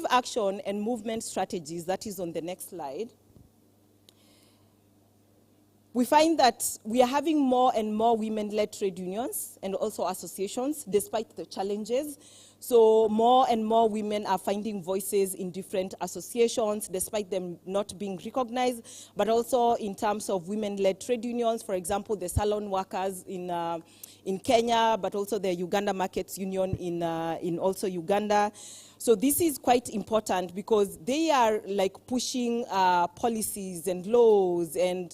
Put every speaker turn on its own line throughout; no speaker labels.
action and movement strategies, that is on the next slide, we find that we are having more and more women-led trade unions and also associations, despite the challenges. So more and more women are finding voices in different associations, despite them not being recognized, but also in terms of women-led trade unions, for example, the salon workers in Kenya, but also the Uganda Markets Union in also Uganda. So this is quite important because they are like pushing policies and laws and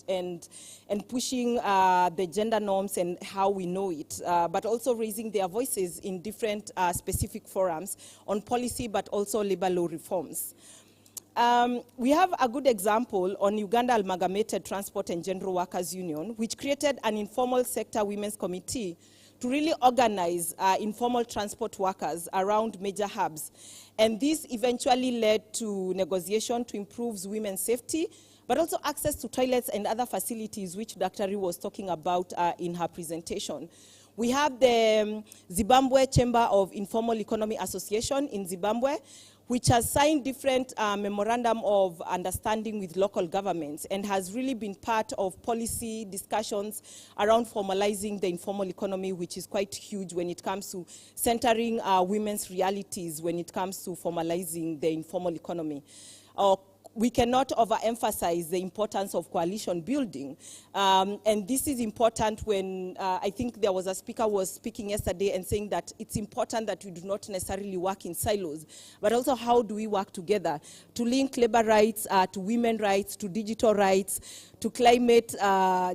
pushing the gender norms and how we know it, but also raising their voices in different specific forums on policy, but also labor law reforms. We have a good example on Uganda Amalgamated Transport and General Workers Union, which created an informal sector women's committee to really organize informal transport workers around major hubs. And this eventually led to negotiation to improve women's safety, but also access to toilets and other facilities, which Dr. Ri was talking about in her presentation. We have the Zimbabwe Chamber of Informal Economy Association in Zimbabwe, which has signed different memorandum of understanding with local governments and has really been part of policy discussions around formalizing the informal economy, which is quite huge when it comes to centering women's realities when it comes to formalizing the informal economy. We cannot overemphasize the importance of coalition building. And this is important when I think there was a speaker who was speaking yesterday and saying that it's important that we do not necessarily work in silos, but also how do we work together to link labor rights to women rights, to digital rights, to climate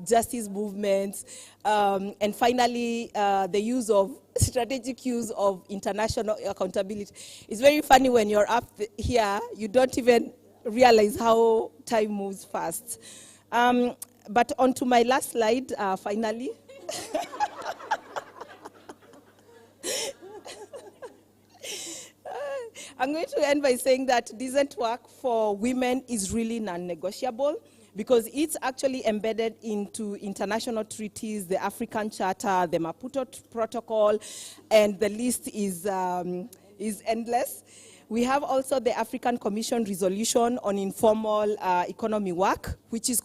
justice movements, and finally the use of strategic use of international accountability. It's very funny when you're up here, you don't even realize how time moves fast. But on to my last slide, finally. I'm going to end by saying that decent work for women is really non-negotiable because it's actually embedded into international treaties, the African Charter, the Maputo Protocol, and the list is endless. We have also the African Commission resolution on informal economy work, which is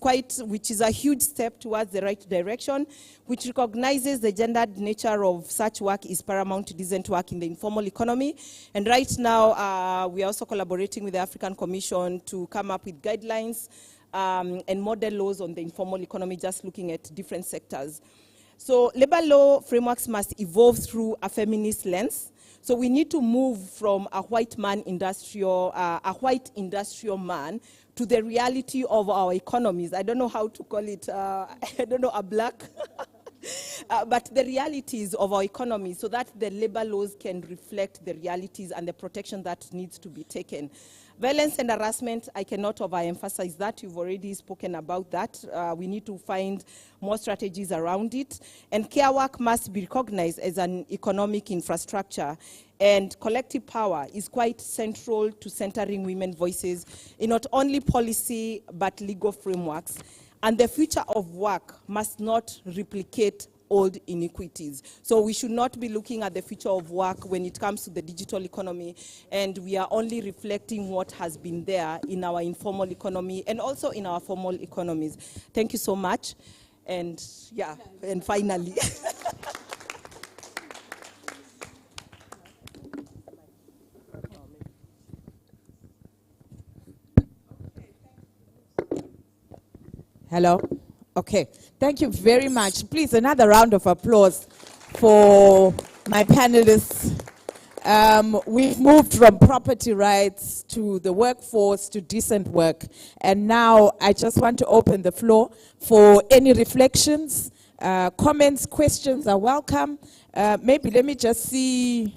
a huge step towards the right direction, which recognizes the gendered nature of such work is paramount to decent work in the informal economy. And right now, we are also collaborating with the African Commission to come up with guidelines and model laws on the informal economy, just looking at different sectors. So labor law frameworks must evolve through a feminist lens. So we need to move from a white industrial man to the reality of our economies. I don't know how to call it, I don't know, a black, but the realities of our economy so that the labor laws can reflect the realities and the protection that needs to be taken. Violence and harassment, I cannot overemphasize that. You've already spoken about that. We need to find more strategies around it. And care work must be recognized as an economic infrastructure. And collective power is quite central to centering women's voices in not only policy, but legal frameworks. And the future of work must not replicate old inequities. So we should not be looking at the future of work when it comes to the digital economy, and we are only reflecting what has been there in our informal economy and also in our formal economies. Thank you so much. And yeah, and finally.
Hello? Okay, thank you very much. Please, another round of applause for my panelists. We've moved from property rights to the workforce to decent work. And now I just want to open the floor for any reflections, comments, questions are welcome. Maybe let me just see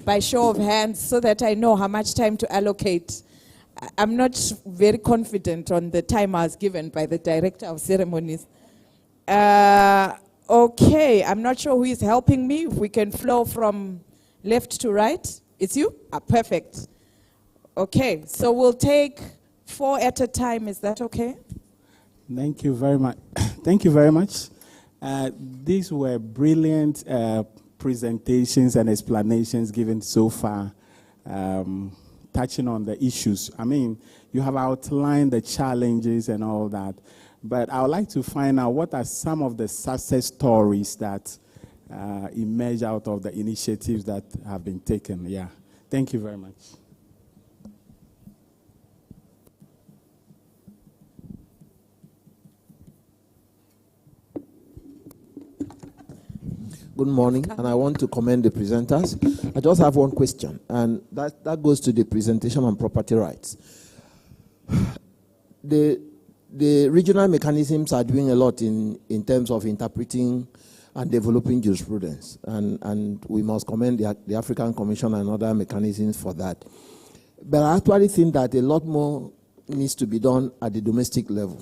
by show of hands so that I know how much time to allocate. I'm not very confident on the time I was given by the director of ceremonies. Okay, I'm not sure who is helping me. If we can flow from left to right. It's you? Perfect. Okay, so we'll take 4 at a time. Is that okay?
Thank you very much. Thank you very much. These were brilliant presentations and explanations given so far. touching on the issues. I mean, you have outlined the challenges and all that, but I would like to find out what are some of the success stories that emerge out of the initiatives that have been taken. Yeah. Thank you very much.
Good morning, and I want to commend the presenters. I just have one question, and that goes to the presentation on property rights. The regional mechanisms are doing a lot in terms of interpreting and developing jurisprudence, and we must commend the African Commission and other mechanisms for that. But I actually think that a lot more needs to be done at the domestic level.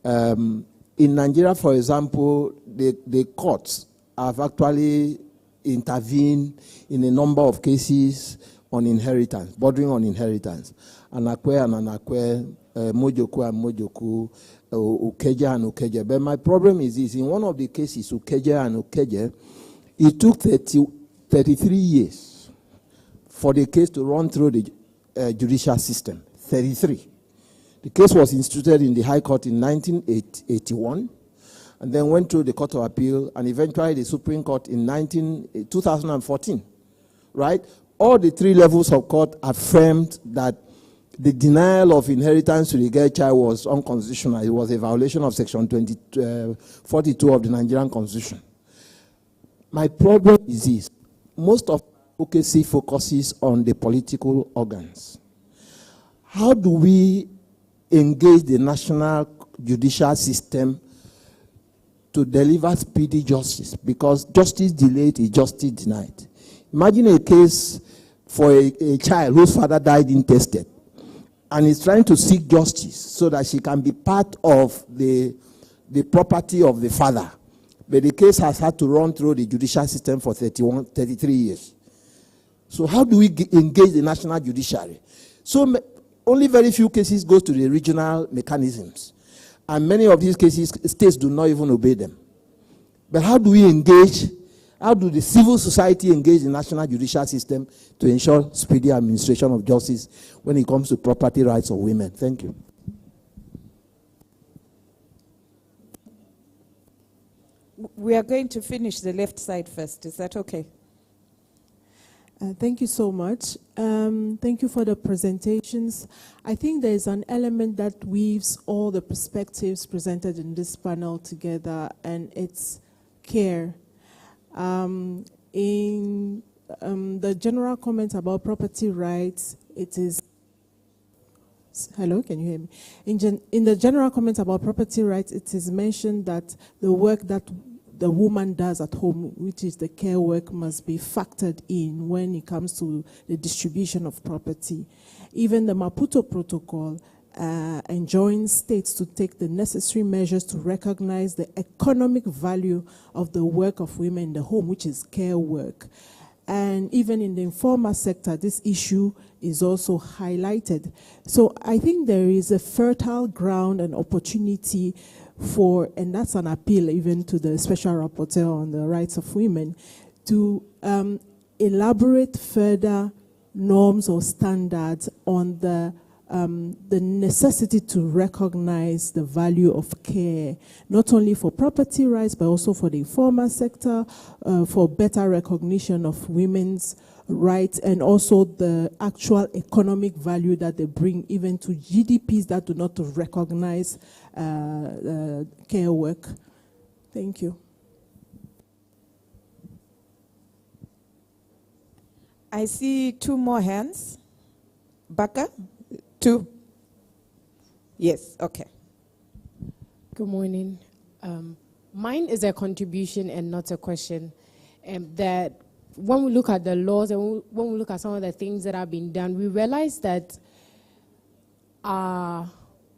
In Nigeria, for example, the courts have actually intervened in a number of cases on inheritance, bordering on inheritance. Anakwe and Anakwe, Mojoku and Mojoku, Ukeja and Ukeja. But my problem is this: in one of the cases, Ukeja and Ukeja, it took 33 years for the case to run through the judicial system. 33. The case was instituted in the High Court in 1981. And then went through the Court of Appeal and eventually the Supreme Court in 2014, right? All the three levels of court affirmed that the denial of inheritance to the girl child was unconstitutional. It was a violation of Section 42 of the Nigerian Constitution. My problem is this: most of advocacy focuses on the political organs. How do we engage the national judicial system to deliver speedy justice? Because justice delayed is justice denied. Imagine a case for a child whose father died intestate and is trying to seek justice so that she can be part of the property of the father. But the case has had to run through the judicial system for 33 years. So how do we engage the national judiciary? So only very few cases go to the regional mechanisms. And many of these cases, states do not even obey them. But how do we engage? How do the civil society engage the national judicial system to ensure speedy administration of justice when it comes to property rights of women? Thank you.
We are going to finish the left side first. Is that okay?
Thank you so much. Thank you for the presentations. I think there is an element that weaves all the perspectives presented in this panel together, and it's care. In the general comments about property rights, it is... Hello, can you hear me? In the general comments about property rights, it is mentioned that the work that the woman does at home, which is the care work, must be factored in when it comes to the distribution of property. Even the Maputo Protocol enjoins states to take the necessary measures to recognize the economic value of the work of women in the home, which is care work. And even in the informal sector, this issue is also highlighted. So I think there is a fertile ground and opportunity for, and that's an appeal even to the Special Rapporteur on the Rights of Women, to elaborate further norms or standards on the necessity to recognize the value of care, not only for property rights, but also for the informal sector, for better recognition of women's rights, and also the actual economic value that they bring even to GDPs that do not recognize care work. Thank you.
I see two more hands. Baka? Two? Yes, okay.
Good morning. Mine is a contribution and not a question. That when we look at the laws and when we look at some of the things that have been done, we realize that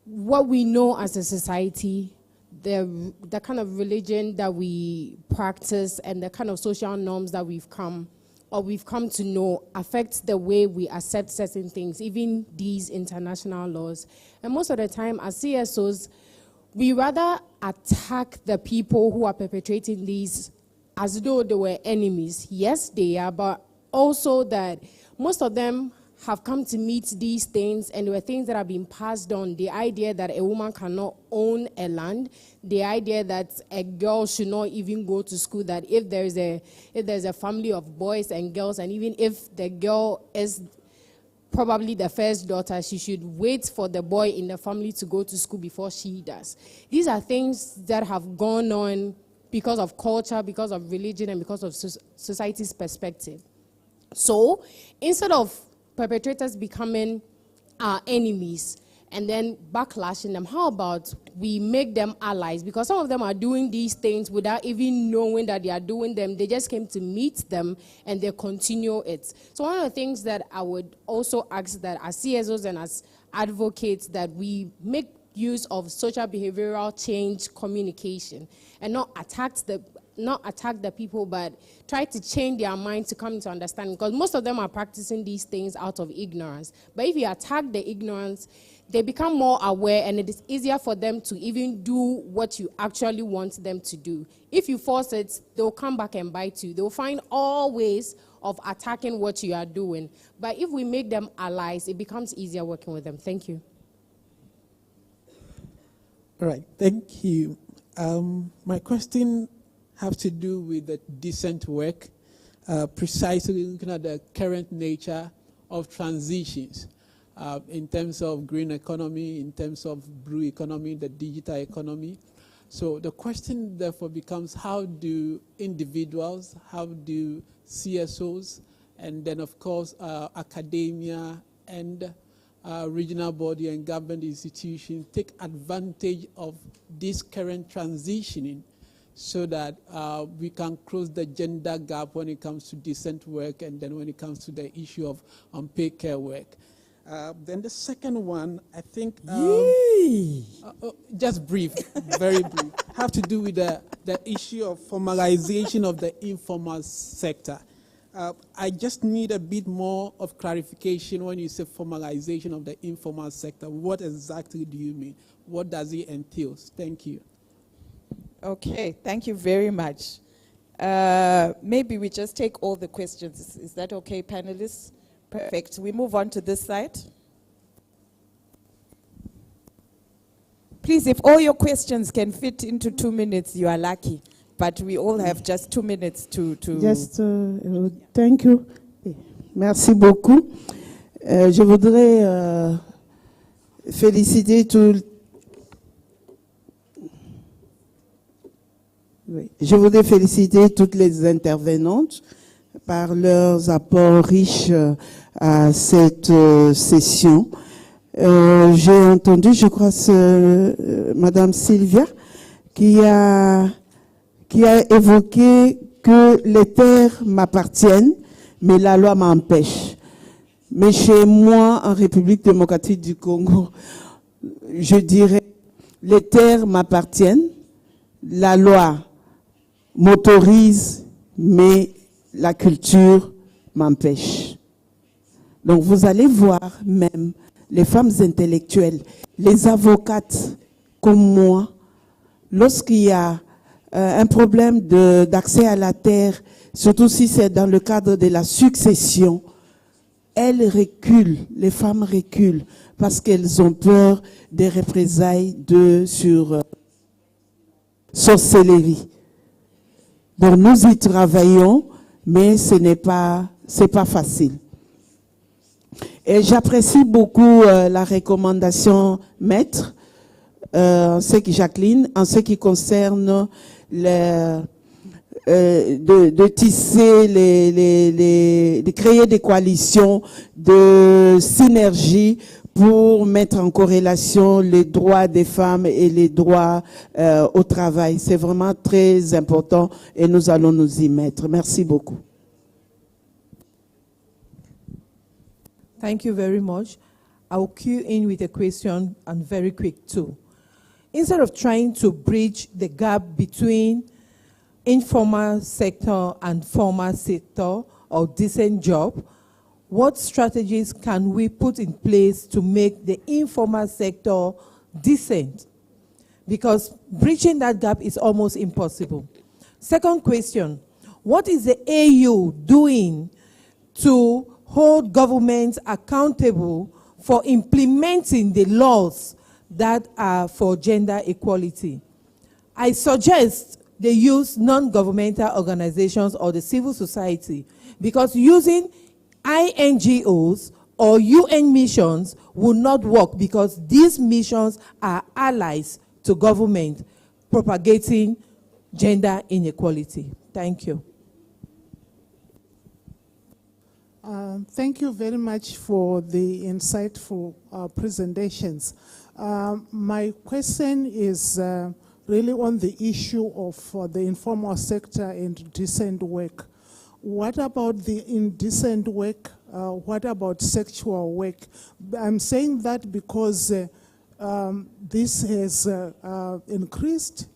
what we know as a society, the kind of religion that we practice and the kind of social norms that we've come to know affects the way we accept certain things, even these international laws. And most of the time, as CSOs, we rather attack the people who are perpetrating these as though they were enemies. Yes, they are, but also that most of them have come to meet these things, and there were things that have been passed on. The idea that a woman cannot own a land, the idea that a girl should not even go to school, that if there's a family of boys and girls, and even if the girl is probably the first daughter, she should wait for the boy in the family to go to school before she does. These are things that have gone on because of culture, because of religion, and because of society's perspective. So instead of perpetrators becoming our enemies and then backlashing them, how about we make them allies? Because some of them are doing these things without even knowing that they are doing them. They just came to meet them and they continue it. So one of the things that I would also ask that as CSOs and as advocates, that we make use of social behavioral change communication and not attack the people, but try to change their mind to come into understanding, because most of them are practicing these things out of ignorance. But if you attack the ignorance, they become more aware, and it is easier for them to even do what you actually want them to do. If you force it, they'll come back and bite you. They'll find all ways of attacking what you are doing. But if we make them allies, it becomes easier working with them. Thank you.
All right, thank you. My question has to do with the decent work, precisely looking at the current nature of transitions in terms of green economy, in terms of blue economy, the digital economy. So the question therefore becomes, how do individuals, how do CSOs, and then of course academia and regional body and government institutions take advantage of this current transitioning so that we can close the gender gap when it comes to decent work, and then when it comes to the issue of unpaid care work. Then the second one, I think, just brief, very brief, have to do with the issue of formalization of the informal sector. I just need a bit more of clarification when you say formalization of the informal sector. What exactly do you mean? What does it entail? Thank you.
Okay, thank you very much. Maybe we just take all the questions. Is that okay, panelists? Perfect. We move on to this side. Please, if all your questions can fit into 2 minutes, you are lucky. But we all have just 2 minutes to...
Just, thank you. Merci beaucoup. Je voudrais féliciter Je voudrais féliciter toutes les intervenantes par leurs apports riches à cette session. J'ai entendu, je crois, Madame Sylvia, qui a évoqué que les terres m'appartiennent, mais la loi m'empêche. Mais chez moi, en République démocratique du Congo, je dirais, les terres m'appartiennent, la loi m'autorise, mais la culture m'empêche. Donc vous allez voir même les femmes intellectuelles, les avocates comme moi, lorsqu'il y a un problème d'accès à la terre, surtout si c'est dans le cadre de la succession, elles reculent, les femmes reculent, parce qu'elles ont peur des représailles sur sorcellerie. Donc nous y travaillons, mais c'est pas facile. Et j'apprécie beaucoup la recommandation maître, Jacqueline, en ce qui concerne de tisser de créer des coalitions de synergie pour mettre en corrélation les droits des femmes et les droits au travail. C'est vraiment très important et nous allons nous y mettre. Merci beaucoup.
Thank you very much. I'll cue in with a question, and very quick too. Instead of trying to bridge the gap between informal sector and formal sector or decent job, what strategies can we put in place to make the informal sector decent? Because bridging that gap is almost impossible. Second question, what is the AU doing to hold governments accountable for implementing the laws that are for gender equality. I suggest they use non-governmental organizations or the civil society, because using INGOs or UN missions will not work, because these missions are allies to government propagating gender inequality. Thank you.
Thank you very much for the insightful presentations. My question is really on the issue of the informal sector and decent work. What about the indecent work? What about sexual work? I'm saying that because this has increased,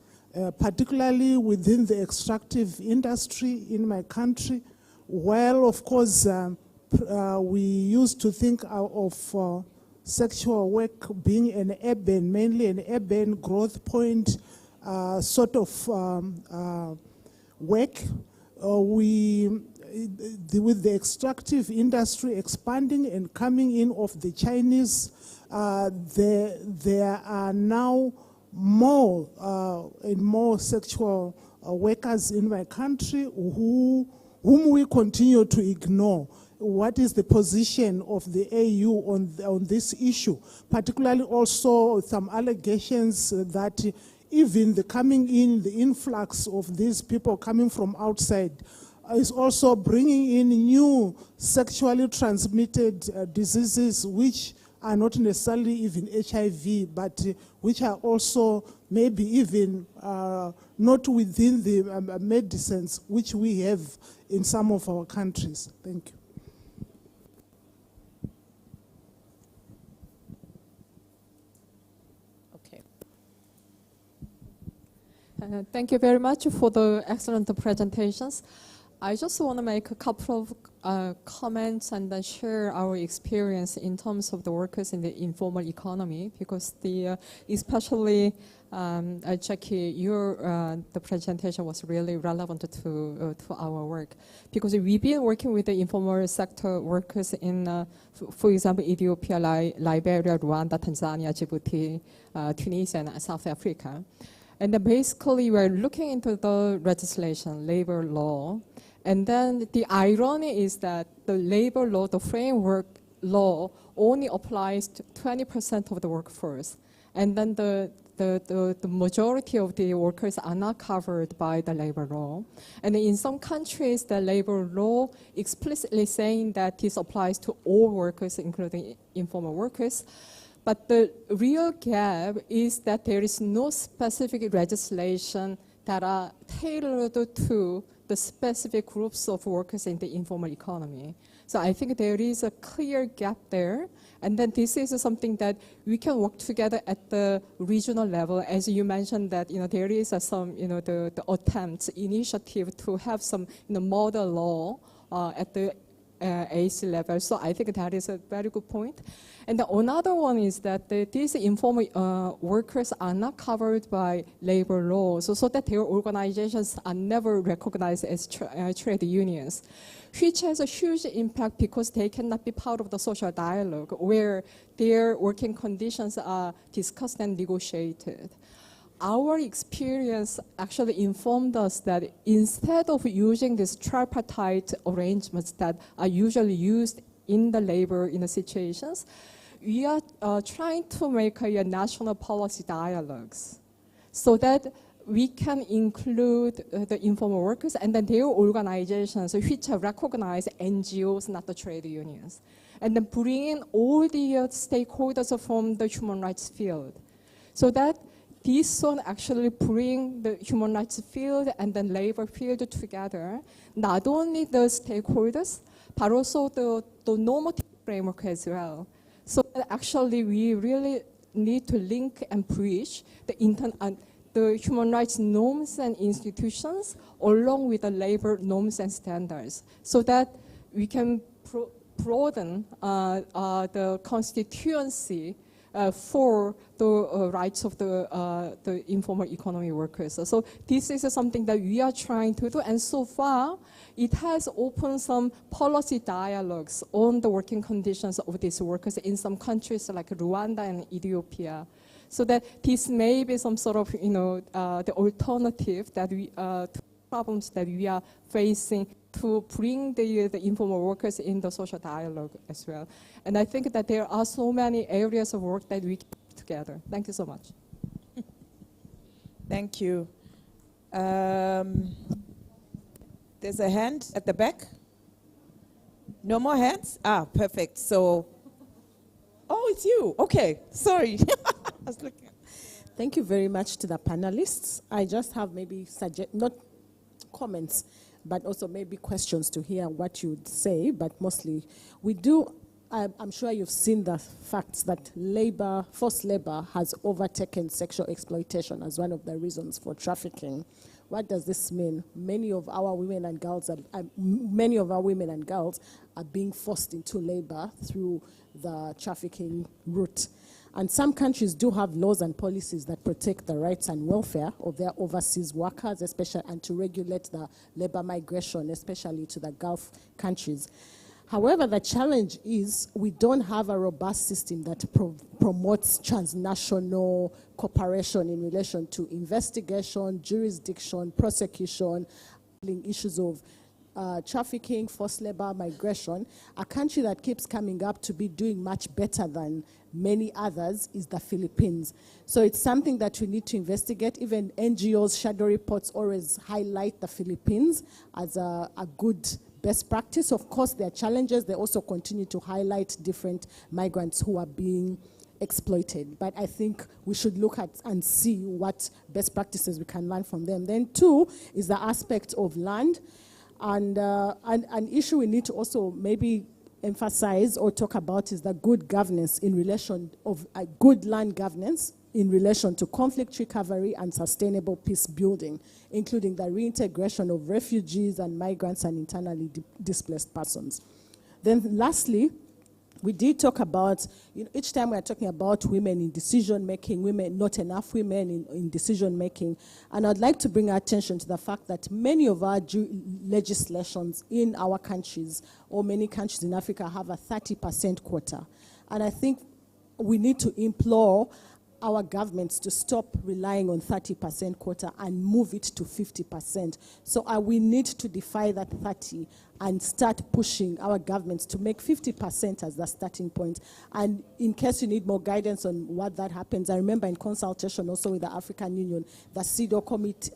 particularly within the extractive industry in my country. Well, of course, we used to think of sexual work being an urban, mainly an urban growth point sort of work. With the extractive industry expanding and coming in of the Chinese, there are now more and more sexual workers in my country whom we continue to ignore. What is the position of the AU on this issue? Particularly also some allegations that even the coming in, the influx of these people coming from outside is also bringing in new sexually transmitted diseases which are not necessarily even HIV, but which are also maybe even not within the medicines which we have in some of our countries. Thank you.
Thank you very much for the excellent presentations. I just want to make a couple of comments and then share our experience in terms of the workers in the informal economy, because especially Jackie, the presentation was really relevant to our work, because we've been working with the informal sector workers in, for example, Ethiopia, Liberia, Rwanda, Tanzania, Djibouti, Tunisia, and South Africa. And then basically, we're looking into the legislation, labor law. And then the irony is that the labor law, the framework law, only applies to 20% of the workforce. And then the majority of the workers are not covered by the labor law. And in some countries, the labor law explicitly saying that this applies to all workers, including informal workers. But the real gap is that there is no specific legislation that are tailored to the specific groups of workers in the informal economy. So I think there is a clear gap there. And then this is something that we can work together at the regional level. As you mentioned that, there is some, the attempts, initiative to have some, model law at the AC level. So I think that is a very good point. And another one is that these informal workers are not covered by labor law, so that their organizations are never recognized as trade unions, which has a huge impact because they cannot be part of the social dialogue where their working conditions are discussed and negotiated. Our experience actually informed us that instead of using these tripartite arrangements that are usually used in the labor situations, we are trying to make a national policy dialogues so that we can include the informal workers and then their organizations which are recognized NGOs, not the trade unions, and then bring in all the stakeholders from the human rights field, so that this one actually bring the human rights field and then labor field together, not only the stakeholders, but also the normative framework as well. So that actually we really need to link and bridge the human rights norms and institutions along with the labor norms and standards, so that we can broaden the constituency for the rights of the informal economy workers. So this is something that we are trying to do, and so far it has opened some policy dialogues on the working conditions of these workers in some countries like Rwanda and Ethiopia. So that this may be some sort of, the alternative that to problems that we are facing to bring the informal workers in the social dialogue as well. And I think that there are so many areas of work that we can do together. Thank you so much.
Thank you. There's a hand at the back. No more hands? Ah, perfect. So, oh, it's you. Okay, sorry. I was looking.
Thank you very much to the panelists. I just have maybe not comments, but also maybe questions to hear what you'd say, but mostly we do, I'm sure you've seen the facts that forced labor has overtaken sexual exploitation as one of the reasons for trafficking. What does this mean? Many of our women and girls are being forced into labor through the trafficking route. And some countries do have laws and policies that protect the rights and welfare of their overseas workers, especially, and to regulate the labor migration, especially to the Gulf countries. However, the challenge is we don't have a robust system that promotes transnational cooperation in relation to investigation, jurisdiction, prosecution, issues of trafficking, forced labor, migration. A country that keeps coming up to be doing much better than many others is the Philippines. So it's something that we need to investigate. Even NGOs, shadow reports always highlight the Philippines as a good best practice. Of course, there are challenges. They also continue to highlight different migrants who are being exploited. But I think we should look at and see what best practices we can learn from them. Then two is the aspect of land. And an issue we need to also maybe emphasize or talk about is the good governance in relation of good land governance in relation to conflict recovery and sustainable peace building, including the reintegration of refugees and migrants and internally displaced persons. Then lastly, we did talk about, each time we're talking about women in decision-making, not enough women in decision-making, and I'd like to bring our attention to the fact that many of our legislations in our countries, or many countries in Africa, have a 30% quota. And I think we need to implore our governments to stop relying on 30% quota and move it to 50%. So we need to defy that 30 and start pushing our governments to make 50% as the starting point. And in case you need more guidance on what that happens, I remember in consultation also with the African Union, the CEDAW committee,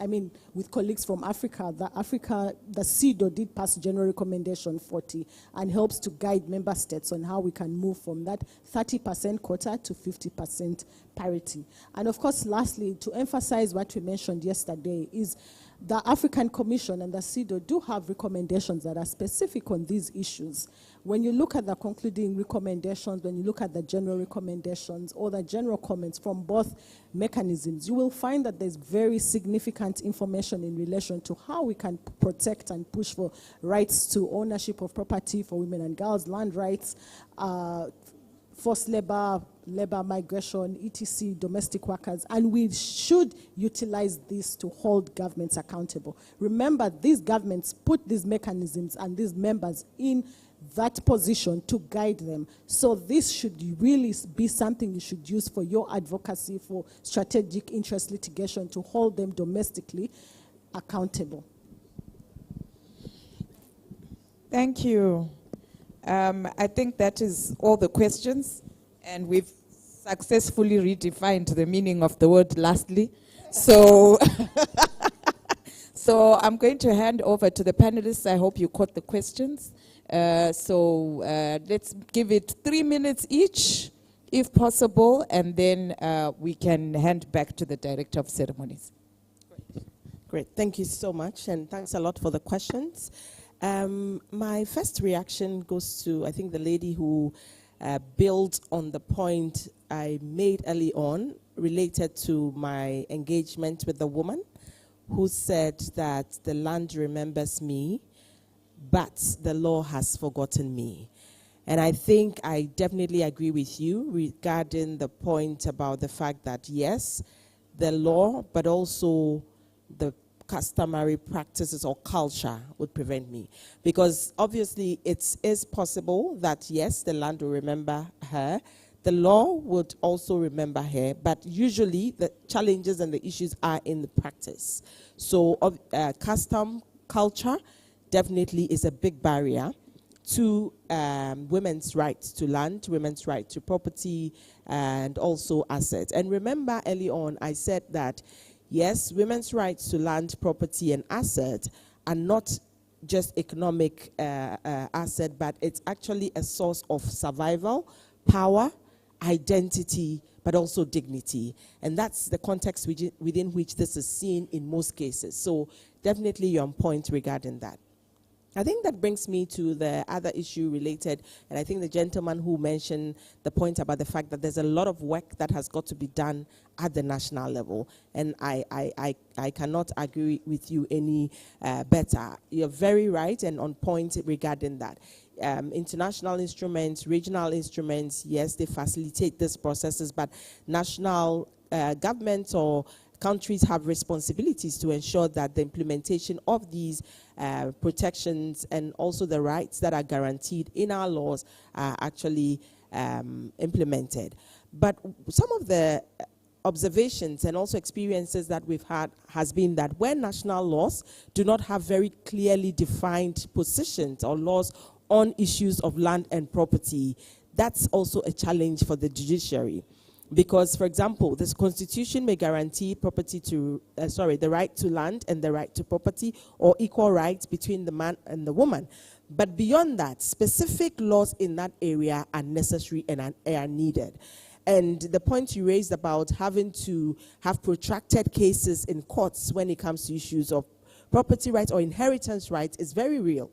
with colleagues from Africa, the CEDAW did pass General Recommendation 40 and helps to guide member states on how we can move from that 30% quota to 50% parity. And of course, lastly, to emphasize what we mentioned yesterday is the African Commission and the CEDAW do have recommendations that are specific on these issues. When you look at the concluding recommendations, when you look at the general recommendations or the general comments from both mechanisms, you will find that there's very significant information in relation to how we can protect and push for rights to ownership of property for women and girls, land rights, forced labor, labor migration, etc., domestic workers, and we should utilize this to hold governments accountable. Remember, these governments put these mechanisms and these members in that position to guide them. So this should really be something you should use for your advocacy, for strategic interest litigation, to hold them domestically accountable.
Thank you. I think that is all the questions, and we've successfully redefined the meaning of the word lastly. So, so I'm going to hand over to the panelists. I hope you caught the questions. Let's give it 3 minutes each, if possible, and then we can hand back to the Director of Ceremonies.
Great, thank you so much, and thanks a lot for the questions. My first reaction goes to, I think, the lady who built on the point I made early on related to my engagement with the woman who said that the land remembers me, but the law has forgotten me. And I think I definitely agree with you regarding the point about the fact that, yes, the law, but also the customary practices or culture would prevent me. Because obviously it is possible that, yes, the land will remember her, the law would also remember her, but usually the challenges and the issues are in the practice. So custom culture definitely is a big barrier to women's rights to land, women's right to property, and also assets. And remember early on, I said that, yes, women's rights to land, property, and assets are not just economic asset, but it's actually a source of survival, power, identity, but also dignity. And that's the context within which this is seen in most cases. So definitely you're on point regarding that. I think that brings me to the other issue related, and I think the gentleman who mentioned the point about the fact that there's a lot of work that has got to be done at the national level, and I cannot agree with you any better. You're very right and on point regarding that. International instruments, regional instruments, yes, they facilitate these processes, but national governments or countries have responsibilities to ensure that the implementation of these protections and also the rights that are guaranteed in our laws are actually implemented. But some of the observations and also experiences that we've had has been that when national laws do not have very clearly defined positions or laws on issues of land and property, that's also a challenge for the judiciary. Because, for example, this constitution may guarantee the right to land and the right to property or equal rights between the man and the woman. But beyond that, specific laws in that area are necessary and are needed. And the point you raised about having to have protracted cases in courts when it comes to issues of property rights or inheritance rights is very real.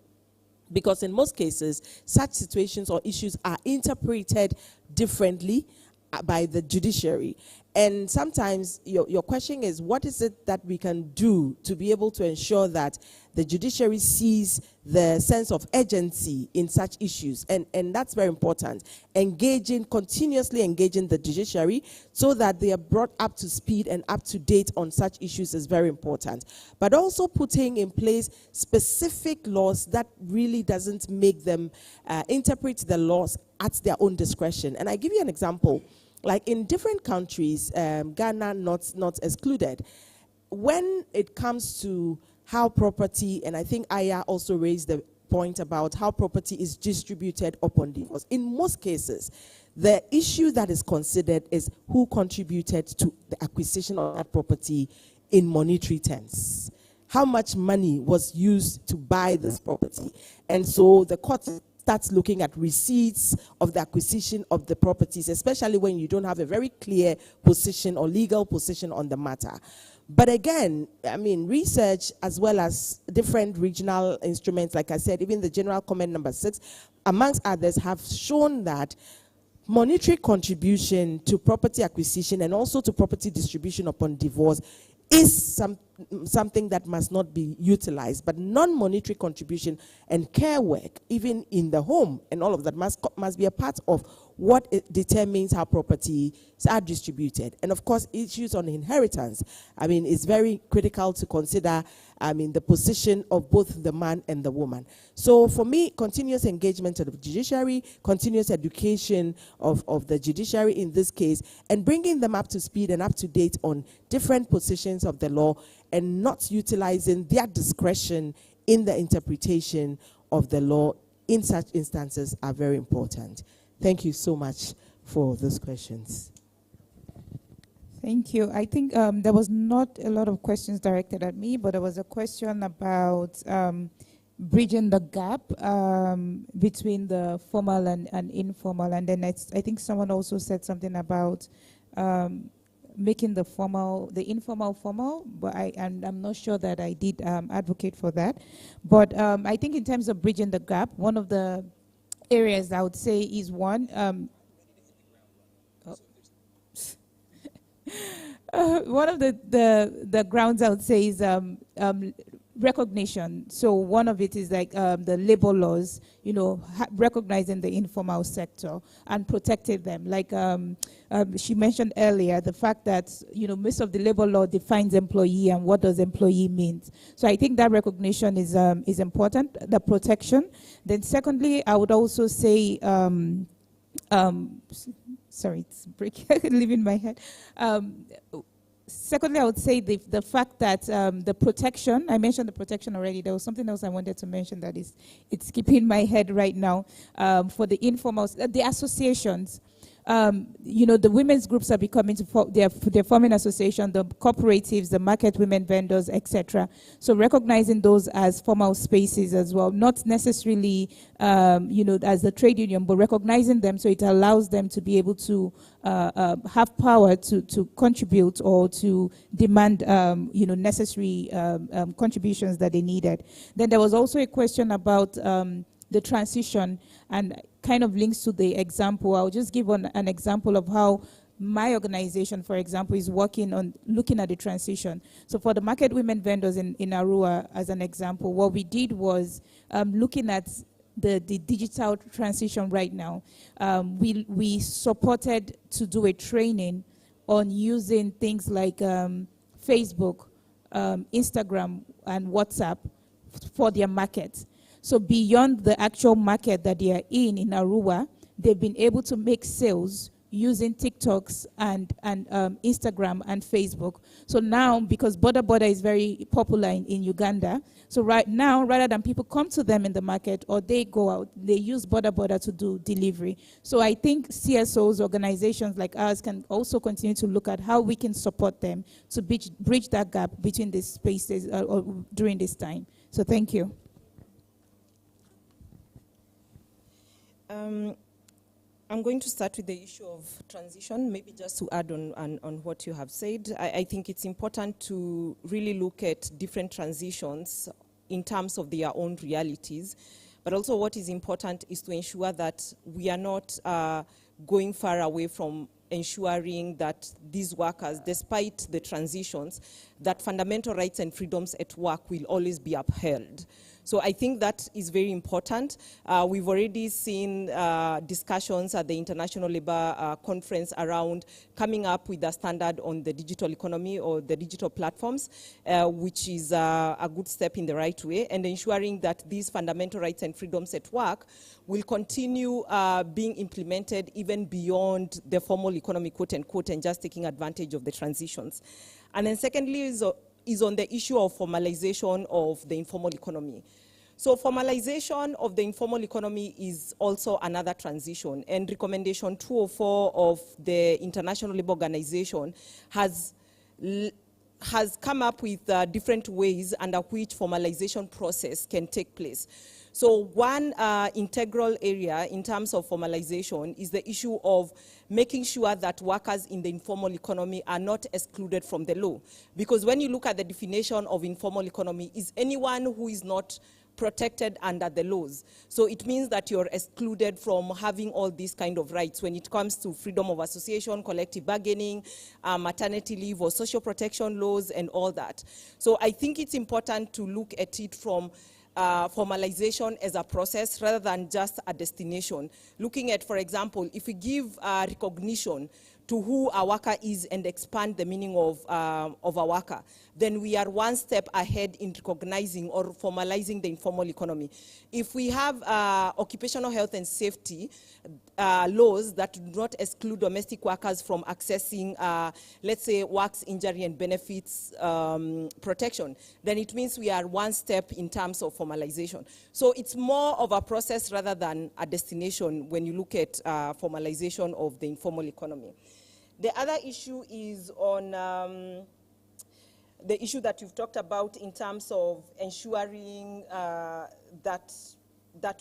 Because in most cases, such situations or issues are interpreted differently by the judiciary. And sometimes your question is, what is it that we can do to be able to ensure that the judiciary sees the sense of urgency in such issues? And that's very important. Continuously engaging the judiciary so that they are brought up to speed and up to date on such issues is very important. But also putting in place specific laws that really doesn't make them interpret the laws at their own discretion. And I give you an example. Like in different countries, Ghana not excluded, when it comes to how property, and I think Aya also raised the point about how property is distributed upon divorce. In most cases, the issue that is considered is who contributed to the acquisition of that property in monetary terms. How much money was used to buy this property? And so the court starts looking at receipts of the acquisition of the properties, especially when you don't have a very clear position or legal position on the matter. But again, I mean, research as well as different regional instruments, like I said, even the General Comment number 6, amongst others, have shown that monetary contribution to property acquisition and also to property distribution upon divorce is something that must not be utilized, but non-monetary contribution and care work, even in the home, and all of that must be a part of what determines how properties are distributed. And of course, issues on inheritance, I mean, it's very critical to consider, I mean, the position of both the man and the woman. So for me, continuous engagement of the judiciary, continuous education of the judiciary in this case, and bringing them up to speed and up to date on different positions of the law and not utilizing their discretion in the interpretation of the law in such instances are very important. Thank you so much for those questions.
Thank you. I think there was not a lot of questions directed at me, but there was a question about bridging the gap between the formal and informal. And then I think someone also said something about making the informal formal, but I'm not sure that I did advocate for that. But I think in terms of bridging the gap, one of the areas I would say is one. One of the grounds I would say is
recognition. So one of it is like the labor laws, you know, recognizing the informal sector and protecting them. Like she mentioned earlier, the fact that, you know, most of the labor law defines employee and what does employee mean. So I think that recognition is important, the protection. Then secondly, I would also say, sorry, it's leaving my head. Secondly, I would say the fact that the protection, I mentioned the protection already. There was something else I wanted to mention that it's keeping my head right now for the informal, the associations. You know, the women's groups are becoming, they're forming associations, the cooperatives, the market women vendors, etc. So recognizing those as formal spaces as well, not necessarily, you know, as the trade union, but recognizing them so it allows them to be able to have power to contribute or to demand, you know, necessary contributions that they needed. Then there was also a question about the transition, and kind of links to the example. I'll just give an example of how my organization, for example, is working on looking at the transition. So for the market women vendors in Arua, as an example, what we did was looking at the digital transition right now. We supported to do a training on using things like Facebook, Instagram, and WhatsApp for their markets. So beyond the actual market that they are in Arua, they've been able to make sales using TikToks and Instagram and Facebook. So now, because Boda is very popular in Uganda, so right now, rather than people come to them in the market or they go out, they use Boda to do delivery. So I think CSOs, organizations like ours, can also continue to look at how we can support them to bridge that gap between these spaces during this time. So thank you.
I'm going to start with the issue of transition, maybe just to add on what you have said. I think it's important to really look at different transitions in terms of their own realities, but also what is important is to ensure that we are not going far away from ensuring that these workers, despite the transitions, that fundamental rights and freedoms at work will always be upheld. So I think that is very important. We've already seen discussions at the International Labour Conference around coming up with a standard on the digital economy or the digital platforms, which is a good step in the right way, and ensuring that these fundamental rights and freedoms at work will continue being implemented even beyond the formal economy, quote unquote, and just taking advantage of the transitions. And then secondly is on the issue of formalization of the informal economy. So formalization of the informal economy is also another transition, and recommendation 204 of the International Labour Organization has come up with different ways under which formalization process can take place. So one integral area in terms of formalization is the issue of making sure that workers in the informal economy are not excluded from the law. Because when you look at the definition of informal economy, is anyone who is not protected under the laws. So it means that you're excluded from having all these kind of rights when it comes to freedom of association, collective bargaining, maternity leave or social protection laws and all that. So I think it's important to look at it from formalization as a process rather than just a destination. Looking at, for example, if we give recognition to who a worker is and expand the meaning of a worker, then we are one step ahead in recognizing or formalizing the informal economy. If we have occupational health and safety laws that do not exclude domestic workers from accessing, let's say, works injury and benefits protection, then it means we are one step in terms of formalization. So it's more of a process rather than a destination when you look at formalization of the informal economy. The other issue is on the issue that you've talked about in terms of ensuring that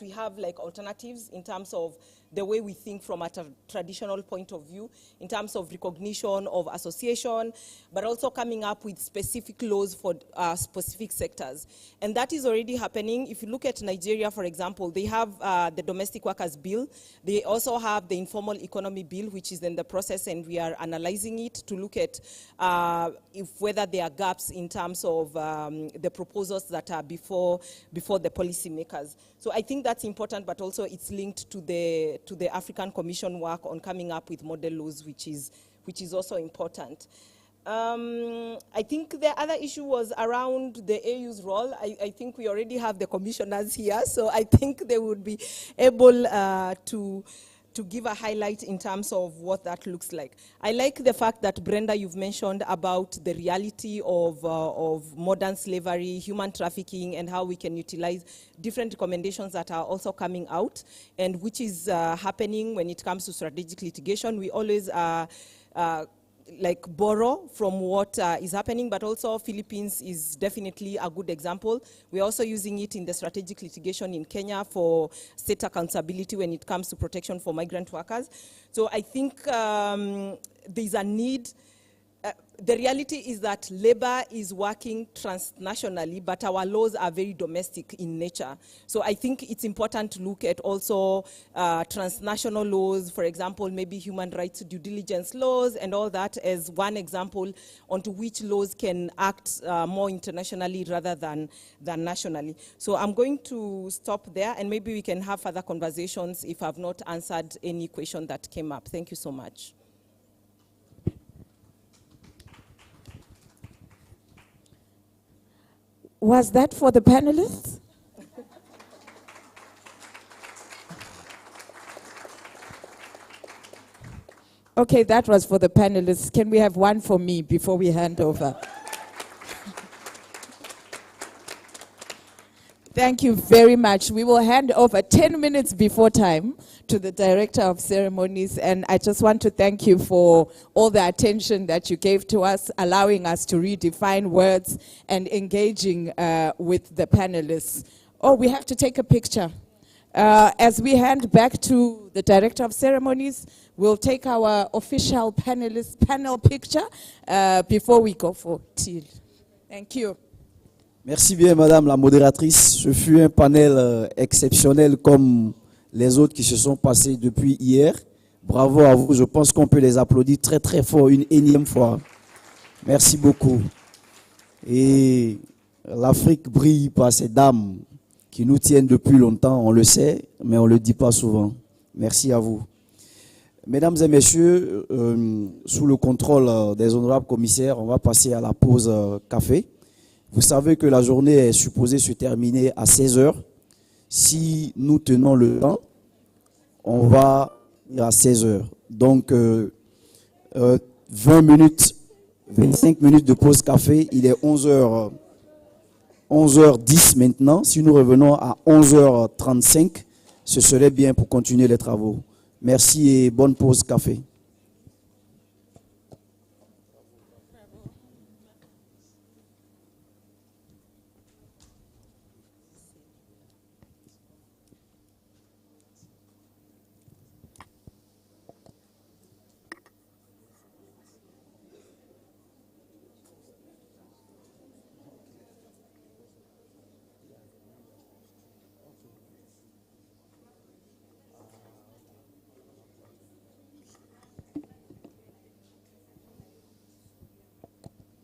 we have like alternatives in terms of the way we think from a traditional point of view in terms of recognition of association, but also coming up with specific laws for specific sectors. And that is already happening. If you look at Nigeria, for example, they have the Domestic Workers Bill. They also have the Informal Economy Bill, which is in the process, and we are analyzing it to look at whether there are gaps in terms of the proposals that are before the policymakers. So I think that's important, but also it's linked to the African Commission work on coming up with model laws, which is also important. I think the other issue was around the AU's role. I think we already have the commissioners here, so I think they would be able to give a highlight in terms of what that looks like. I like the fact that, Brenda, you've mentioned about the reality of modern slavery, human trafficking, and how we can utilize different recommendations that are also coming out, and which is happening when it comes to strategic litigation. We always borrow from what is happening, but also Philippines is definitely a good example. We're also using it in the strategic litigation in Kenya for state accountability when it comes to protection for migrant workers. So I think there's a need. The reality is that labor is working transnationally, but our laws are very domestic in nature. So I think it's important to look at also transnational laws, for example, maybe human rights due diligence laws and all that as one example onto which laws can act more internationally rather than nationally. So I'm going to stop there, and maybe we can have further conversations if I've not answered any question that came up. Thank you so much.
Was that for the panelists? Okay, that was for the panelists. Can we have one for me before we hand over? Thank you very much. We will hand over 10 minutes before time to the Director of Ceremonies, and I just want to thank you for all the attention that you gave to us, allowing us to redefine words and engaging with the panelists. Oh, we have to take a picture. As we hand back to the Director of Ceremonies, we'll take our official panel picture before we go for tea. Thank you.
Merci bien, Madame la modératrice. Ce fut un panel exceptionnel comme les autres qui se sont passés depuis hier. Bravo à vous. Je pense qu'on peut les applaudir très très fort une énième fois. Merci beaucoup. Et l'Afrique brille par ces dames qui nous tiennent depuis longtemps. On le sait, mais on ne le dit pas souvent. Merci à vous. Mesdames et messieurs, sous le contrôle des honorables commissaires, on va passer à la pause café. Vous savez que la journée est supposée se terminer à 16 heures. Si nous tenons le temps, on va à 16 heures. Donc, 20 minutes, 25 minutes de pause café. Il est 11h10 maintenant. Si nous revenons à 11h35, ce serait bien pour continuer les travaux. Merci et bonne pause café.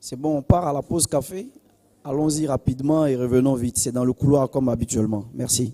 C'est bon, on part à la pause café. Allons-y rapidement et revenons vite. C'est dans le couloir comme habituellement. Merci.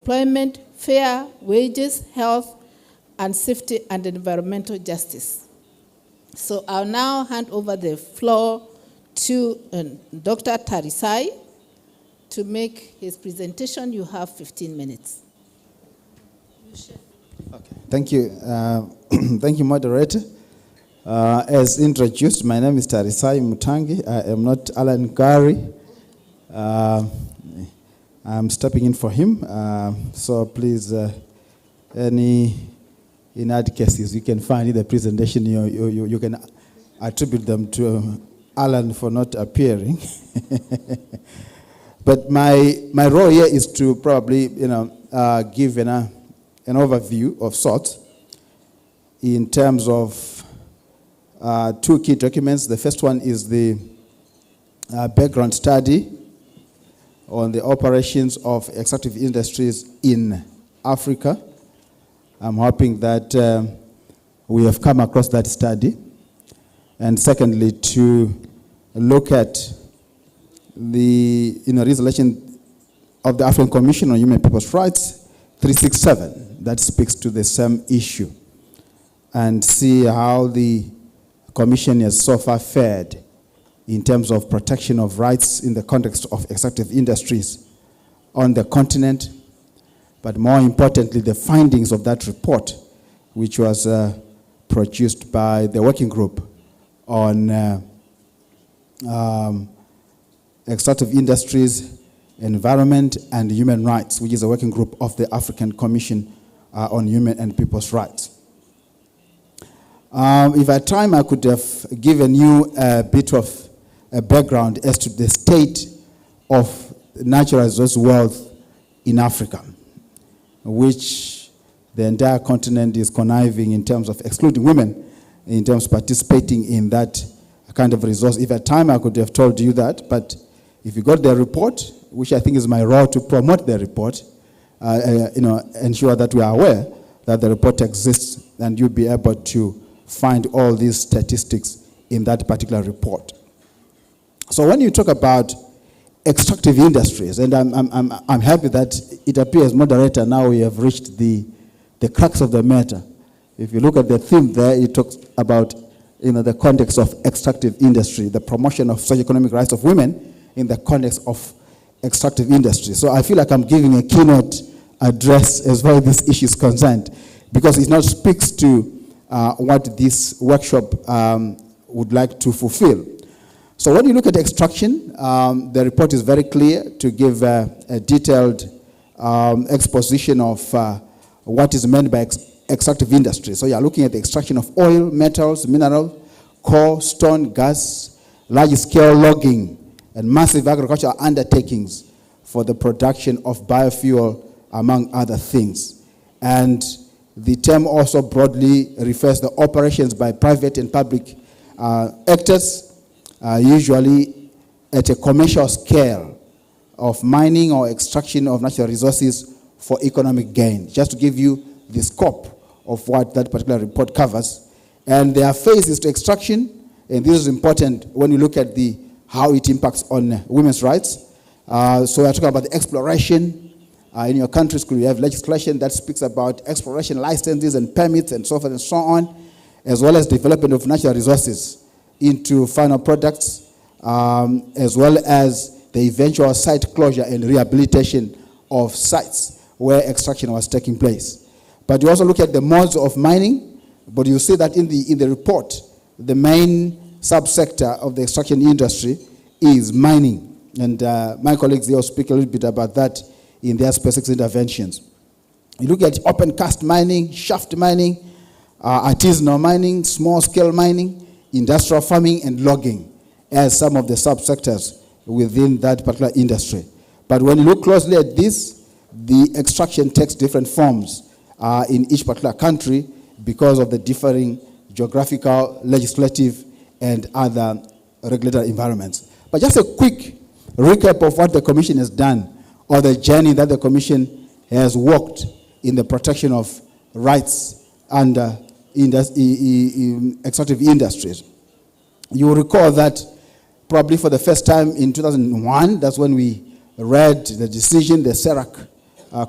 employment, fair wages, health, and safety and environmental justice. So I'll now hand over the floor to Dr. Tarisai to make his presentation. You have 15 minutes.
Thank you. Thank you, moderator. As introduced, my name is Tarisai Mutangi. I am not Alan Gary. I'm stepping in for him. So please, any inadequacies you can find in the presentation, you can attribute them to Alan for not appearing. But my role here is to probably, give an overview of sorts in terms of two key documents. The first one is the background study on the operations of extractive industries in Africa. I'm hoping that we have come across that study. And secondly, to look at the resolution of the African Commission on Human People's Rights 367 that speaks to the same issue, and see how the Commission has so far fared in terms of protection of rights in the context of extractive industries on the continent, but more importantly, the findings of that report, which was produced by the working group on extractive industries, environment, and human rights, which is a working group of the African Commission on Human and People's Rights. If I had time, I could have given you a bit of a background as to the state of natural resource wealth in Africa, which the entire continent is conniving in terms of excluding women, in terms of participating in that kind of resource. If I had time, I could have told you that, but if you got the report, which I think is my role to promote the report, ensure that we are aware that the report exists, and you'll be able to find all these statistics in that particular report. So when you talk about extractive industries, and I'm happy that it appears, moderator, now we have reached the crux of the matter. If you look at the theme there, it talks about the context of extractive industry, the promotion of socio-economic rights of women in the context of extractive industry. So I feel like I'm giving a keynote address as far as this issue is concerned, because it now speaks to what this workshop would like to fulfill. So when you look at extraction, the report is very clear to give a detailed exposition of what is meant by extractive industry. So you're looking at the extraction of oil, metals, mineral, coal, stone, gas, large-scale logging, and massive agricultural undertakings for the production of biofuel, among other things. And the term also broadly refers to operations by private and public actors, usually at a commercial scale, of mining or extraction of natural resources for economic gain, just to give you the scope of what that particular report covers. And there are phases to extraction, and this is important when you look at how it impacts on women's rights. So we're talking about the exploration. In your countries, you have legislation that speaks about exploration licenses and permits and so forth and so on, as well as development of natural resources into final products, as well as the eventual site closure and rehabilitation of sites where extraction was taking place. But you also look at the modes of mining, but you see that in the report, the main subsector of the extraction industry is mining. And my colleagues here will speak a little bit about that in their specific interventions. You look at open cast mining, shaft mining, artisanal mining, small-scale mining, industrial farming, and logging as some of the subsectors within that particular industry. But when you look closely at this, the extraction takes different forms in each particular country because of the differing geographical, legislative, and other regulatory environments. But just a quick recap of what the Commission has done, or the journey that the Commission has walked in the protection of rights under extractive industries. You will recall that probably for the first time in 2001, that's when we read the decision, the SERAC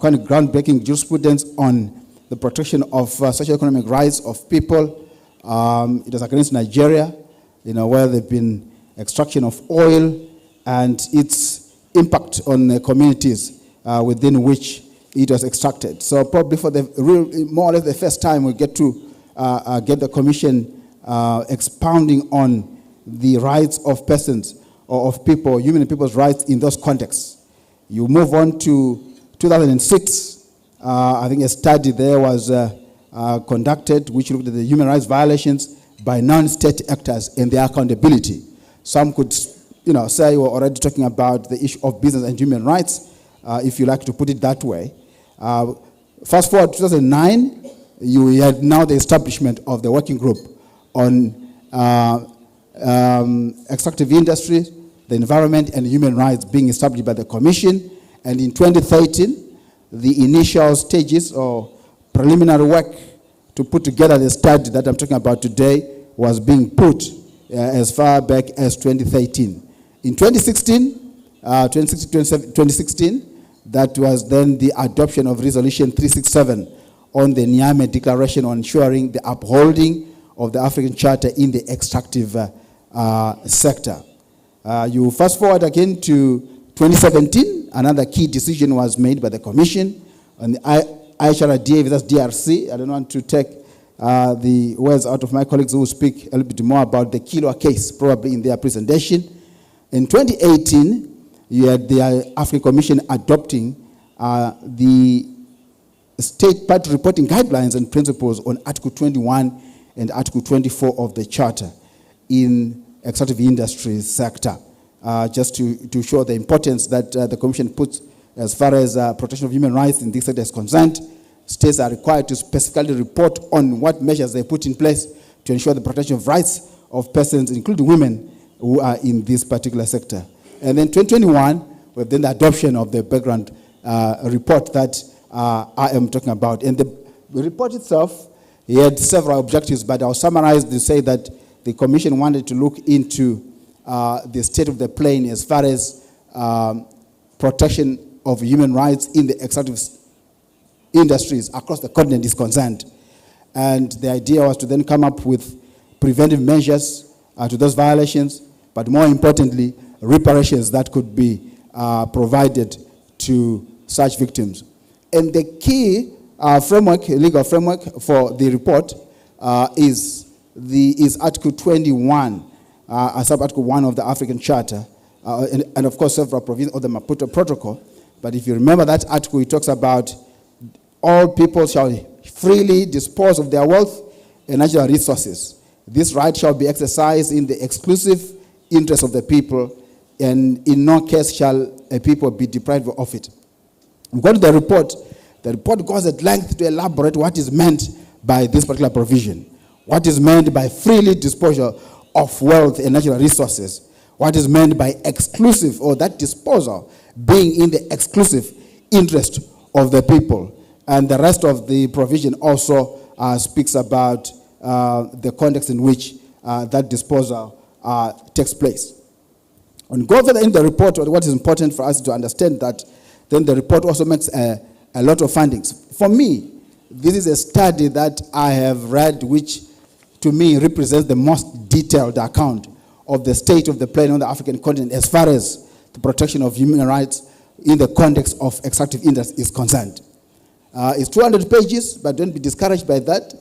kind of groundbreaking jurisprudence on the protection of socio-economic rights of people. It was against Nigeria, where there have been extraction of oil and its impact on the communities within which it was extracted. So probably for the more or less the first time we get to get the Commission expounding on the rights of persons or of people, human people's rights in those contexts. You move on to 2006, I think a study there was conducted which looked at the human rights violations by non-state actors and their accountability. Some could say we're already talking about the issue of business and human rights, if you like to put it that way. Fast forward to 2009, you had now the establishment of the working group on extractive industry, the environment, and human rights being established by the Commission. And in 2013, the initial stages or preliminary work to put together the study that I'm talking about today was being put as far back as 2013. In 2016, that was then the adoption of Resolution 367 on the Niamey Declaration on ensuring the upholding of the African Charter in the extractive sector. You fast forward again to 2017, another key decision was made by the Commission on the IHRDA versus DRC. I don't want to take the words out of my colleagues who will speak a little bit more about the Kilo case, probably in their presentation. In 2018, you had the African Commission adopting the state party reporting guidelines and principles on Article 21 and Article 24 of the Charter in extractive industry sector, just to show the importance that the Commission puts as far as protection of human rights in this sector is concerned. States are required to specifically report on what measures they put in place to ensure the protection of rights of persons, including women, who are in this particular sector. And then 2021, we have then the adoption of the background report that I am talking about. And the report itself, it had several objectives, but I'll summarize to say that the Commission wanted to look into the state of the plane as far as protection of human rights in the extractive industries across the continent is concerned. And the idea was to then come up with preventive measures to those violations, but more importantly, reparations that could be provided to such victims. And the key framework, legal framework for the report is Article 21, sub-Article 1 of the African Charter, and of course several provisions of the Maputo Protocol. But if you remember that article, it talks about all people shall freely dispose of their wealth and natural resources. This right shall be exercised in the exclusive interest of the people, and in no case shall a people be deprived of it. According to the report goes at length to elaborate what is meant by this particular provision, what is meant by freely disposal of wealth and natural resources, what is meant by exclusive, or that disposal being in the exclusive interest of the people. And the rest of the provision also speaks about the context in which that disposal takes place. And go further in the report, what is important for us to understand that then the report also makes a lot of findings. For me, this is a study that I have read which to me represents the most detailed account of the state of the plane on the African continent as far as the protection of human rights in the context of extractive industry is concerned. It's 200 pages, but don't be discouraged by that.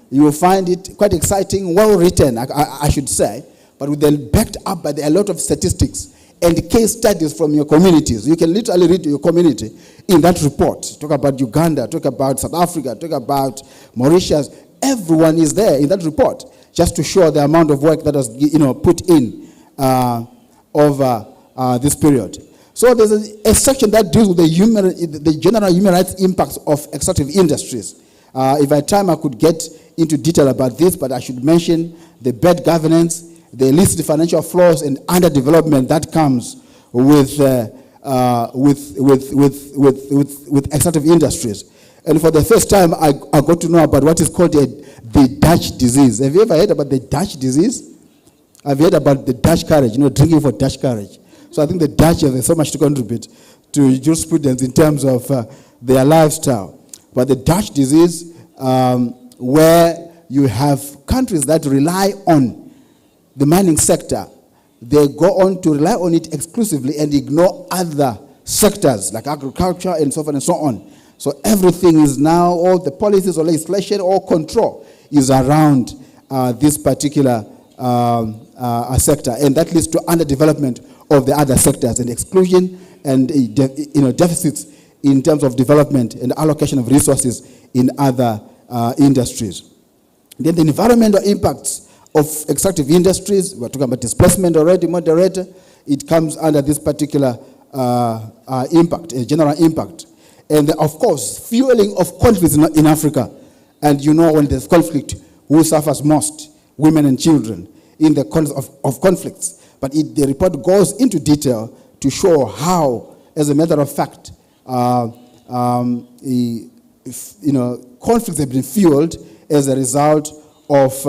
You will find it quite exciting, well written, I should say, but with them backed up by a lot of statistics and case studies from your communities. You can literally read to your community in that report. Talk about Uganda, talk about South Africa, talk about Mauritius. Everyone is there in that report, just to show the amount of work that was put in over this period. So there's a section that deals with the general human rights impacts of extractive industries. If I had time, I could get into detail about this, but I should mention the bad governance, the illicit financial flows and underdevelopment that comes with extractive industries. And for the first time, I got to know about what is called the Dutch disease. Have you ever heard about the Dutch disease? I've heard about the Dutch courage, drinking for Dutch courage. So I think the Dutch have so much to contribute to jurisprudence in terms of their lifestyle. But the Dutch disease, where you have countries that rely on the mining sector, they go on to rely on it exclusively and ignore other sectors like agriculture and so forth and so on. So everything is now, all the policies or legislation or control is around this particular sector, and that leads to underdevelopment of the other sectors and exclusion and deficits in terms of development and allocation of resources in other industries. Then the environmental impacts of extractive industries, we're talking about displacement already, moderator, it comes under this particular impact, a general impact. And of course, fueling of conflicts in Africa. And you know, when there's conflict, who suffers most? Women and children in the context of conflicts. But the report goes into detail to show how, as a matter of fact, conflicts have been fueled as a result of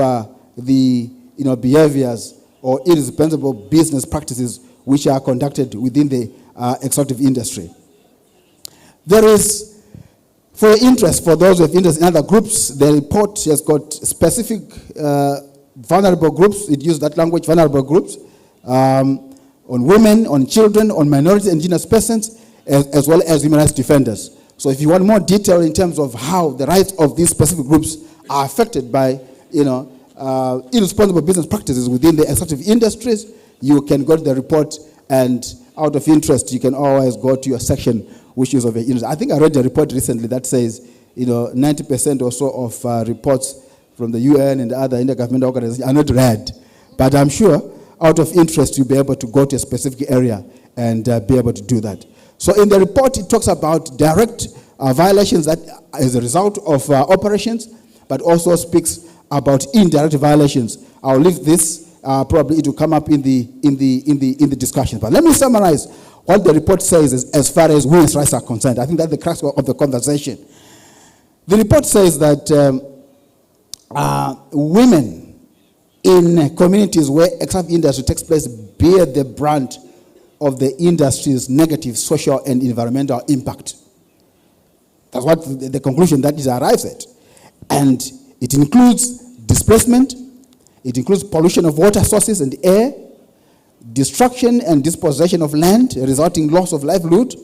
the behaviors or irresponsible business practices which are conducted within the extractive industry. There is, for interest, for those with interest in other groups, the report has got specific vulnerable groups. It used that language, vulnerable groups, on women, on children, on minorities and indigenous persons, as well as human rights defenders. So if you want more detail in terms of how the rights of these specific groups are affected by, irresponsible business practices within the extractive industries, you can go to the report, and out of interest, you can always go to your section which is of your interest. I think I read a report recently that says, 90% or so of reports from the UN and other intergovernmental organizations are not read. But I'm sure, out of interest, you'll be able to go to a specific area and be able to do that. So in the report, it talks about direct violations that as a result of operations, but also speaks about indirect violations. I'll leave this. Probably it will come up in the discussion. But let me summarize what the report says as far as women's rights are concerned. I think that's the crux of the conversation. The report says that women in communities where extractive industry takes place bear the brunt of the industry's negative social and environmental impact. That's what the conclusion that it arrives at. And it includes displacement, it includes pollution of water sources and air, destruction and dispossession of land, resulting loss of livelihood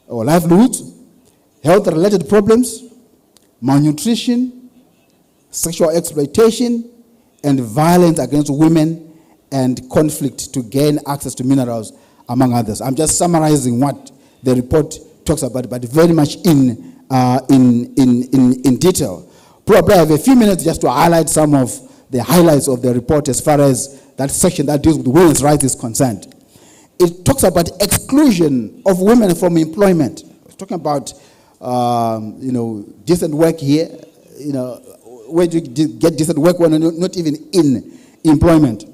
or livelihoods, health-related problems, malnutrition, sexual exploitation, and violence against women, and conflict to gain access to minerals, among others. I'm just summarizing what the report talks about, but very much in detail. Probably I have a few minutes just to highlight some of the highlights of the report as far as that section that deals with women's rights is concerned. It talks about exclusion of women from employment. It's talking about, decent work here. Where do you get decent work when you're not even in employment?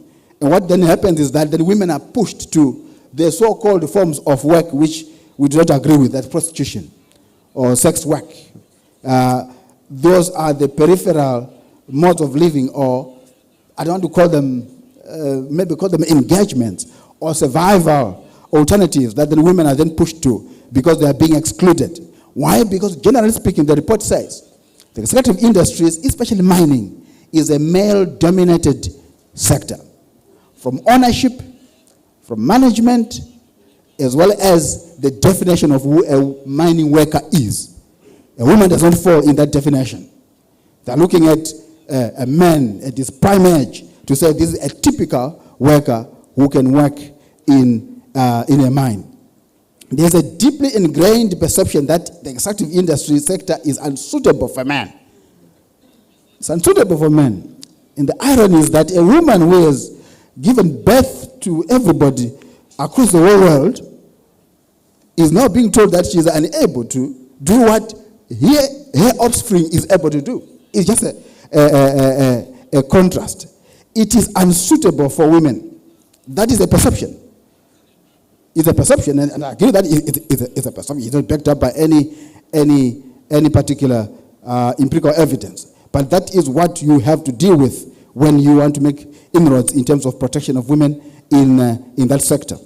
And what then happens is that then women are pushed to the so-called forms of work which we do not agree with, that's prostitution or sex work. Those are the peripheral modes of living, or I don't want to call them, maybe call them engagements or survival alternatives that the women are then pushed to because they are being excluded. Why? Because generally speaking, the report says the extractive industries, especially mining, is a male-dominated sector. From ownership, from management, as well as the definition of who a mining worker is. A woman does not fall in that definition. They're looking at a man at his prime age to say this is a typical worker who can work in a mine. There's a deeply ingrained perception that the extractive industry sector is unsuitable for men. It's unsuitable for men. And the irony is that a woman who has given birth to everybody across the whole world is now being told that she is unable to do what her offspring is able to do. It's just a contrast. It is unsuitable for women. That is a perception. It's a perception, and I agree that it's a perception. It's not backed up by any particular empirical evidence. But that is what you have to deal with when you want to make inroads in terms of protection of women in that sector.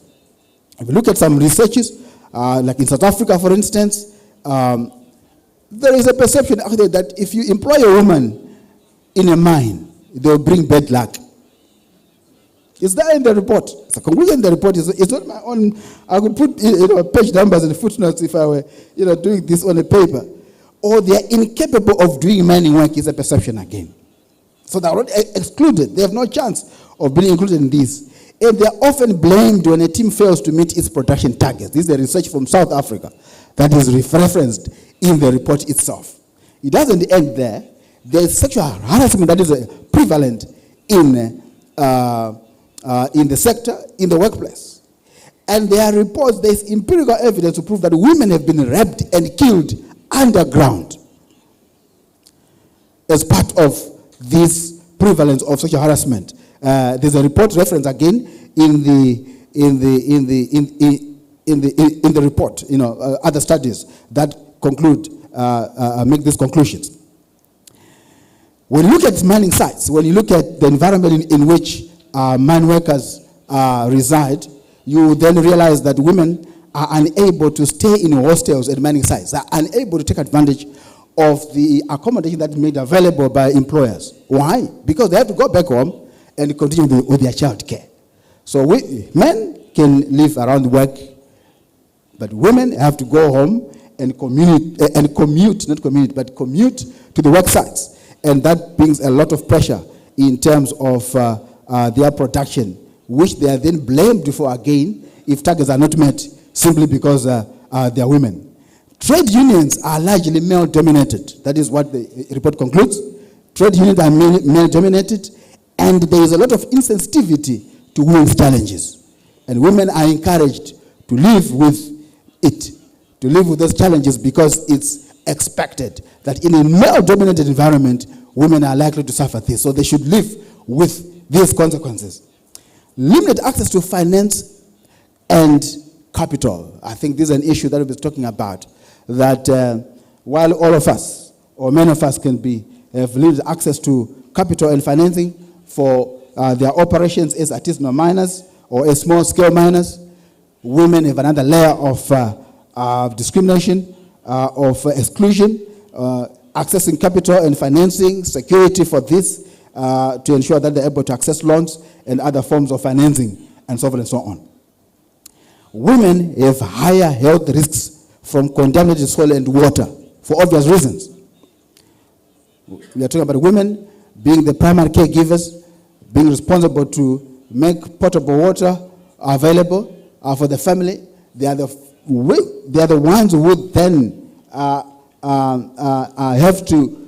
If you look at some researches, Like in South Africa, for instance, there is a perception actually that if you employ a woman in a mine, they'll bring bad luck. It's there in the report. It's a conclusion in the report. It's not my own. I could put page numbers and footnotes if I were doing this on a paper. Or they are incapable of doing mining work is a perception again. So they are already excluded. They have no chance of being included in this. And they are often blamed when a team fails to meet its production targets. This is the research from South Africa that is referenced in the report itself. It doesn't end there. There is sexual harassment that is prevalent in the sector, in the workplace. And there are reports, there is empirical evidence to prove that women have been raped and killed underground as part of this prevalence of sexual harassment. There's a report reference again in the report. Other studies that conclude make these conclusions. When you look at mining sites, when you look at the environment in which mine workers reside, you then realize that women are unable to stay in hostels at mining sites. They are unable to take advantage of the accommodation that is made available by employers. Why? Because they have to go back home and continue with their child care. So men can live around work, but women have to go home and commute to the work sites. And that brings a lot of pressure in terms of their production, which they are then blamed for again if targets are not met simply because they are women. Trade unions are largely male-dominated. That is what the report concludes. Trade unions are male-dominated, and there is a lot of insensitivity to women's challenges. And women are encouraged to live with it, to live with those challenges, because it's expected that in a male-dominated environment, women are likely to suffer this. So they should live with these consequences. Limited access to finance and capital. I think this is an issue that we'll be talking about. That while all of us, or many of us, have limited access to capital and financing for their operations as artisanal miners or as small-scale miners, women have another layer of discrimination, of exclusion, accessing capital and financing, security for this, to ensure that they're able to access loans and other forms of financing, and so forth and so on. Women have higher health risks from contaminated soil and water for obvious reasons. We are talking about women being the primary caregivers, being responsible to make potable water available for the family. They are the ones who would then have to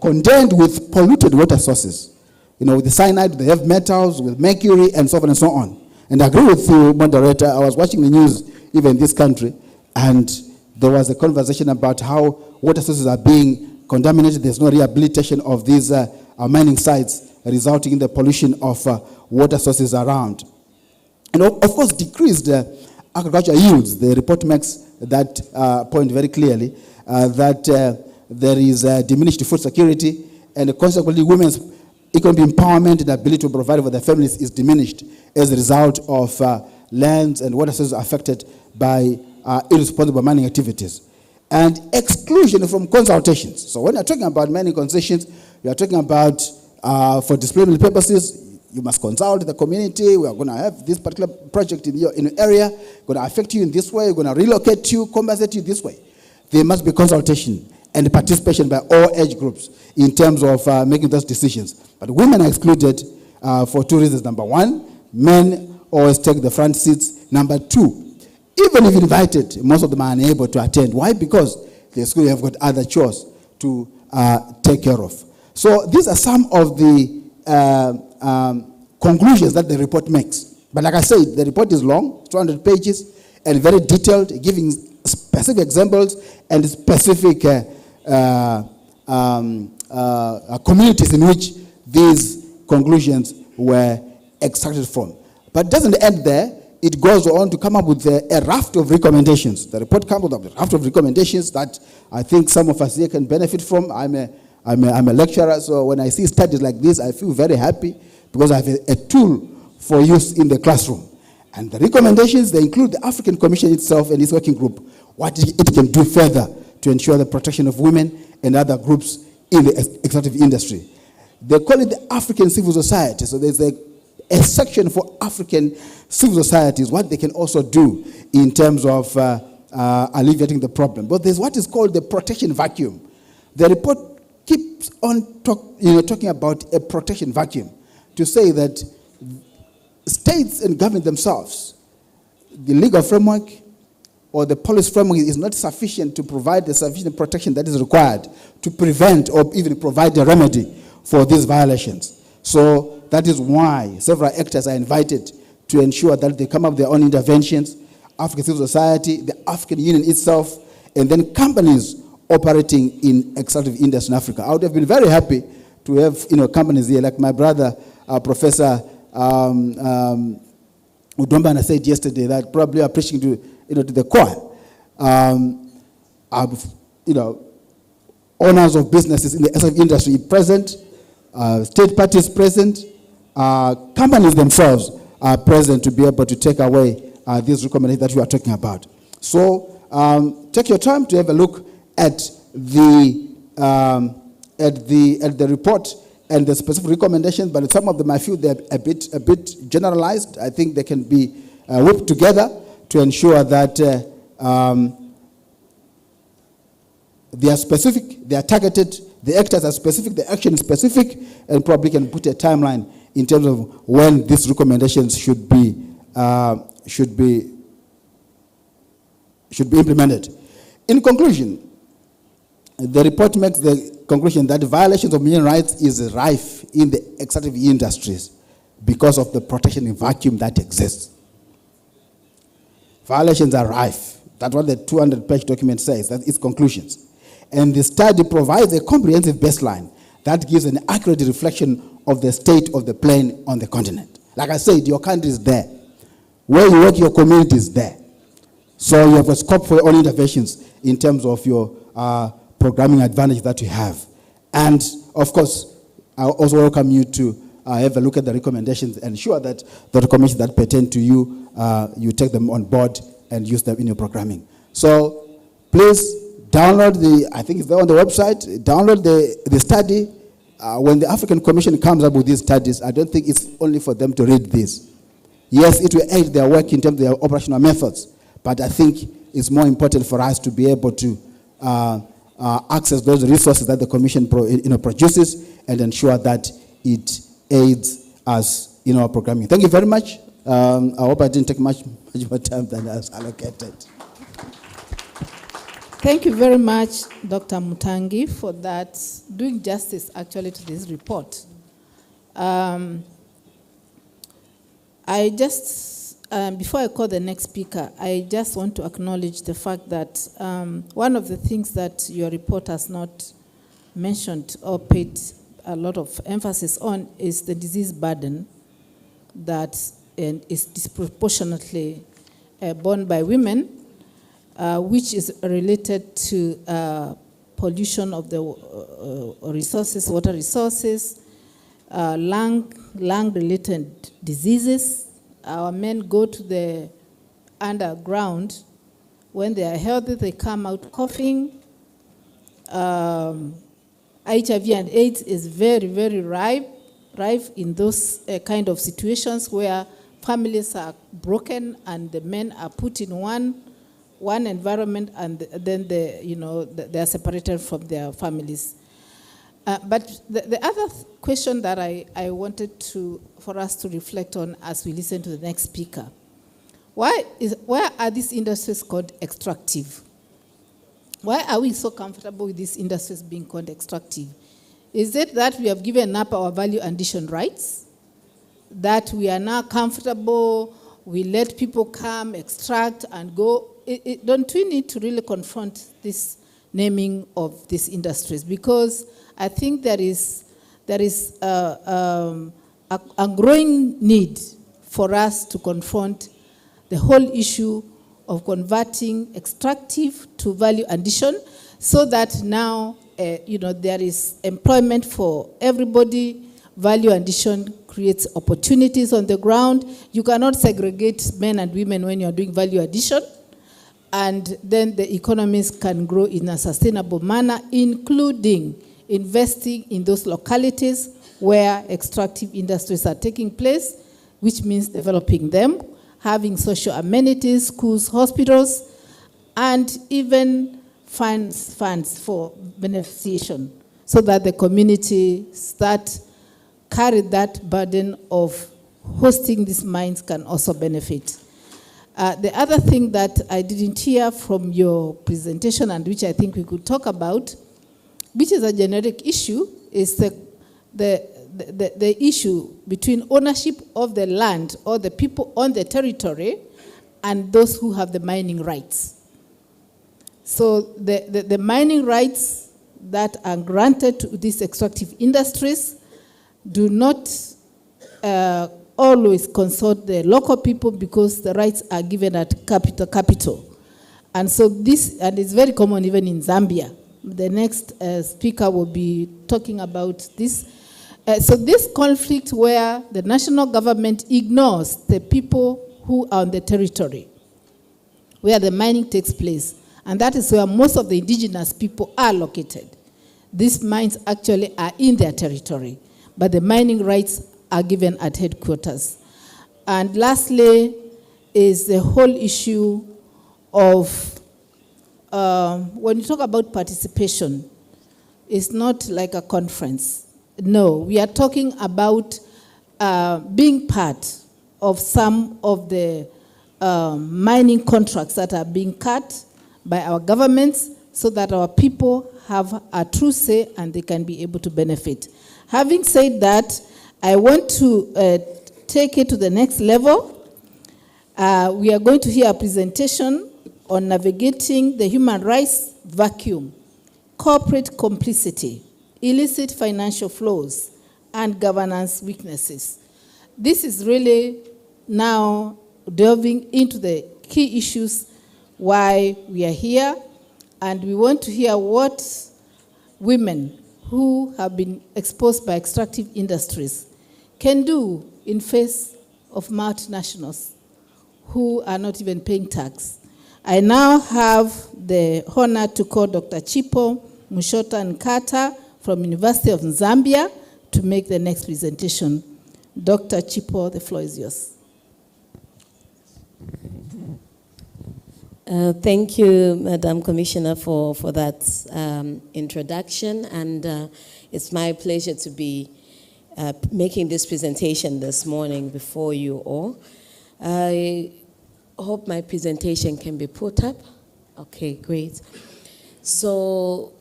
contend with polluted water sources. With the cyanide, they have metals, with mercury, and so on and so on. And I agree with you, moderator. I was watching the news, even in this country, and there was a conversation about how water sources are being contaminated. There's no rehabilitation of these mining sites, resulting in the pollution of water sources around. And of course, decreased agricultural yields. The report makes that point very clearly, that there is diminished food security, and consequently women's economic empowerment and ability to provide for their families is diminished as a result of lands and water sources affected by irresponsible mining activities. And exclusion from consultations. So when you're talking about mining concessions, you are talking about for disciplinary purposes, you must consult the community. We are going to have this particular project in your area, going to affect you in this way, going to relocate you, compensate you this way. There must be consultation and participation by all age groups in terms of making those decisions. But women are excluded for two reasons. Number one, men always take the front seats. Number two, even if invited, most of them are unable to attend. Why? Because the school have got other chores to take care of. So these are some of the conclusions that the report makes. But like I said, the report is long, 200 pages, and very detailed, giving specific examples and specific communities in which these conclusions were extracted from. But it doesn't end there. It goes on to come up with a raft of recommendations. The report comes with a raft of recommendations that I think some of us here can benefit from. I'm a lecturer, so when I see studies like this, I feel very happy because I have a tool for use in the classroom. And the recommendations, they include the African Commission itself and its working group, what it can do further to ensure the protection of women and other groups in the extractive industry. They call it the African civil society. So there's a section for African civil societies, what they can also do in terms of alleviating the problem. But there's what is called the protection vacuum. The report keeps on talking about a protection vacuum to say that states and government themselves, the legal framework or the policy framework is not sufficient to provide the sufficient protection that is required to prevent or even provide a remedy for these violations. So that is why several actors are invited to ensure that they come up with their own interventions, African civil society, the African Union itself, and then companies operating in extractive industry in Africa. I would have been very happy to have companies here, like my brother, Professor Udombana said yesterday, that probably are preaching to the choir. Owners of businesses in the extractive industry present, state parties present, companies themselves are present to be able to take away these recommendations that we are talking about. So take your time to have a look at the report and the specific recommendations, but some of them I feel they're a bit generalized. I think they can be whipped together to ensure that they are specific, they are targeted, the actors are specific, the action is specific, and probably can put a timeline in terms of when these recommendations should be implemented. In conclusion, the report makes the conclusion that violations of human rights is rife in the extractive industries because of the protection vacuum that exists. Violations are rife. That's what the 200-page document says, that's its conclusions. And the study provides a comprehensive baseline that gives an accurate reflection of the state of the plane on the continent. Like I said, your country is there. Where you work, your community is there. So you have a scope for your own interventions in terms of your programming advantage that you have. And of course, I also welcome you to have a look at the recommendations and ensure that the recommendations that pertain to you, you take them on board and use them in your programming. So please download I think it's there on the website, download the study. When the African Commission comes up with these studies, I don't think it's only for them to read this. Yes, it will aid their work in terms of their operational methods, but I think it's more important for us to be able to access those resources that the Commission produces and ensure that it aids us in our programming. Thank you very much. I hope I didn't take much more time than I was allocated.
Thank you very much, Dr. Mutangi, for that, doing justice actually to this report. Before I call the next speaker, I just want to acknowledge the fact that one of the things that your report has not mentioned or paid a lot of emphasis on is the disease burden that is disproportionately borne by women, which is related to pollution of the resources, water resources, lung-related diseases. Our men go to the underground. When they are healthy, they come out coughing. HIV and AIDS is very, very rife in those kind of situations where families are broken and the men are put in one environment and then they are separated from their families. But the other question that I wanted for us to reflect on as we listen to the next speaker, why are these industries called extractive? Why are we so comfortable with these industries being called extractive? Is it that we have given up our value addition rights? That we are now comfortable, we let people come, extract, and go? Don't we need to really confront this naming of these industries? Because I think there is a growing need for us to confront the whole issue of converting extractive to value addition, so that now there is employment for everybody, Value addition creates opportunities on the ground. You cannot segregate men and women when you're doing value addition. And then the economies can grow in a sustainable manner, including investing in those localities where extractive industries are taking place, which means developing them, having social amenities, schools, hospitals, and even funds for beneficiation, so that the community carry that burden of hosting these mines can also benefit. The other thing that I didn't hear from your presentation, and which I think we could talk about, which is a generic issue, is the issue between ownership of the land or the people on the territory and those who have the mining rights. So the mining rights that are granted to these extractive industries do not always consult the local people, because the rights are given at capital. And so and it's very common even in Zambia. The next speaker will be talking about this. So this conflict where the national government ignores the people who are on the territory, where the mining takes place, and that is where most of the indigenous people are located. These mines actually are in their territory, but the mining rights are given at headquarters. And lastly is the whole issue of, when you talk about participation, it's not like a conference. No, we are talking about being part of some of the mining contracts that are being cut by our governments, so that our people have a true say and they can be able to benefit. Having said that, I want to take it to the next level. We are going to hear a presentation on navigating the human rights vacuum, corporate complicity, illicit financial flows, and governance weaknesses. This is really now delving into the key issues why we are here, and we want to hear what women who have been exposed by extractive industries can do in face of multinationals who are not even paying tax. I now have the honor to call Dr. Chipo Mushota Nkata from University of Zambia to make the next presentation. Dr. Chipo, the floor is yours.
Thank you, Madam Commissioner, for that introduction, and it's my pleasure to be making this presentation this morning before you all. I hope my presentation can be put up. Okay, great. So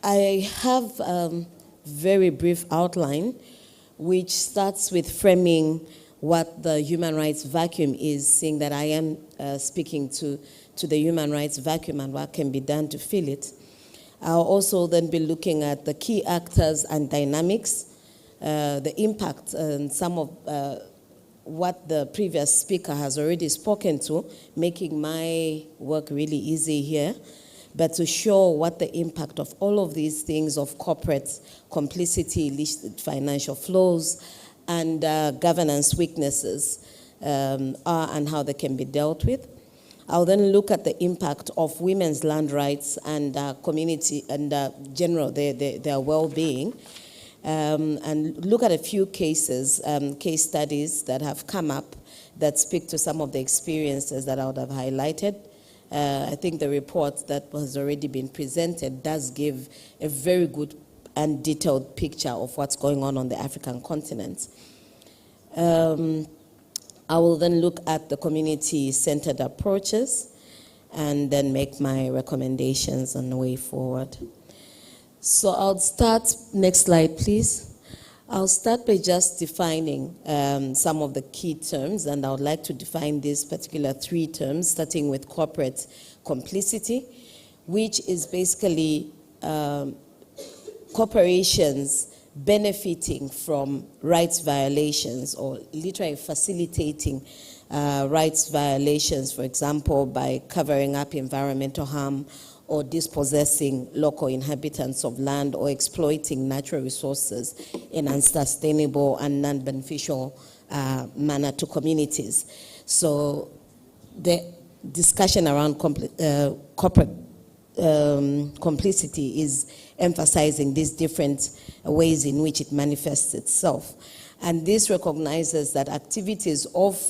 I have a very brief outline, which starts with framing what the human rights vacuum is, seeing that I am speaking to the human rights vacuum and what can be done to fill it. I'll also then be looking at the key actors and dynamics, the impact and some of what the previous speaker has already spoken to, making my work really easy here, but to show what the impact of all of these things of corporate complicity, illicit financial flows, and governance weaknesses are and how they can be dealt with. I'll then look at the impact of women's land rights and community and general, their well-being, and look at a few cases, case studies that have come up that speak to some of the experiences that I would have highlighted. I think the report that has already been presented does give a very good and detailed picture of what's going on the African continent. I will then look at the community-centered approaches and then make my recommendations on the way forward. So I'll start, next slide please. I'll start by just defining some of the key terms, and I would like to define these particular three terms, starting with corporate complicity, which is basically corporations benefiting from rights violations or literally facilitating rights violations, for example, by covering up environmental harm or dispossessing local inhabitants of land or exploiting natural resources in unsustainable and non-beneficial manner to communities. So the discussion around corporate complicity is emphasizing these different ways in which it manifests itself. And this recognizes that activities of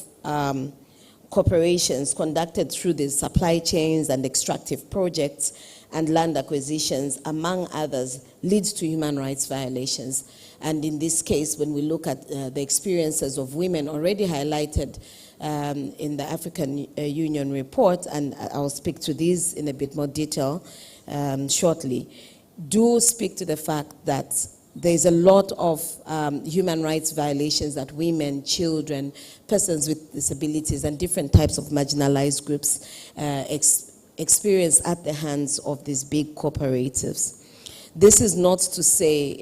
corporations conducted through the supply chains and extractive projects and land acquisitions, among others, leads to human rights violations. And in this case, when we look at the experiences of women already highlighted in the African Union report, and I'll speak to these in a bit more detail shortly, do speak to the fact that there's a lot of human rights violations that women, children, persons with disabilities, and different types of marginalized groups experience at the hands of these big cooperatives. This is not to say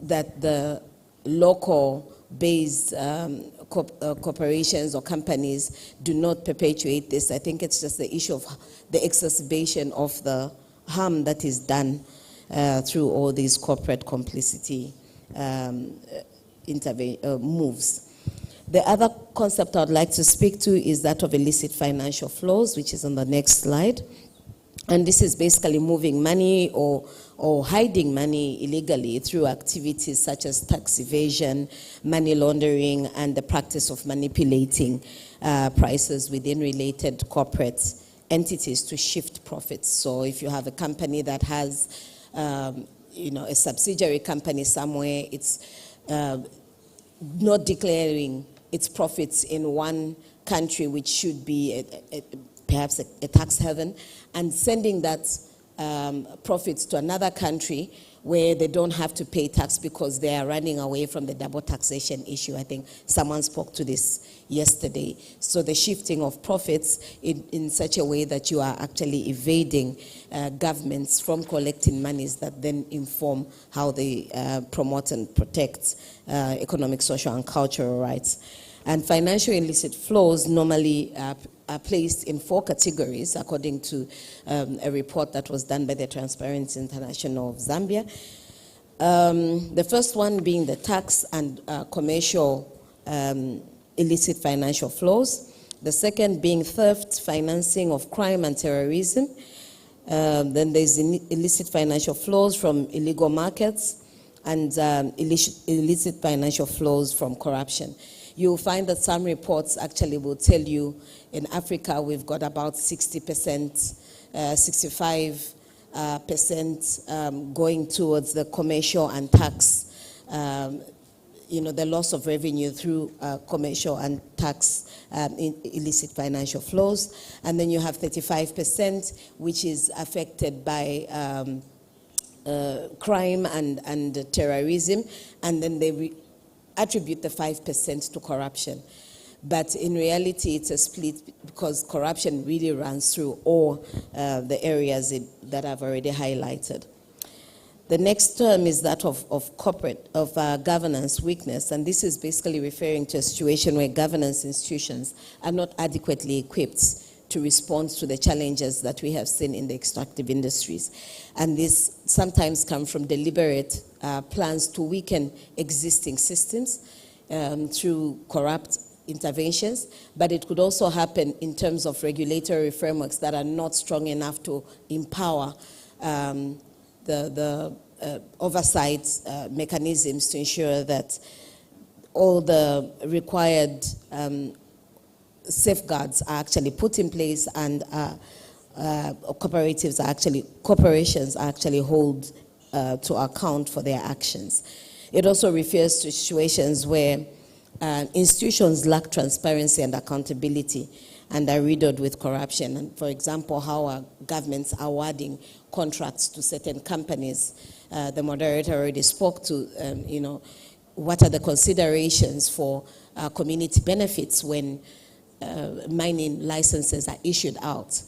that the local-based corporations or companies do not perpetuate this. I think it's just the issue of the exacerbation of the harm that is done through all these corporate complicity moves. The other concept I'd like to speak to is that of illicit financial flows, which is on the next slide. And this is basically moving money or hiding money illegally through activities such as tax evasion, money laundering, and the practice of manipulating prices within related corporate entities to shift profits. So if you have a company that has a subsidiary company somewhere, it's not declaring its profits in one country, which should be perhaps a tax haven, and sending that profits to another country where they don't have to pay tax because they are running away from the double taxation issue. I think someone spoke to this yesterday. So the shifting of profits in such a way that you are actually evading governments from collecting monies that then inform how they promote and protect economic, social, and cultural rights. And financial illicit flows normally are placed in 4 categories, according to a report that was done by the Transparency International of Zambia. The first one being the tax and commercial illicit financial flows. The second being theft, financing of crime and terrorism. Then there's illicit financial flows from illegal markets and illicit financial flows from corruption. You'll find that some reports actually will tell you in Africa we've got about 60%, 65% going towards the commercial and tax, the loss of revenue through commercial and tax illicit financial flows. And then you have 35%, which is affected by crime and terrorism, and then they attribute the 5% to corruption. But in reality, it's a split because corruption really runs through all the areas that I've already highlighted. The next term is that of governance weakness, and this is basically referring to a situation where governance institutions are not adequately equipped to respond to the challenges that we have seen in the extractive industries. And this sometimes comes from deliberate plans to weaken existing systems through corrupt interventions, but it could also happen in terms of regulatory frameworks that are not strong enough to empower the oversight mechanisms to ensure that all the required safeguards are actually put in place and corporations are actually hold to account for their actions. It also refers to situations where institutions lack transparency and accountability and are riddled with corruption. And for example, how are governments awarding contracts to certain companies? The moderator already spoke to, what are the considerations for community benefits when mining licenses are issued out.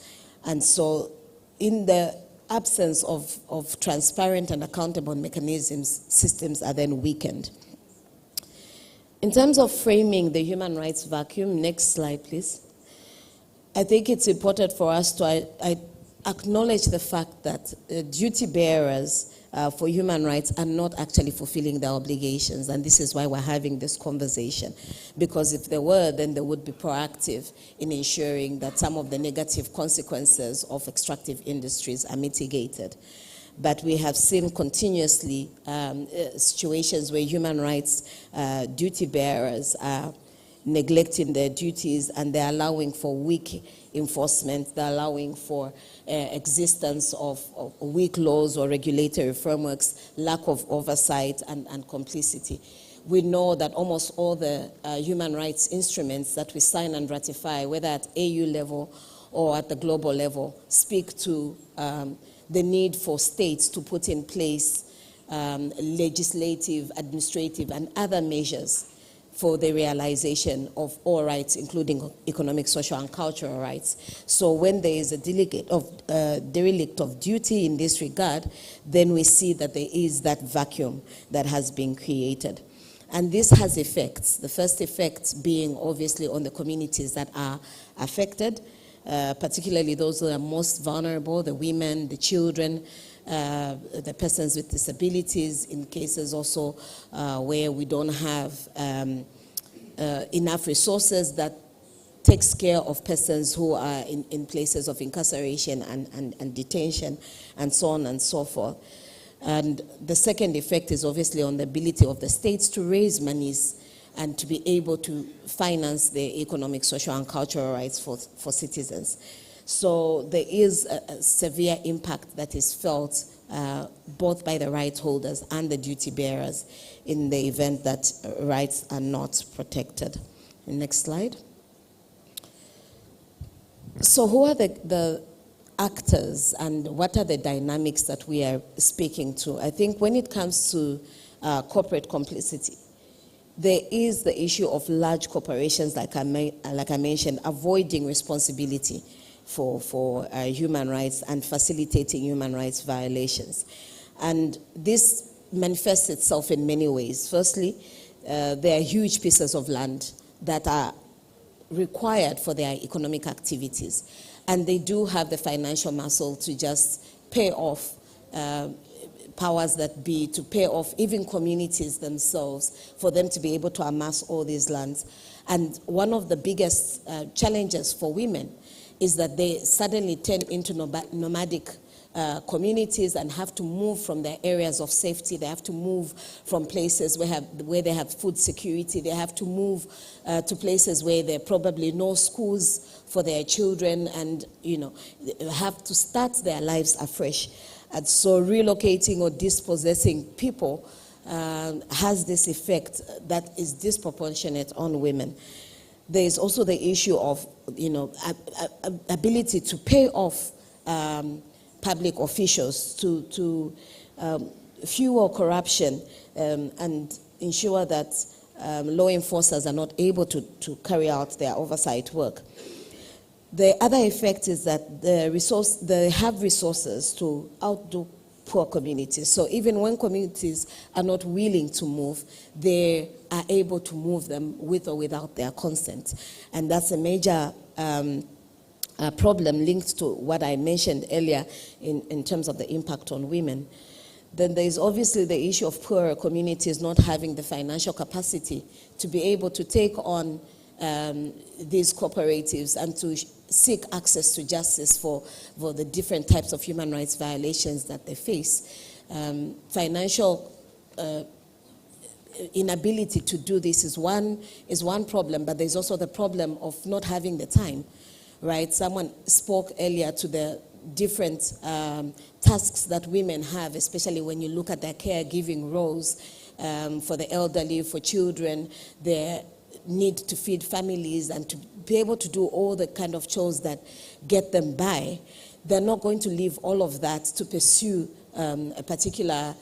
And so in the absence of transparent and accountable mechanisms, systems are then weakened. In terms of framing the human rights vacuum, next slide please. I think it's important for us to acknowledge the fact that duty bearers for human rights are not actually fulfilling their obligations, and this is why we're having this conversation. Because if they were, then they would be proactive in ensuring that some of the negative consequences of extractive industries are mitigated. But we have seen continuously situations where human rights duty bearers are neglecting their duties, and they're allowing for weak enforcement, they're allowing for existence of weak laws or regulatory frameworks, lack of oversight and complicity. We know that almost all the human rights instruments that we sign and ratify, whether at AU level or at the global level, speak to the need for states to put in place legislative, administrative, and other measures for the realization of all rights, including economic, social, and cultural rights. So when there is a derelict of duty in this regard, then we see that there is that vacuum that has been created. And this has effects. The first effect being obviously on the communities that are affected, particularly those who are most vulnerable, the women, the children, the persons with disabilities, in cases also where we don't have enough resources that takes care of persons who are in places of incarceration and detention, and so on and so forth. And the second effect is obviously on the ability of the states to raise monies and to be able to finance their economic, social, and cultural rights for citizens. So there is a severe impact that is felt both by the rights holders and the duty bearers in the event that rights are not protected. Next slide. So who are the actors and what are the dynamics that we are speaking to? I think when it comes to corporate complicity, there is the issue of large corporations, like I mentioned, avoiding responsibility for human rights and facilitating human rights violations. And this manifests itself in many ways. Firstly, there are huge pieces of land that are required for their economic activities. And they do have the financial muscle to just pay off powers that be, to pay off even communities themselves for them to be able to amass all these lands. And one of the biggest challenges for women is that they suddenly turn into nomadic communities and have to move from their areas of safety. They have to move from places where they have food security. They have to move to places where there are probably no schools for their children, and have to start their lives afresh. And so relocating or dispossessing people has this effect that is disproportionate on women. There is also the issue of ability to pay off public officials to fuel corruption and ensure that law enforcers are not able to carry out their oversight work. The other effect is that they have resources to outdo poor communities. So even when communities are not willing to move, they are able to move them with or without their consent. And that's a major problem linked to what I mentioned earlier in terms of the impact on women. Then there is obviously the issue of poorer communities not having the financial capacity to be able to take on these cooperatives and to seek access to justice for the different types of human rights violations that they face. Financial inability to do this is one problem, but there's also the problem of not having the time, right? Someone spoke earlier to the different tasks that women have, especially when you look at their caregiving roles for the elderly, for children, their need to feed families and to be able to do all the kind of chores that get them by. They're not going to leave all of that to pursue a particular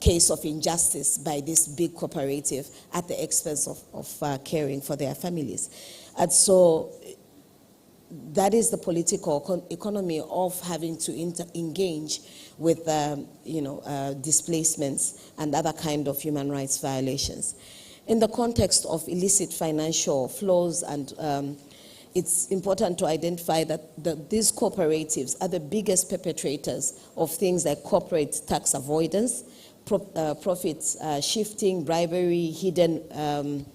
case of injustice by this big cooperative at the expense of caring for their families. And so that is the political economy of having to engage with displacements and other kind of human rights violations. In the context of illicit financial flows and it's important to identify that these cooperatives are the biggest perpetrators of things like corporate tax avoidance, profits shifting, bribery, hidden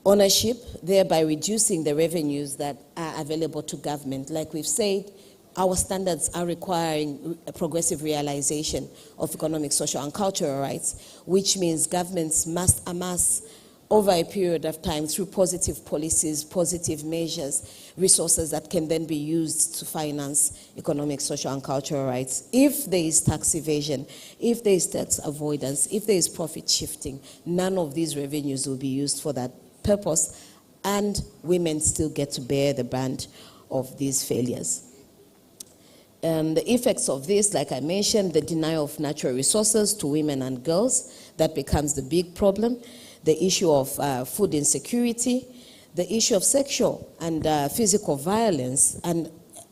ownership, thereby reducing the revenues that are available to government. Like we've said, our standards are requiring a progressive realization of economic, social, and cultural rights, which means governments must amass over a period of time through positive policies, positive measures, resources that can then be used to finance economic, social, and cultural rights. If there is tax evasion, if there is tax avoidance, if there is profit shifting, none of these revenues will be used for that purpose, and women still get to bear the brunt of these failures. The effects of this, like I mentioned, the denial of natural resources to women and girls, that becomes the big problem. The issue of food insecurity, the issue of sexual and physical violence, and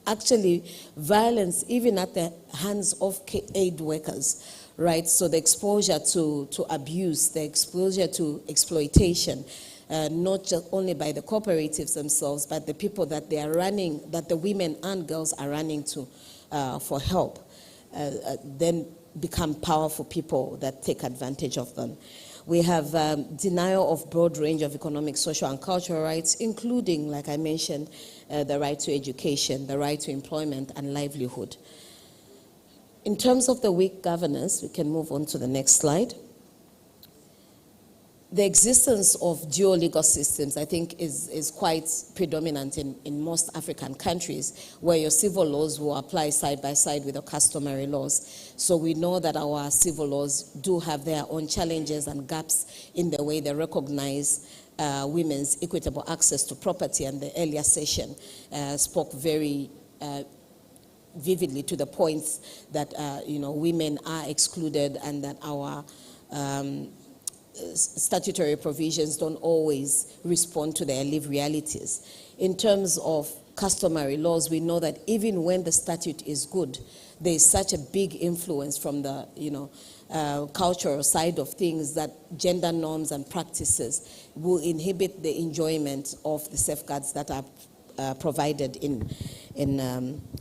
actually violence even at the hands of aid workers, right? So the exposure to abuse, the exposure to exploitation, not just only by the cooperatives themselves, but the people that they are running, that the women and girls are running to for help, then become powerful people that take advantage of them. We have denial of broad range of economic, social, and cultural rights, including, like I mentioned, the right to education, the right to employment and livelihood. In terms of the weak governance, we can move on to the next slide. The existence of dual legal systems, I think, is quite predominant in most African countries, where your civil laws will apply side by side with the customary laws. So we know that our civil laws do have their own challenges and gaps in the way they recognize women's equitable access to property, and the earlier session spoke very vividly to the points that women are excluded, and that our statutory provisions don't always respond to their lived realities. In terms of customary laws, we know that even when the statute is good, there is such a big influence from the cultural side of things that gender norms and practices will inhibit the enjoyment of the safeguards that are provided in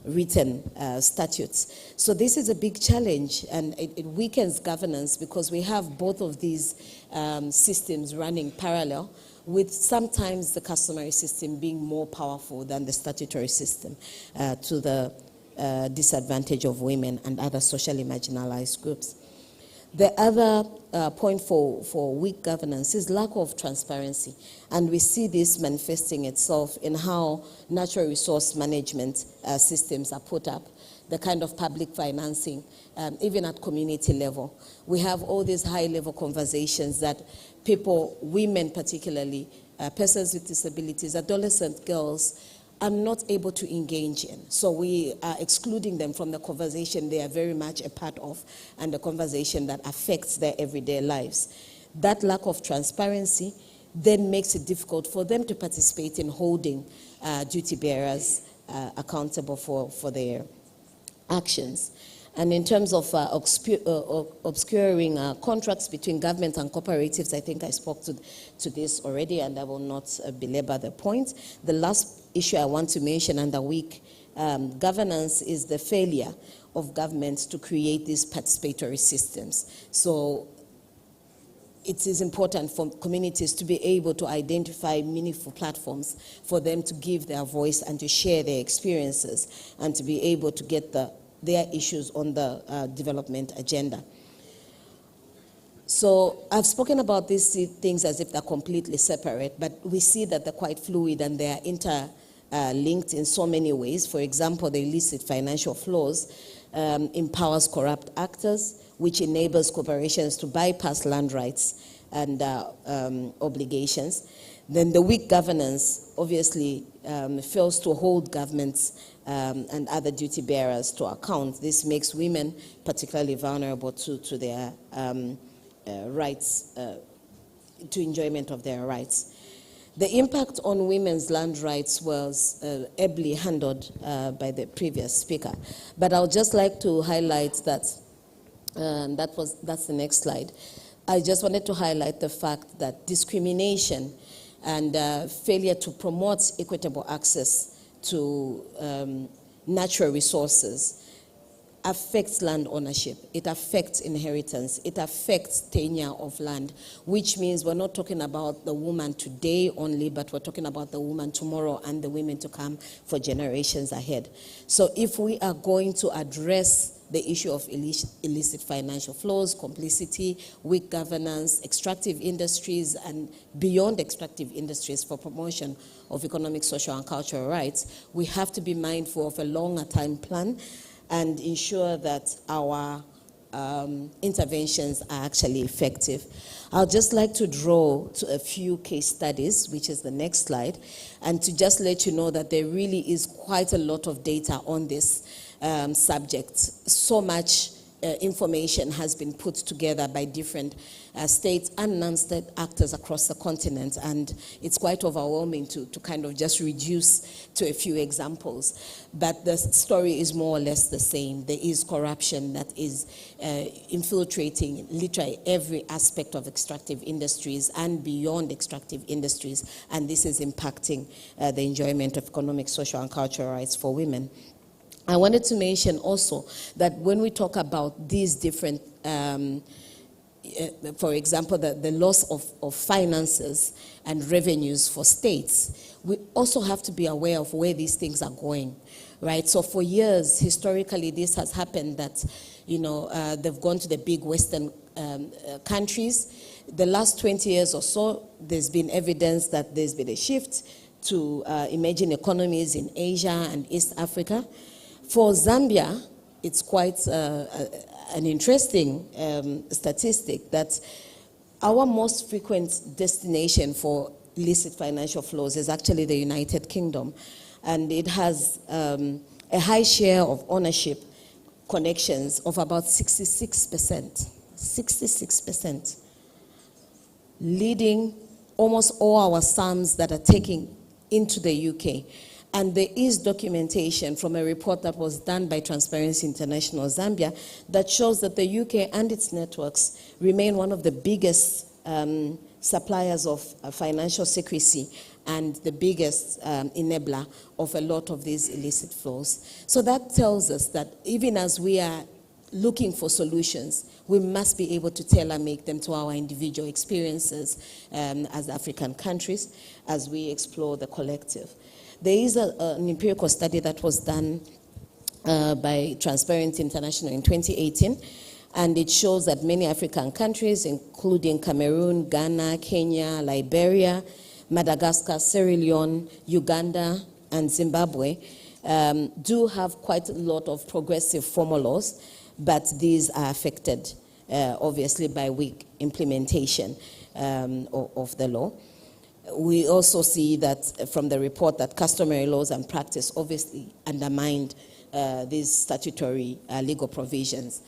written statutes. So this is a big challenge, and it weakens governance because we have both of these systems running parallel, with sometimes the customary system being more powerful than the statutory system to the disadvantage of women and other socially marginalized groups. The other point for weak governance is lack of transparency, and we see this manifesting itself in how natural resource management systems are put up, the kind of public financing, even at community level. We have all these high-level conversations that people, women particularly, persons with disabilities, adolescent girls, are not able to engage in. So we are excluding them from the conversation they are very much a part of, and the conversation that affects their everyday lives. That lack of transparency then makes it difficult for them to participate in holding duty bearers accountable for their actions. And in terms of obscuring contracts between government and cooperatives, I think I spoke to this already, and I will not belabor the point. The last issue I want to mention under weak governance is the failure of governments to create these participatory systems. So it is important for communities to be able to identify meaningful platforms for them to give their voice and to share their experiences, and to be able to get their issues on the development agenda. So I've spoken about these things as if they're completely separate, but we see that they're quite fluid and they're interlinked in so many ways. For example, the illicit financial flows empowers corrupt actors, which enables corporations to bypass land rights and obligations. Then the weak governance obviously fails to hold governments and other duty bearers to account. This makes women particularly vulnerable to their rights, to enjoyment of their rights. The impact on women's land rights was ably handled by the previous speaker. But I would just like to highlight that, that's the next slide. I just wanted to highlight the fact that discrimination and failure to promote equitable access to natural resources affects land ownership, it affects inheritance, it affects tenure of land, which means we're not talking about the woman today only, but we're talking about the woman tomorrow and the women to come for generations ahead. So if we are going to address the issue of illicit financial flows, complicity, weak governance, extractive industries, and beyond extractive industries for promotion of economic, social, and cultural rights, we have to be mindful of a longer time plan and ensure that our interventions are actually effective. I'd just like to draw to a few case studies, which is the next slide, and to just let you know that there really is quite a lot of data on this subject. So much information has been put together by different states and non-state actors across the continent, and it's quite overwhelming to kind of just reduce to a few examples. But the story is more or less the same. There is corruption that is infiltrating literally every aspect of extractive industries and beyond extractive industries, and this is impacting the enjoyment of economic, social, and cultural rights for women. I wanted to mention also that when we talk about these different, for example, the loss of finances and revenues for states, we also have to be aware of where these things are going, right? So for years, historically, this has happened that, you know, they've gone to the big Western countries. The last 20 years or so, there's been evidence that there's been a shift to emerging economies in Asia and East Africa. For Zambia, it's quite an interesting statistic that our most frequent destination for illicit financial flows is actually the United Kingdom. And it has a high share of ownership connections of about 66%. 66%. Leading almost all our sums that are taken into the UK. And there is documentation from a report that was done by Transparency International Zambia that shows that the UK and its networks remain one of the biggest suppliers of financial secrecy and the biggest enabler of a lot of these illicit flows. So that tells us that even as we are looking for solutions, we must be able to tailor-make them to our individual experiences as African countries as we explore the collective. There is an empirical study that was done by Transparency International in 2018, and it shows that many African countries, including Cameroon, Ghana, Kenya, Liberia, Madagascar, Sierra Leone, Uganda, and Zimbabwe, do have quite a lot of progressive formal laws, but these are affected, obviously, by weak implementation of the law. We also see that from the report that customary laws and practice obviously undermined these statutory legal provisions.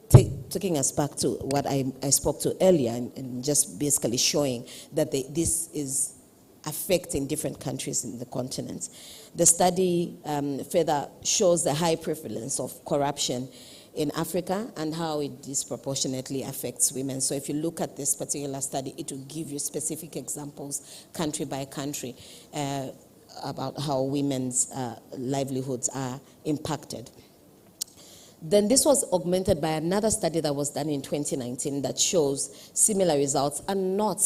Taking us back to what I spoke to earlier and just basically showing that this is affecting different countries in the continent. The study further shows the high prevalence of corruption in Africa and how it disproportionately affects women. So if you look at this particular study, it will give you specific examples, country by country, about how women's livelihoods are impacted. Then this was augmented by another study that was done in 2019 that shows similar results and not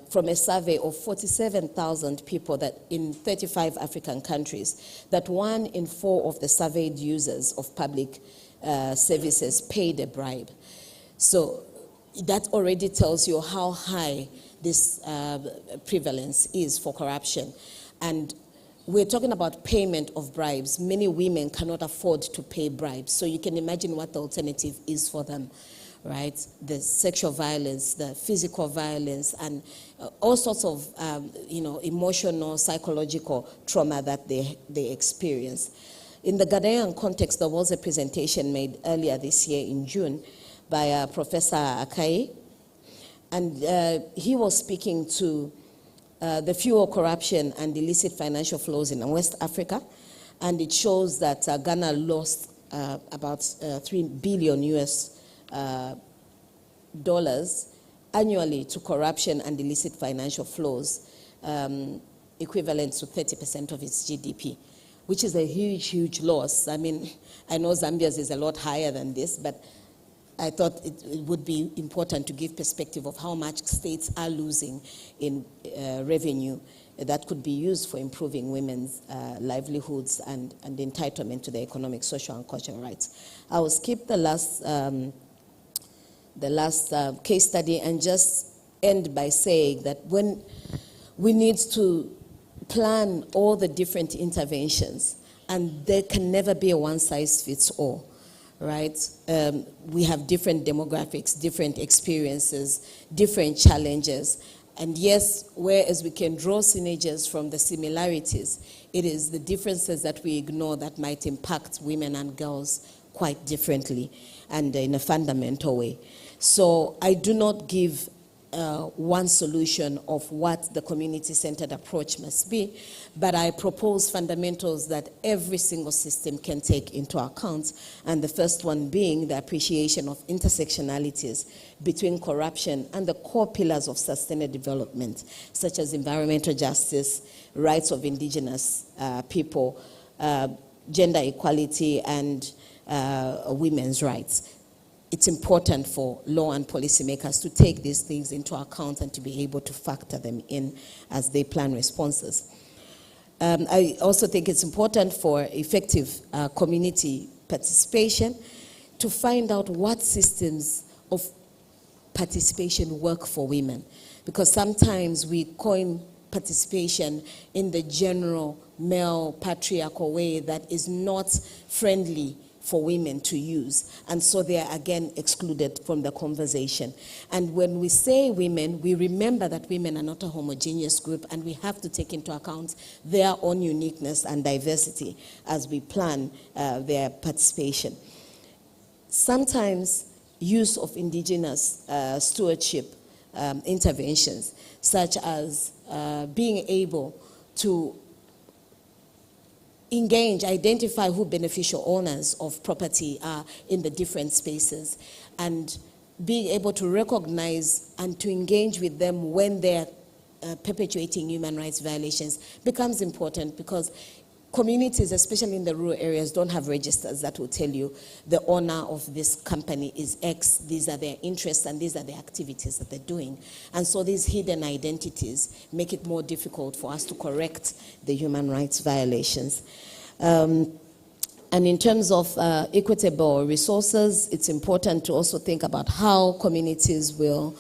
from a survey of 47,000 people that in 35 African countries, that 1 in 4 of the surveyed users of public services paid a bribe. So that already tells you how high this prevalence is for corruption. And we're talking about payment of bribes. Many women cannot afford to pay bribes. So you can imagine what the alternative is for them, right? The sexual violence, the physical violence, and all sorts of emotional, psychological trauma that they experience. In the Ghanaian context, there was a presentation made earlier this year in June by Professor Akai, and he was speaking to the fuel corruption and illicit financial flows in West Africa, and it shows that Ghana lost about $3 billion annually to corruption and illicit financial flows, equivalent to 30% of its GDP, which is a huge, huge loss. I mean, I know Zambia's is a lot higher than this, but I thought it would be important to give perspective of how much states are losing in revenue that could be used for improving women's livelihoods and entitlement to their economic, social, and cultural rights. I will skip the last case study and just end by saying that when we need to plan all the different interventions, and there can never be a one-size-fits-all, right? We have different demographics, different experiences, different challenges. And yes, whereas we can draw synergies from the similarities, it is the differences that we ignore that might impact women and girls quite differently and in a fundamental way. So I do not give one solution of what the community-centered approach must be, but I propose fundamentals that every single system can take into account, and the first one being the appreciation of intersectionalities between corruption and the core pillars of sustainable development, such as environmental justice, rights of indigenous people, gender equality, and women's rights. It's important for law and policymakers to take these things into account and to be able to factor them in as they plan responses. I also think it's important for effective community participation to find out what systems of participation work for women, because sometimes we coin participation in the general male patriarchal way that is not friendly for women to use, and so they are again excluded from the conversation. And when we say women, we remember that women are not a homogeneous group, and we have to take into account their own uniqueness and diversity as we plan their participation. Sometimes use of indigenous stewardship interventions, such as being able to engage, identify who beneficial owners of property are in the different spaces, and being able to recognize and to engage with them when they're perpetuating human rights violations becomes important, because communities, especially in the rural areas, don't have registers that will tell you the owner of this company is X, these are their interests, and these are the activities that they're doing. And so these hidden identities make it more difficult for us to correct the human rights violations. And in terms of equitable resources, it's important to also think about how communities will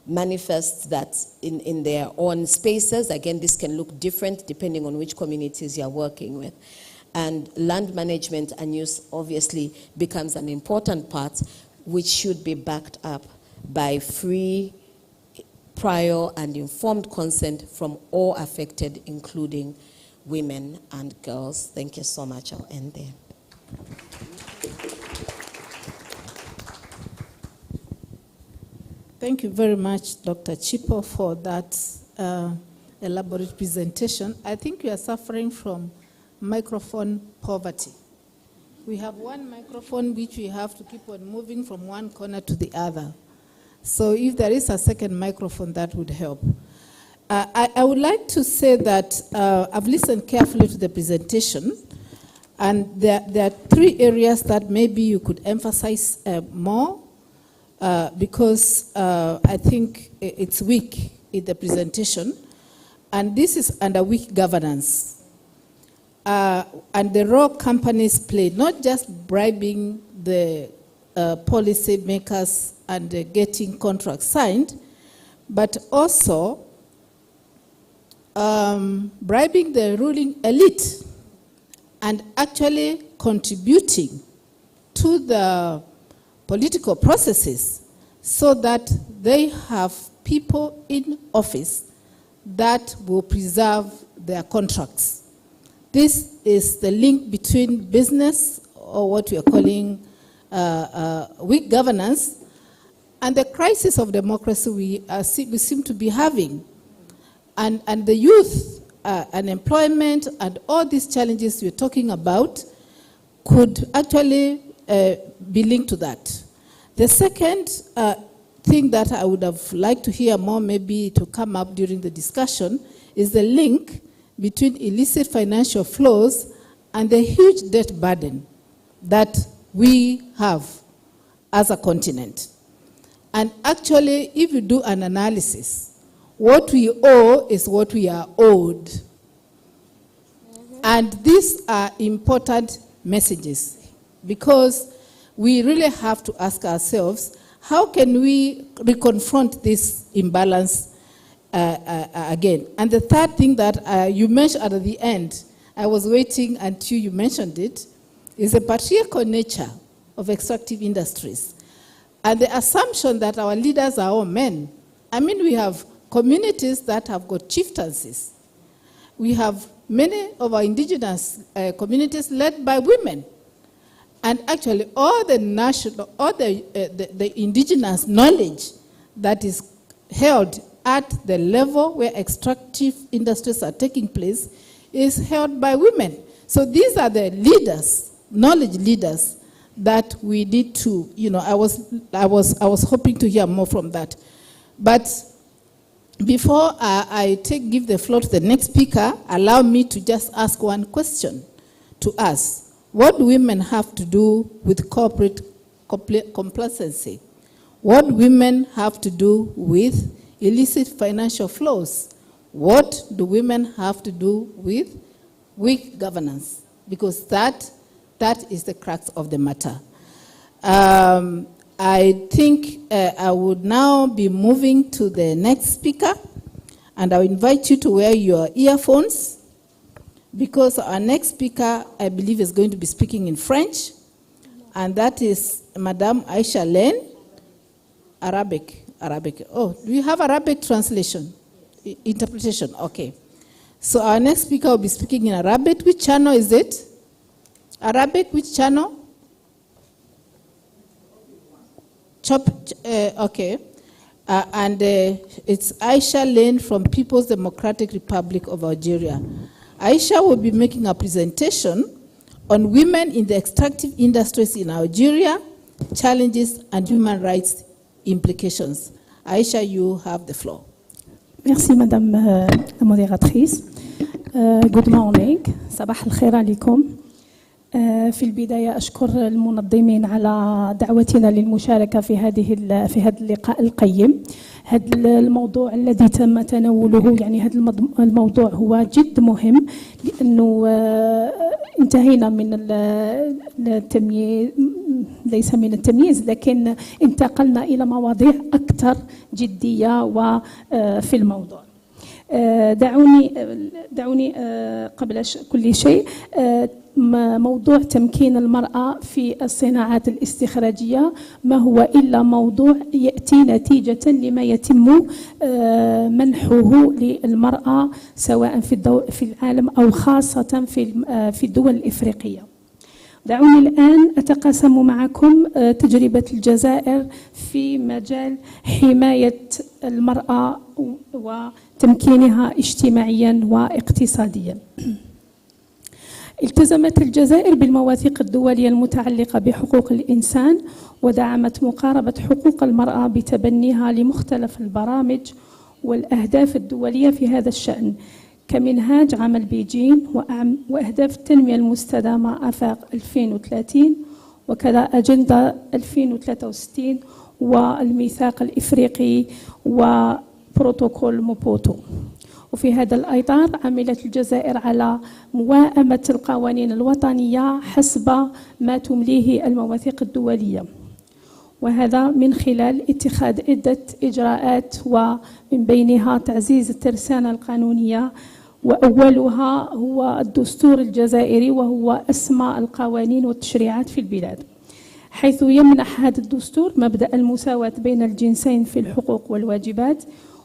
manifest that in their own spaces. Again, this can look different depending on which communities you're working with. And land management and use obviously becomes an important part, which should be backed up by free, prior, and informed consent from all affected, including women and girls. Thank you so much. I'll end there.
Thank you very much, Dr. Chipo, for that elaborate presentation. I think we are suffering from microphone poverty. We have one microphone which we have to keep on moving from one corner to the other. So if there is a second microphone, that would help. I would like to say that I've listened carefully to the presentation, and there are three areas that maybe you could emphasize more, because I think it's weak in the presentation, and this is under weak governance. And the role companies play, not just bribing the policy makers and getting contracts signed, but also bribing the ruling elite and actually contributing to the political processes so that they have people in office that will preserve their contracts. This is the link between business, or what we are calling weak governance, and the crisis of democracy we seem to be having. And the youth, unemployment, and all these challenges we're talking about could actually be linked to that. The second thing that I would have liked to hear more, maybe to come up during the discussion, is the link between illicit financial flows and the huge debt burden that we have as a continent. And actually, if you do an analysis, what we owe is what we are owed. And these are important messages, because we really have to ask ourselves, how can we reconfront this imbalance again? And the third thing that you mentioned at the end, I was waiting until you mentioned it, is the patriarchal nature of extractive industries. And the assumption that our leaders are all men. I mean, we have communities that have got chieftaincies. We have many of our indigenous communities led by women. And actually, all the national, all the indigenous knowledge that is held at the level where extractive industries are taking place is held by women. So these are the leaders, knowledge leaders, that we need to, I was hoping to hear more from that. But before I give the floor to the next speaker, allow me to just ask one question to us. What do women have to do with corporate complacency? What do women have to do with illicit financial flows? What do women have to do with weak governance? Because that is the crux of the matter. I think I would now be moving to the next speaker, and I'll invite you to wear your earphones, because our next speaker, I believe, is going to be speaking in French, and that is Madame Aisha Len, Arabic. Oh, do you have Arabic translation? Interpretation, okay. So our next speaker will be speaking in Arabic. Which channel is it? Arabic, which channel? Okay. And it's Aisha Len from People's Democratic Republic of Algeria. Aisha will be making a presentation on women in the extractive industries in Algeria, challenges and human rights implications. Aisha, you have the floor.
Merci Madame la modératrice. Good morning. صباح الخير عليكم. في البداية أشكر المنظمين على دعوتنا للمشاركة في هذا اللقاء القيم. هذا الموضوع الذي تم تناوله، يعني هذا الموضوع هو جد مهم، لأنه انتهينا من التمييز، ليس من التمييز، لكن انتقلنا إلى مواضيع أكثر جدية وفي الموضوع. دعوني قبل كل شيء موضوع تمكين المرأة في الصناعات الاستخراجية ما هو إلا موضوع يأتي نتيجة لما يتم منحه للمرأة سواء في العالم أو خاصة في الدول الإفريقية. دعوني الآن أتقاسم معكم تجربة الجزائر في مجال حماية المرأة وتمكينها اجتماعيا واقتصاديا. التزمت الجزائر بالمواثيق الدولية المتعلقة بحقوق الإنسان، ودعمت مقاربة حقوق المرأة بتبنيها لمختلف البرامج والأهداف الدولية في هذا الشأن، كمنهاج عمل بيجين وأهداف التنمية المستدامة آفاق 2030، وكذا أجندة 2063 والميثاق الإفريقي وبروتوكول موبوتو. وفي هذا الإطار عملت الجزائر على موائمة القوانين الوطنية حسب ما تمليه المواثيق الدولية، وهذا من خلال اتخاذ عدة إجراءات، ومن بينها تعزيز الترسانة القانونية، وأولها هو الدستور الجزائري، وهو أسمى القوانين والتشريعات في البلاد، حيث يمنح هذا الدستور مبدأ المساواة بين الجنسين في الحقوق والواجبات،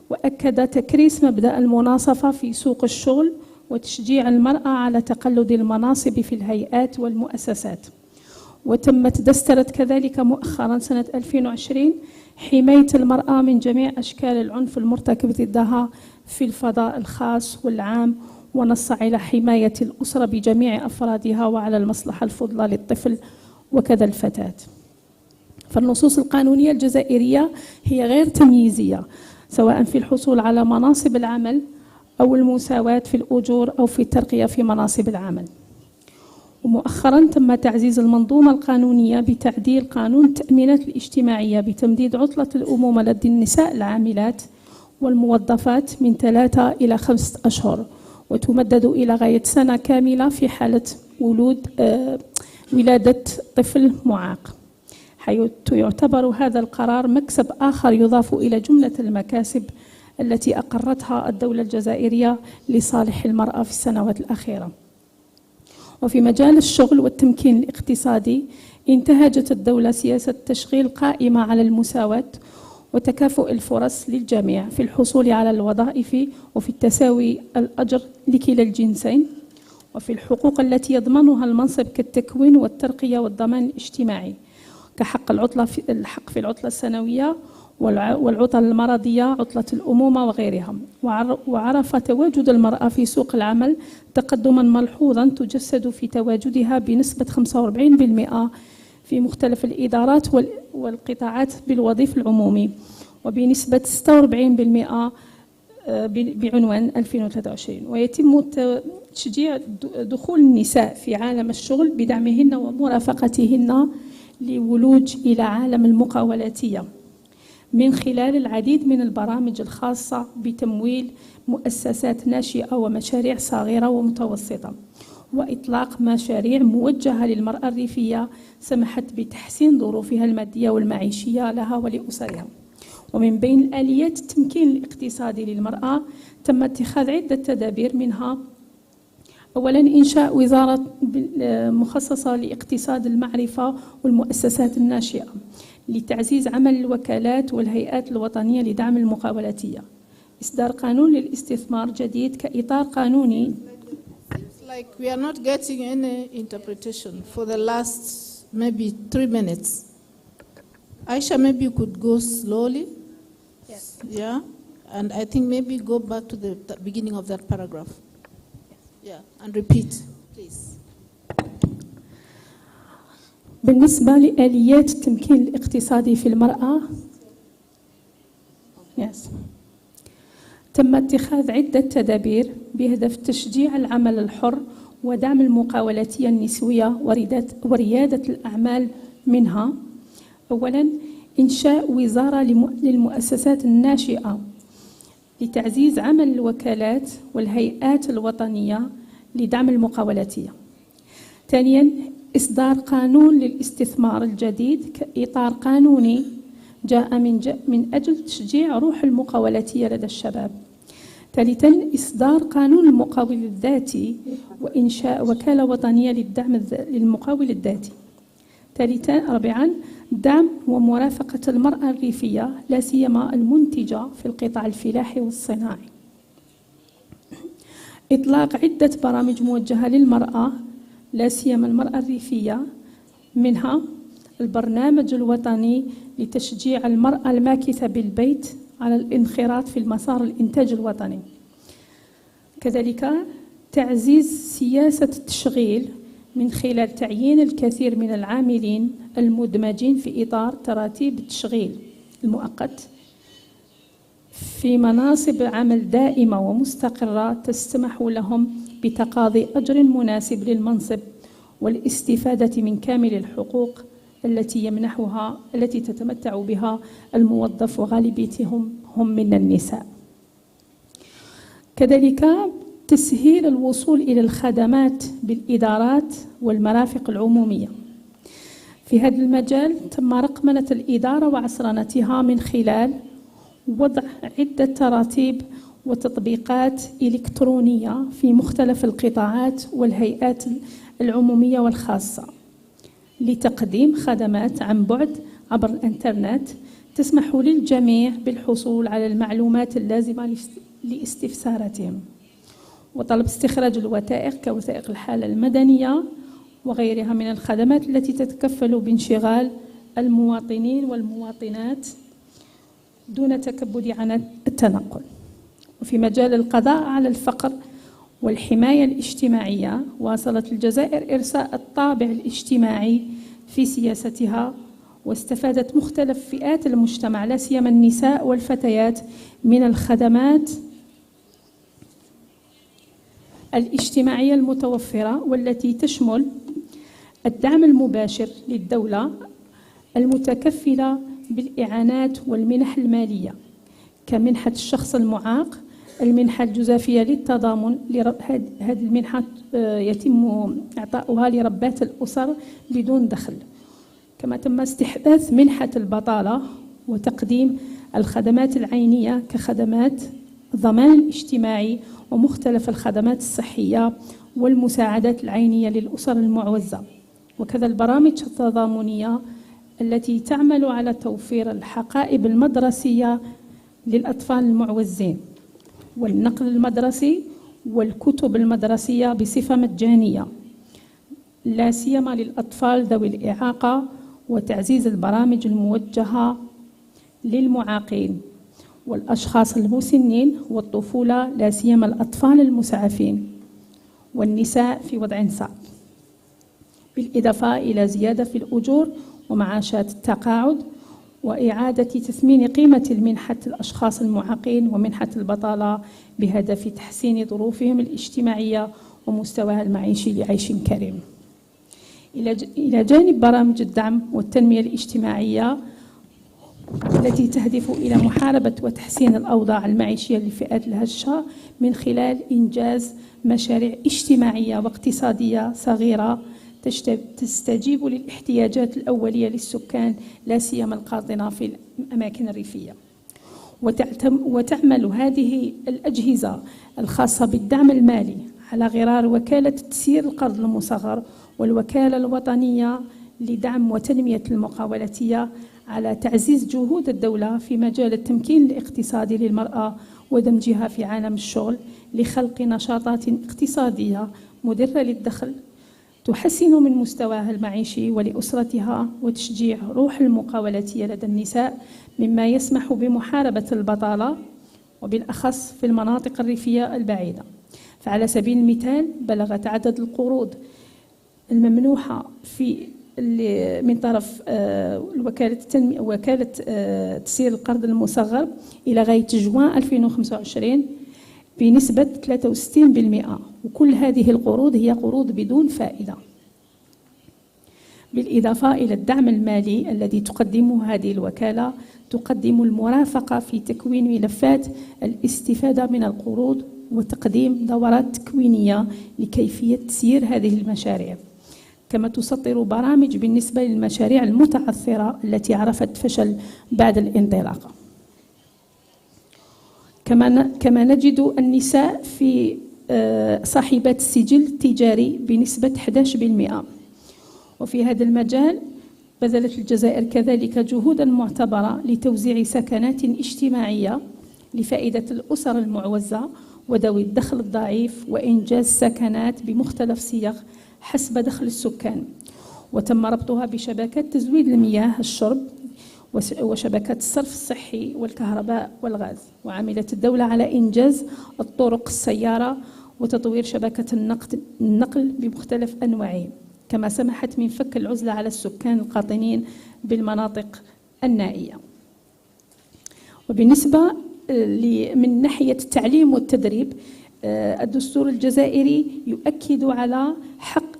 وأكد تكريس مبدأ المناصفة في سوق الشغل وتشجيع المرأة على تقلد المناصب في الهيئات والمؤسسات. وتمت دسترت كذلك مؤخرا سنة 2020 حماية المرأة من جميع أشكال العنف المرتكب ضدها في الفضاء الخاص والعام، ونص على حماية الأسرة بجميع أفرادها وعلى المصلحة الفضلى للطفل وكذا الفتاة. فالنصوص القانونية الجزائرية هي غير تمييزية، سواء في الحصول على مناصب العمل أو المساواة في الأجور أو في الترقية في مناصب العمل. ومؤخرا تم تعزيز المنظومة القانونية بتعديل قانون التأمينات الاجتماعية بتمديد عطلة الأمومة لدى النساء العاملات والموظفات من 3 إلى 5 أشهر، وتمدد إلى غاية سنة كاملة في حالة ولادة طفل معاق، حيث يعتبر هذا القرار مكسب آخر يضاف إلى جملة المكاسب التي أقرتها الدولة الجزائرية لصالح المرأة في السنوات الأخيرة. وفي مجال الشغل والتمكين الاقتصادي انتهجت الدولة سياسة تشغيل قائمة على المساواة وتكافؤ الفرص للجميع في الحصول على الوظائف وفي التساوي الأجر لكلا الجنسين وفي الحقوق التي يضمنها المنصب كالتكوين والترقية والضمان الاجتماعي، كحق الحق في العطلة السنوية والعطل المرضية، عطلة الأمومة وغيرها. وعرف تواجد المرأة في سوق العمل تقدما ملحوظا تجسد في تواجدها بنسبة 45% في مختلف الإدارات والقطاعات بالوظيف العمومي، وبنسبة 46% بعنوان 2023. ويتم تشجيع دخول النساء في عالم الشغل بدعمهن ومرافقتهن لولوج إلى عالم المقاولاتية من خلال العديد من البرامج الخاصة بتمويل مؤسسات ناشئة ومشاريع صغيرة ومتوسطة، وإطلاق مشاريع موجهة للمرأة الريفية سمحت بتحسين ظروفها المادية والمعيشية لها ولأسرها. ومن بين آليات التمكين الاقتصادي للمرأة تم اتخاذ عدة تدابير، منها أولاً إنشاء وزارة مخصصة لاقتصاد المعرفة والمؤسسات الناشئة لتعزيز عمل الوكالات والهيئات الوطنية لدعم المقاولاتية، إصدار قانون للاستثمار جديد كإطار قانوني.
Like we are not getting any interpretation for the last maybe 3 minutes. Aisha, maybe you could go slowly. Yes. Yeah, and I think maybe go back to the beginning of that paragraph. Yeah, and repeat, please.
بالنسبة لآليات التمكين الاقتصادي في المرأة، تم اتخاذ عدة تدابير بهدف تشجيع العمل الحر ودعم المقاولاتية النسوية وريادة الأعمال، منها أولاً إنشاء وزارة للمؤسسات الناشئة لتعزيز عمل الوكالات والهيئات الوطنية لدعم المقاولاتية. ثانياً إصدار قانون للاستثمار الجديد كإطار قانوني جاء من أجل تشجيع روح المقاولاتية لدى الشباب. ثالثاً إصدار قانون المقاول الذاتي وإنشاء وكالة وطنية للدعم للمقاول الذاتي. رابعاً دعم ومرافقة المرأة الريفية لا سيما المنتجة في القطاع الفلاحي والصناعي. إطلاق عدة برامج موجهة للمرأة لا سيما المرأة الريفية، منها البرنامج الوطني لتشجيع المرأة الماكثة بالبيت على الانخراط في المسار الإنتاج الوطني. كذلك تعزيز سياسة التشغيل من خلال تعيين الكثير من العاملين المدمجين في إطار تراتيب التشغيل المؤقت في مناصب عمل دائمة ومستقرة تسمح لهم بتقاضي أجر مناسب للمنصب والاستفادة من كامل الحقوق التي تتمتع بها الموظف، وغالبيتهم هم من النساء. كذلك تسهيل الوصول إلى الخدمات بالإدارات والمرافق العمومية. في هذا المجال تم رقمنة الإدارة وعصرنتها من خلال وضع عدة تراتيب وتطبيقات إلكترونية في مختلف القطاعات والهيئات العمومية والخاصة لتقديم خدمات عن بعد عبر الإنترنت تسمح للجميع بالحصول على المعلومات اللازمة لاستفساراتهم، وطلب استخراج الوثائق كوثائق الحالة المدنية وغيرها من الخدمات التي تتكفل بانشغال المواطنين والمواطنات دون تكبد عن التنقل. وفي مجال القضاء على الفقر والحماية الاجتماعية، واصلت الجزائر إرساء الطابع الاجتماعي في سياستها واستفادت مختلف فئات المجتمع لا سيما النساء والفتيات من الخدمات الاجتماعية المتوفرة، والتي تشمل الدعم المباشر للدولة المتكفلة بالإعانات والمنح المالية كمنحة الشخص المعاق، المنحة الجزافية للتضامن. هذه المنحة يتم إعطاؤها لربات الأسر بدون دخل. كما تم استحداث منحة البطالة وتقديم الخدمات العينية كخدمات الضمان الاجتماعي ومختلف الخدمات الصحية والمساعدات العينية للأسر المعوزة، وكذا البرامج التضامنية التي تعمل على توفير الحقائب المدرسية للأطفال المعوزين والنقل المدرسي والكتب المدرسية بصفة مجانية لا سيما للأطفال ذوي الإعاقة، وتعزيز البرامج الموجهة للمعاقين والأشخاص المسنين والطفولة لا سيما الأطفال المسعفين والنساء في وضع صعب، بالإضافة إلى زيادة في الأجور ومعاشات التقاعد وإعادة تثمين قيمة المنحة الأشخاص المعاقين ومنحة البطالة بهدف تحسين ظروفهم الاجتماعية ومستواها المعيشي لعيش كريم. إلى جانب برامج الدعم والتنمية الاجتماعية التي تهدف إلى محاربة وتحسين الأوضاع المعيشية للفئات الهشة من خلال إنجاز مشاريع اجتماعية واقتصادية صغيرة تستجيب للاحتياجات الأولية للسكان لا سيما القاطنة في الأماكن الريفية. وتعمل هذه الأجهزة الخاصة بالدعم المالي على غرار وكالة تسيير القرض المصغر والوكالة الوطنية لدعم وتنمية المقاولاتية على تعزيز جهود الدولة في مجال التمكين الاقتصادي للمرأة ودمجها في عالم الشغل لخلق نشاطات اقتصادية مدرة للدخل تحسن من مستواها المعيشي ولأسرتها وتشجيع روح المقاولاتية لدى النساء، مما يسمح بمحاربة البطالة وبالأخص في المناطق الريفية البعيدة. فعلى سبيل المثال بلغت عدد القروض الممنوحة من طرف وكالة تسيير القرض المصغر إلى غاية جوان 2025 بنسبة 63%، وكل هذه القروض هي قروض بدون فائدة، بالإضافة إلى الدعم المالي الذي تقدمه هذه الوكالة. تقدم المرافقة في تكوين ملفات الاستفادة من القروض وتقديم دورات تكوينية لكيفية تسيير هذه المشاريع، كما تسطر برامج بالنسبة للمشاريع المتعثرة التي عرفت فشل بعد الانطلاقة. كما نجد النساء في صاحبات السجل التجاري بنسبة 11%. وفي هذا المجال بذلت الجزائر كذلك جهودا معتبرة لتوزيع سكنات اجتماعية لفائدة الأسر المعوزة وذوي الدخل الضعيف، وإنجاز سكنات بمختلف صيغ حسب دخل السكان، وتم ربطها بشبكات تزويد المياه الشرب وشبكات الصرف الصحي والكهرباء والغاز. وعملت الدولة على إنجاز الطرق السيارة وتطوير شبكة النقل بمختلف أنواعه، كما سمحت من فك العزلة على السكان القاطنين بالمناطق النائية. وبالنسبة من ناحية التعليم والتدريب، الدستور الجزائري يؤكد على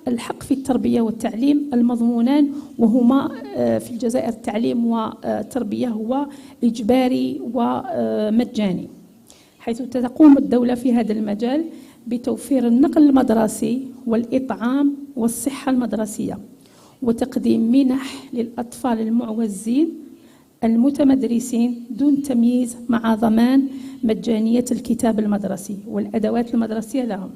الحق في التربية والتعليم المضمونان، وهما في الجزائر التعليم والتربية هو إجباري ومجاني، حيث تقوم الدولة في هذا المجال بتوفير النقل المدرسي والإطعام والصحة المدرسية، وتقديم منح للأطفال المعوزين المتمدرسين دون تمييز، مع ضمان مجانية الكتاب المدرسي والأدوات المدرسية لهم،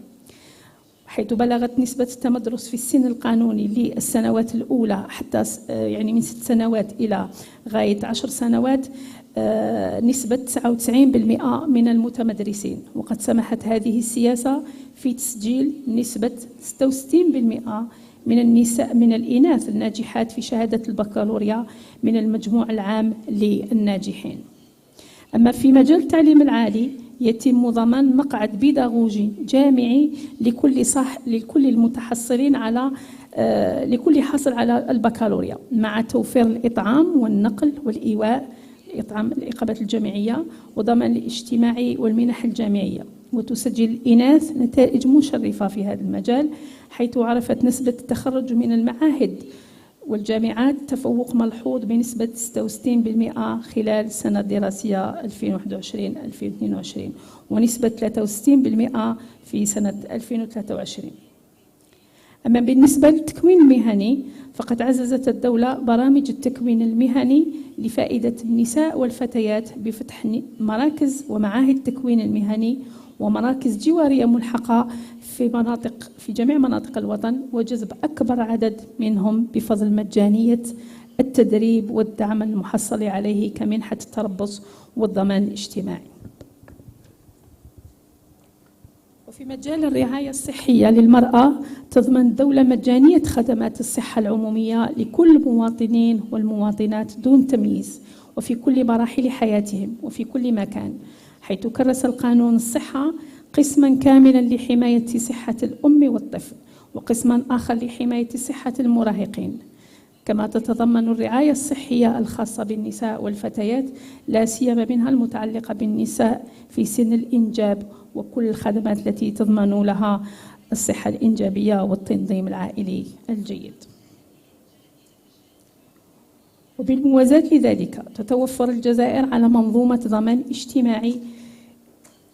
حيث بلغت نسبة التمدرس في السن القانوني للسنوات الأولى حتى يعني من 6 سنوات إلى غاية 10 سنوات نسبة 99% من المتمدرسين. وقد سمحت هذه السياسة في تسجيل نسبة 66% من الإناث الناجحات في شهادة البكالوريا من المجموع العام للناجحين. أما في مجال التعليم العالي يتم ضمان مقعد بيداغوجي جامعي لكل المتحصلين على لكل حاصل على البكالوريا، مع توفير الإطعام والنقل والإيواء، الإقامة الجامعية وضمان الاجتماعي والمنح الجامعية. وتسجل الإناث نتائج مشرفة في هذا المجال، حيث عرفت نسبة التخرج من المعاهد والجامعات تفوق ملحوظ بنسبة 66% خلال السنة الدراسية 2021-2022 ونسبة 63% في سنة 2023. أما بالنسبة للتكوين المهني فقد عززت الدولة برامج التكوين المهني لفائدة النساء والفتيات بفتح مراكز ومعاهد التكوين المهني ومراكز جوارية ملحقة في جميع مناطق الوطن، وجذب أكبر عدد منهم بفضل مجانية التدريب والدعم المحصل عليه كمنحة التربص والضمان الاجتماعي. وفي مجال الرعاية الصحية للمرأة تضمن الدولة مجانية خدمات الصحة العمومية لكل المواطنين والمواطنات دون تمييز وفي كل مراحل حياتهم وفي كل مكان، حيث كرس القانون الصحة قسما كاملا لحماية صحة الأم والطفل وقسما آخر لحماية صحة المراهقين. كما تتضمن الرعاية الصحية الخاصة بالنساء والفتيات لا سيما منها المتعلقة بالنساء في سن الإنجاب وكل الخدمات التي تضمن لها الصحة الإنجابية والتنظيم العائلي الجيد. وبالموازاة لذلك تتوفر الجزائر على منظومة ضمان اجتماعي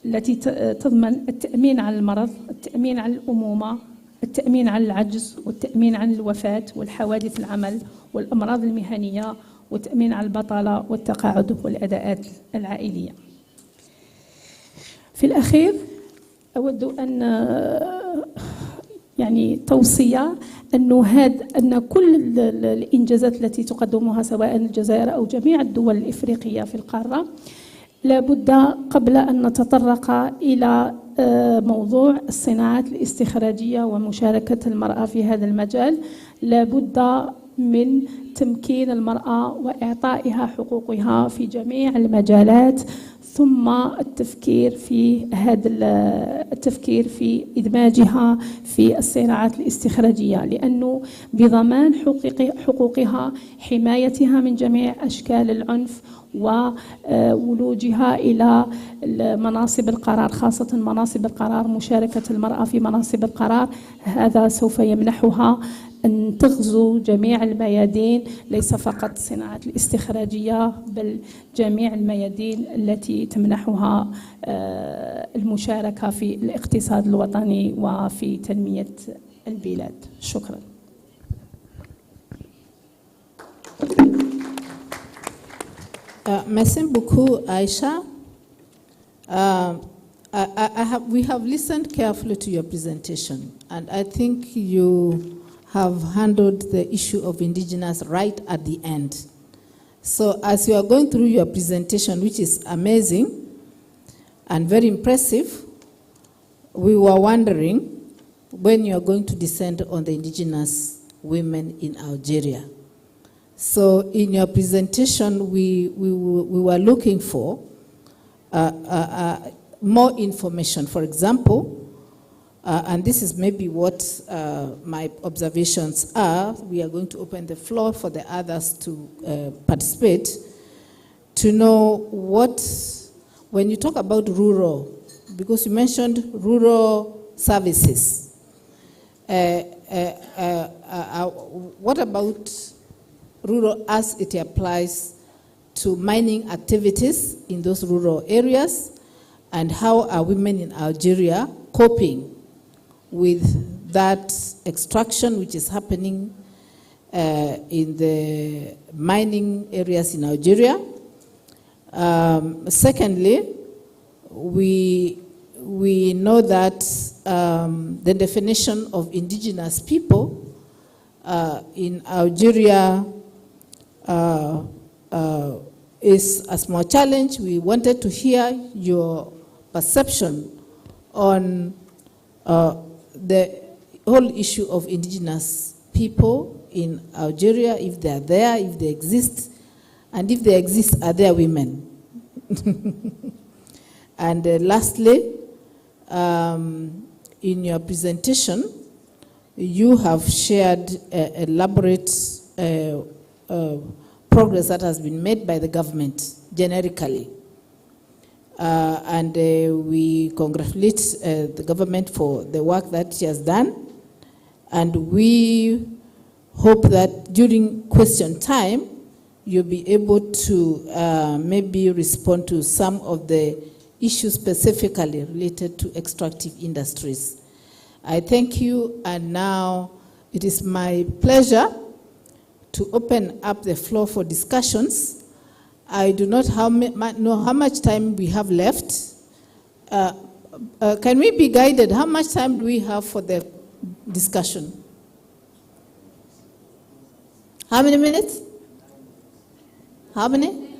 التي تضمن التأمين على المرض، التأمين على الأمومة، التأمين على العجز، والتأمين عن الوفاة والحوادث العمل والأمراض المهنية، والتأمين على البطالة والتقاعد والأداءات العائلية. في الأخير أود أن توصية أن كل الإنجازات التي تقدمها سواء الجزائر أو جميع الدول الإفريقية في القارة لابد قبل أن نتطرق إلى موضوع الصناعات الاستخراجية ومشاركة المرأة في هذا المجال لابد من تمكين المرأة وإعطائها حقوقها في جميع المجالات، ثم التفكير في إدماجها في الصناعات الاستخراجية، لأنه بضمان حقوقها حمايتها من جميع أشكال العنف وولوجها إلى مناصب القرار، خاصة مناصب القرار، مشاركة المرأة في مناصب القرار، هذا سوف يمنحها أن تغزو جميع الميادين، ليس فقط الصناعات الاستخراجية بل جميع الميادين التي تمنحها المشاركة في الاقتصاد الوطني وفي تنمية البلاد. شكرا.
Merci beaucoup, Aisha. We have listened carefully to your presentation, and I think you have handled the issue of indigenous right at the end. So as you are going through your presentation, which is amazing and very impressive, we were wondering when you are going to descend on the indigenous women in Algeria. So in your presentation, we were looking for more information. For example, and this is maybe what my observations are, we are going to open the floor for the others to participate, to know what, when you talk about rural, because you mentioned rural services, what about rural as it applies to mining activities in those rural areas, and how are women in Algeria coping with that extraction which is happening in the mining areas in Algeria. Secondly, we know that the definition of indigenous people in Algeria is a small challenge. We wanted to hear your perception on the whole issue of indigenous people in Algeria, if they are there, if they exist, and if they exist, are there women? And lastly, in your presentation, you have shared elaborate progress that has been made by the government generically. And we congratulate the government for the work that she has done. And we hope that during question time, you'll be able to maybe respond to some of the issues specifically related to extractive industries. I thank you, and now it is my pleasure to open up the floor for discussions. I do not know how much time we have left. Can we be guided? How much time do we have for the discussion? How many minutes? How many?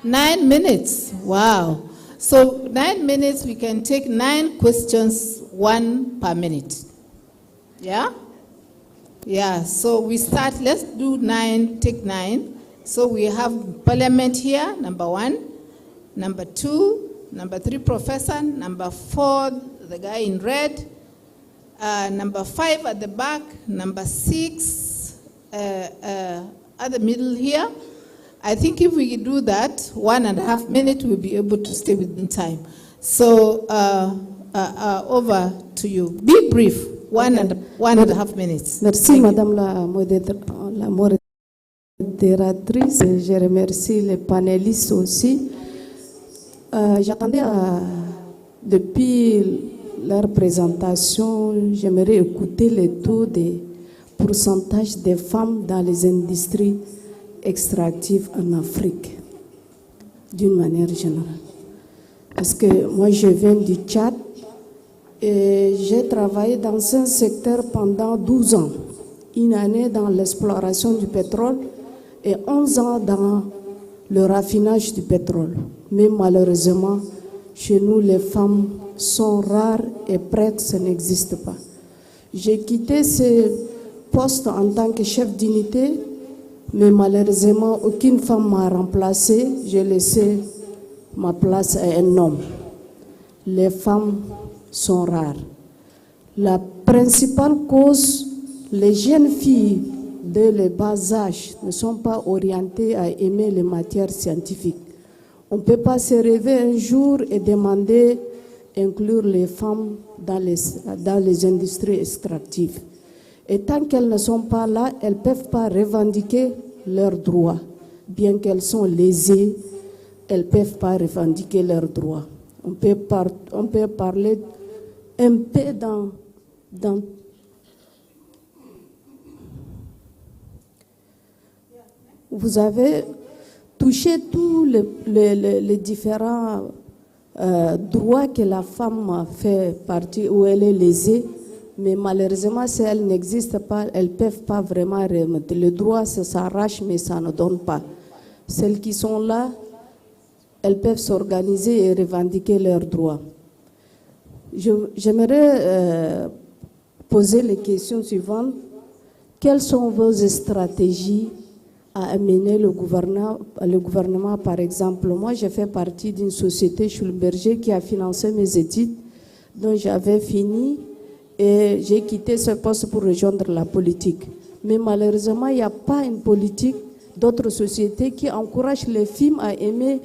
9 minutes. Wow. So 9 minutes, we can take 9 questions, 1 per minute. Yeah? Yeah, so we start, let's do 9, take 9. So we have Parliament here, number 1. Number 2, number 3, Professor. Number 4, the guy in red. Number 5 at the back. Number 6 at the middle here. I think if we do that, 1.5 minutes, we'll be able to stay within time. So over to you. Be brief, 1.5 minutes.
Merci, Madame la modératrice. Je remercie les panélistes aussi. J'attendais depuis leur présentation, j'aimerais écouter le taux de pourcentage des femmes dans les industries extractives en Afrique, d'une manière générale. Parce que moi, je viens du Tchad et j'ai travaillé dans un secteur pendant 12 ans. Une année dans l'exploration du pétrole et 11 ans dans le raffinage du pétrole. Mais malheureusement, chez nous, les femmes sont rares et presque n'existent pas. J'ai quitté ce poste en tant que chef d'unité, mais malheureusement, aucune femme m'a remplacé. J'ai laissé ma place à un homme. Les femmes sont rares. La principale cause, les jeunes filles de le bas âge ne sont pas orientées à aimer les matières scientifiques. On ne peut pas se réveiller un jour et demander d'inclure les femmes dans les industries extractives. Et tant qu'elles ne sont pas là, elles ne peuvent pas revendiquer leurs droits. Bien qu'elles sont lésées, elles ne peuvent pas revendiquer leurs droits. On peut parler un peu dans vous avez touché tous les différents droits que la femme fait partie où elle est lésée. Mais malheureusement, si elles n'existent pas, elles ne peuvent pas vraiment remettre. Le droit, ça s'arrache, mais ça ne donne pas. Celles qui sont là, elles peuvent s'organiser et revendiquer leurs droits. J'aimerais poser les questions suivantes. Quelles sont vos stratégies à amener le gouvernement, par exemple? Moi, j'ai fait partie d'une société Schulberger qui a financé mes études, dont j'avais fini. Et j'ai quitté ce poste pour rejoindre la politique. Mais malheureusement, il n'y a pas une politique d'autres sociétés qui encouragent les femmes à aimer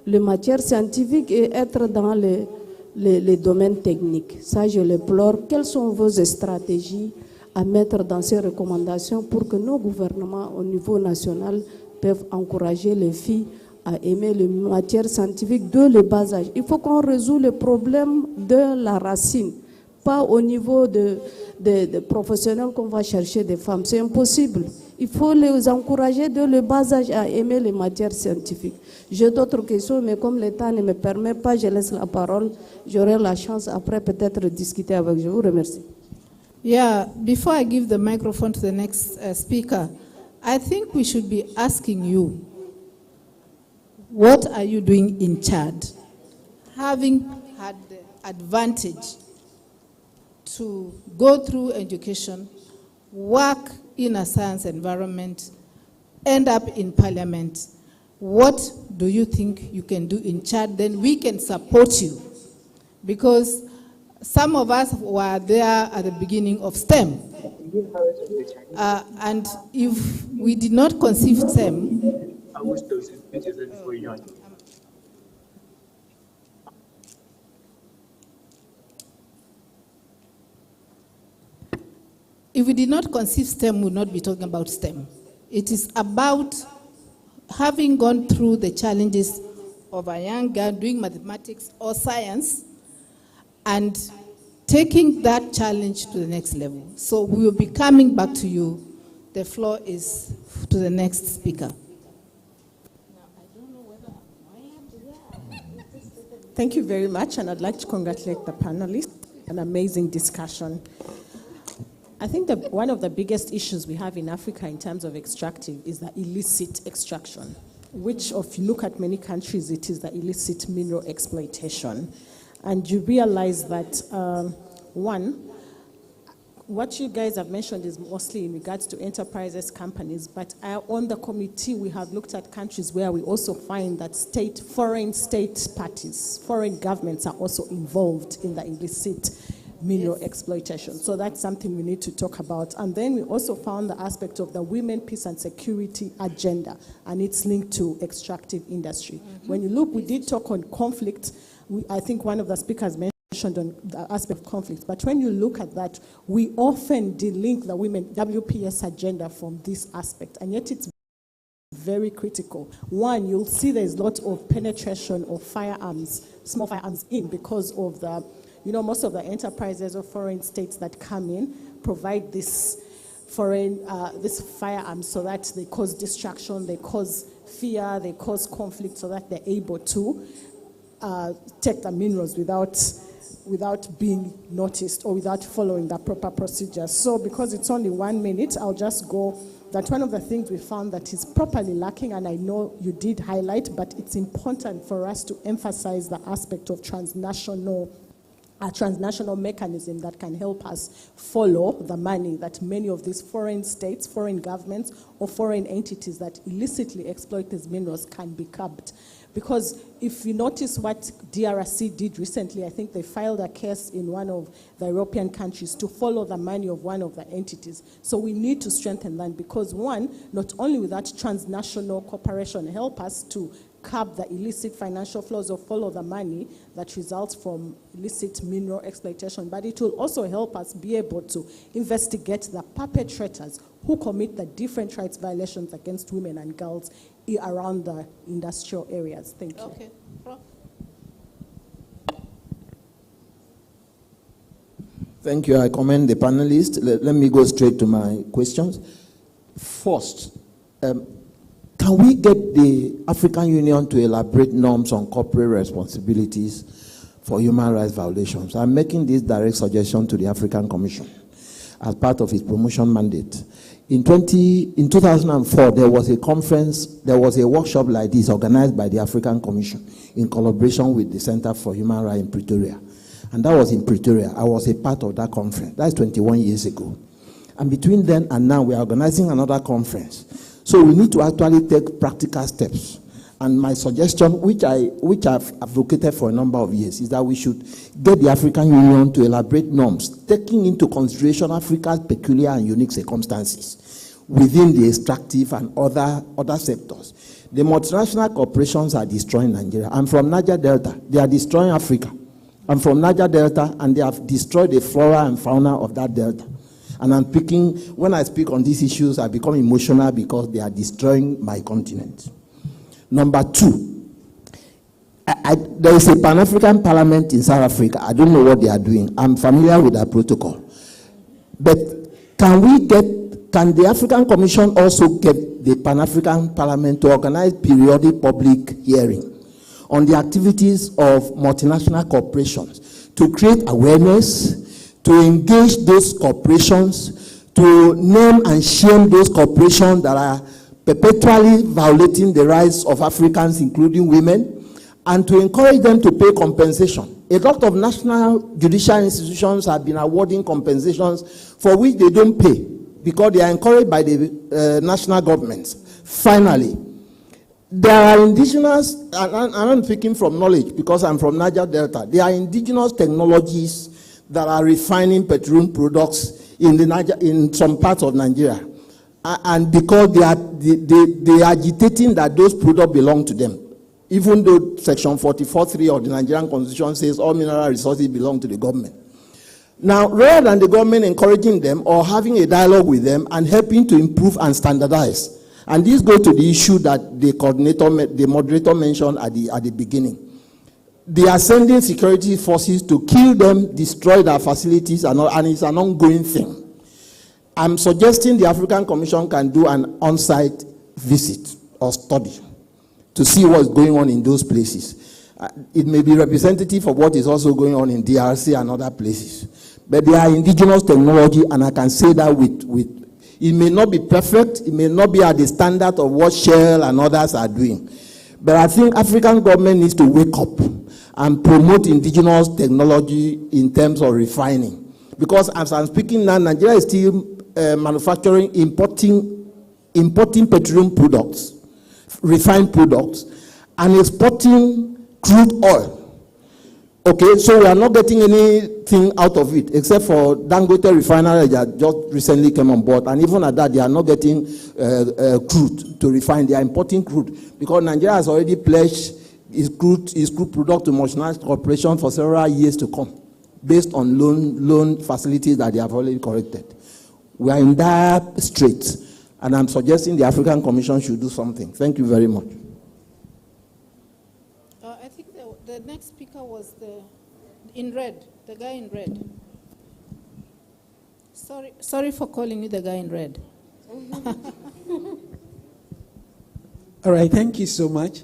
les matières scientifiques et être dans les domaines techniques. Ça, je le pleure. Quelles sont vos stratégies à mettre dans ces recommandations pour que nos gouvernements au niveau national peuvent encourager les filles à aimer les matières scientifiques de le bas âge? Il faut qu'on résout le problème de la racine. Pas au niveau de professionnels qu'on va chercher des femmes. C'est impossible. Il faut les encourager de le bas âge à aimer les matières scientifiques. J'ai d'autres questions, mais comme le temps ne me permet pas, je laisse la parole. J'aurai la chance après peut-être de discuter avec vous. Je vous remercie.
Yeah, before I give the microphone to the next speaker, I think we should be asking you, what are you doing in Chad? Having had the advantage to go through education, work in a science environment, end up in parliament, what do you think you can do in Chad? Then we can support you. Because some of us were there at the beginning of STEM. And if we did not conceive STEM, if we did not conceive STEM, we would not be talking about STEM. It is about having gone through the challenges of a young girl doing mathematics or science and taking that challenge to the next level. So we will be coming back to you. The floor is to the next speaker.
Thank you very much, and I'd like to congratulate the panelists. An amazing discussion. I think that one of the biggest issues we have in Africa in terms of extractive is the illicit extraction, which if you look at many countries, it is the illicit mineral exploitation. And you realize that, one, what you guys have mentioned is mostly in regards to enterprises, companies, but on the committee, we have looked at countries where we also find that foreign state parties, foreign governments are also involved in the illicit mineral exploitation. So that's something we need to talk about. And then we also found the aspect of the women, peace and security agenda, and it's linked to extractive industry. When you look, we did talk on conflict. I think one of the speakers mentioned on the aspect of conflict, but when you look at that, we often delink the women WPS agenda from this aspect, and yet it's very critical. One, you'll see there's a lot of penetration of firearms, small firearms in because of the, most of the enterprises or foreign states that come in provide this this firearms so that they cause distraction, they cause fear, they cause conflict so that they're able to take the minerals without being noticed or without following the proper procedures. So because it's only 1 minute, I'll just go that one of the things we found that is properly lacking, and I know you did highlight, but it's important for us to emphasize the aspect of transnational mechanism that can help us follow the money that many of these foreign states, foreign governments, or foreign entities that illicitly exploit these minerals can be curbed. Because if you notice what DRC did recently, I think they filed a case in one of the European countries to follow the money of one of the entities. So we need to strengthen that because one, not only will that transnational cooperation help us to curb the illicit financial flows or follow the money that results from illicit mineral exploitation, but it will also help us be able to investigate the perpetrators who commit the different rights violations against women and girls around the industrial areas. Thank you.
Okay.
Thank you. I commend the panelists. Let me go straight to my questions. First, can we get the African Union to elaborate norms on corporate responsibilities for human rights violations? I'm making this direct suggestion to the African Commission as part of its promotion mandate. In 2004, there was a conference, there was a workshop like this organized by the African Commission in collaboration with the Center for Human Rights in Pretoria. And that was in Pretoria. I was a part of that conference. That's 21 years ago. And between then and now, we are organizing another conference. So we need to actually take practical steps. And my suggestion, which I've advocated for a number of years, is that we should get the African Union to elaborate norms, taking into consideration Africa's peculiar and unique circumstances within the extractive and other sectors. The multinational corporations are destroying Nigeria. I'm from Niger Delta. They are destroying Africa. I'm from Niger Delta, and they have destroyed the flora and fauna of that delta. And when I speak on these issues, I become emotional because they are destroying my continent. Number two, there is a Pan-African Parliament in South Africa. I don't know what they are doing. I'm familiar with that protocol. But can the African Commission also get the Pan-African Parliament to organize periodic public hearing on the activities of multinational corporations to create awareness, to engage those corporations, to name and shame those corporations that are perpetually violating the rights of Africans, including women, and to encourage them to pay compensation. A lot of national judicial institutions have been awarding compensations for which they don't pay because they are encouraged by the national governments. Finally, there are indigenous, and I'm speaking from knowledge because I'm from Niger Delta. There are indigenous technologies that are refining petroleum products in some parts of Nigeria. And because they are agitating that those products belong to them. Even though Section 44.3 of the Nigerian Constitution says all mineral resources belong to the government. Now, rather than the government encouraging them or having a dialogue with them and helping to improve and standardize, and this goes to the issue that the moderator mentioned at the beginning. They are sending security forces to kill them, destroy their facilities, and it's an ongoing thing. I'm suggesting the African Commission can do an on-site visit or study to see what's going on in those places. It may be representative of what is also going on in DRC and other places. But they are indigenous technology, and I can say that with it may not be perfect, it may not be at the standard of what Shell and others are doing. But I think African government needs to wake up and promote indigenous technology in terms of refining. Because as I'm speaking now, Nigeria is still manufacturing, importing petroleum products, refined products, and exporting crude oil. Okay, so we are not getting anything out of it, except for Dangote refinery that just recently came on board. And even at that, they are not getting crude to refine. They are importing crude because Nigeria has already pledged its crude product to multinational corporations for several years to come, based on loan facilities that they have already corrected. We are in that strait, and I'm suggesting the African Commission should do something. Thank you very much.
I think the next speaker was the guy in red. Sorry for calling you the guy in red.
All right, thank you so much.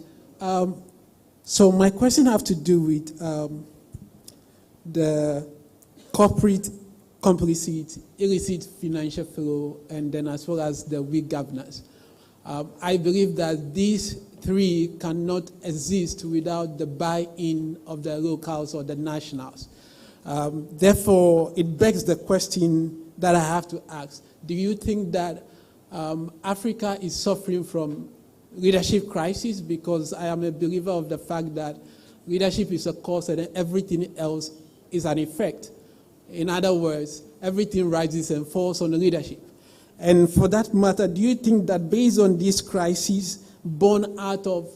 So my question has to do with the corporate complicit, illicit financial flow, and then as well as the weak governance. I believe that these three cannot exist without the buy-in of the locals or the nationals. Therefore, it begs the question that I have to ask. Do you think that Africa is suffering from leadership crisis? Because I am a believer of the fact that leadership is a cause and everything else is an effect. In other words, everything rises and falls on the leadership. And for that matter, do you think that based on this crisis, born out of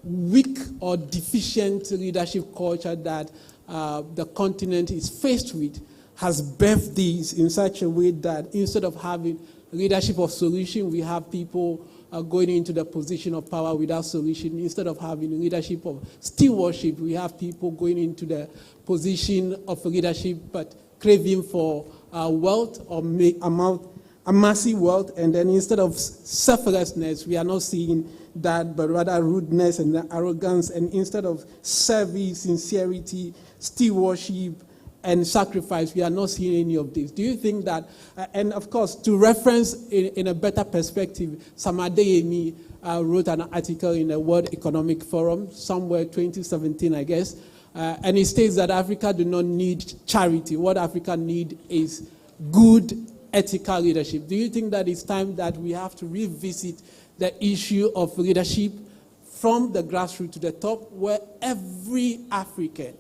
weak or deficient leadership culture that the continent is faced with, has birthed these in such a way that instead of having leadership of solution, we have people going into the position of power without solution. Instead of having leadership of stewardship, we have people going into the position of leadership but craving for wealth or amassing wealth. And then instead of selflessness, we are not seeing that, but rather rudeness and arrogance. And instead of service, sincerity, stewardship, and sacrifice, we are not seeing any of this. Do you think that, and of course, to reference in a better perspective, Sam Adeyemi wrote an article in the World Economic Forum, somewhere 2017, I guess, and he states that Africa do not need charity. What Africa needs is good ethical leadership. Do you think that it's time that we have to revisit the issue of leadership from the grassroots to the top, where every African,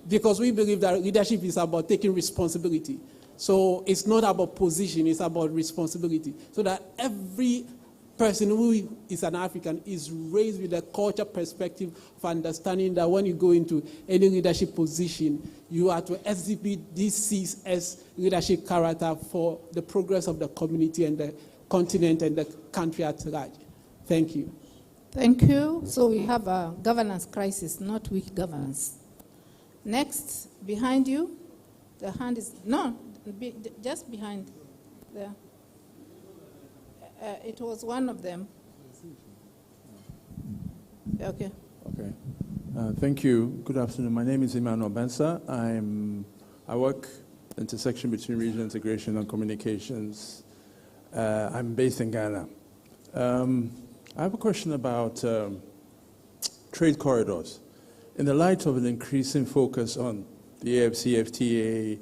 because we believe that leadership is about taking responsibility. So it's not about position, it's about responsibility. So that every person who is an African is raised with a culture perspective of understanding that when you go into any leadership position, you are to exhibit these C's as leadership character for the progress of the community and the continent and the country at large. Thank you.
Thank you. So we have a governance crisis, not weak governance. Next, behind you, the hand is, just behind there. It was one of them. Okay.
Okay. Thank you. Good afternoon. My name is Emmanuel Bensa. I work intersection between regional integration and communications. I'm based in Ghana. I have a question about trade corridors. In the light of an increasing focus on the AFC,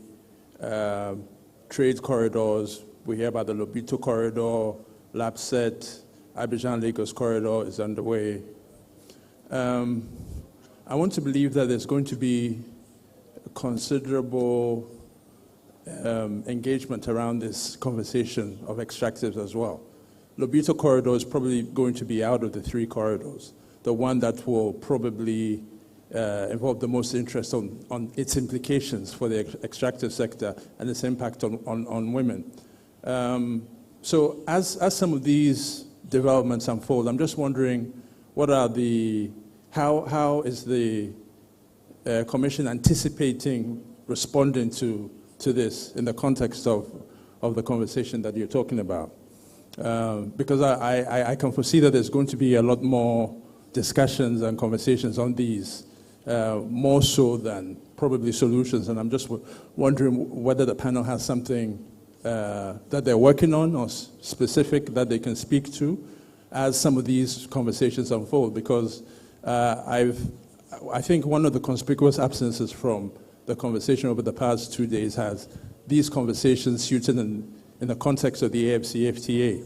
FTA, trade corridors, we hear about the Lobito corridor, LAPSET, Abidjan-Lagos corridor is underway. I want to believe that there's going to be considerable engagement around this conversation of extractives as well. Lobito corridor is probably going to be out of the 3 corridors, the one that will probably involve the most interest on its implications for the extractive sector and its impact on women. So as some of these developments unfold, I'm just wondering, how is the Commission anticipating responding to this in the context of the conversation that you're talking about? Because I can foresee that there's going to be a lot more discussions and conversations on these, more so than probably solutions. And I'm just wondering whether the panel has something that they're working on or specific that they can speak to as some of these conversations unfold. Because I think one of the conspicuous absences from the conversation over the past 2 days has these conversations suited in the context of the AFCFTA.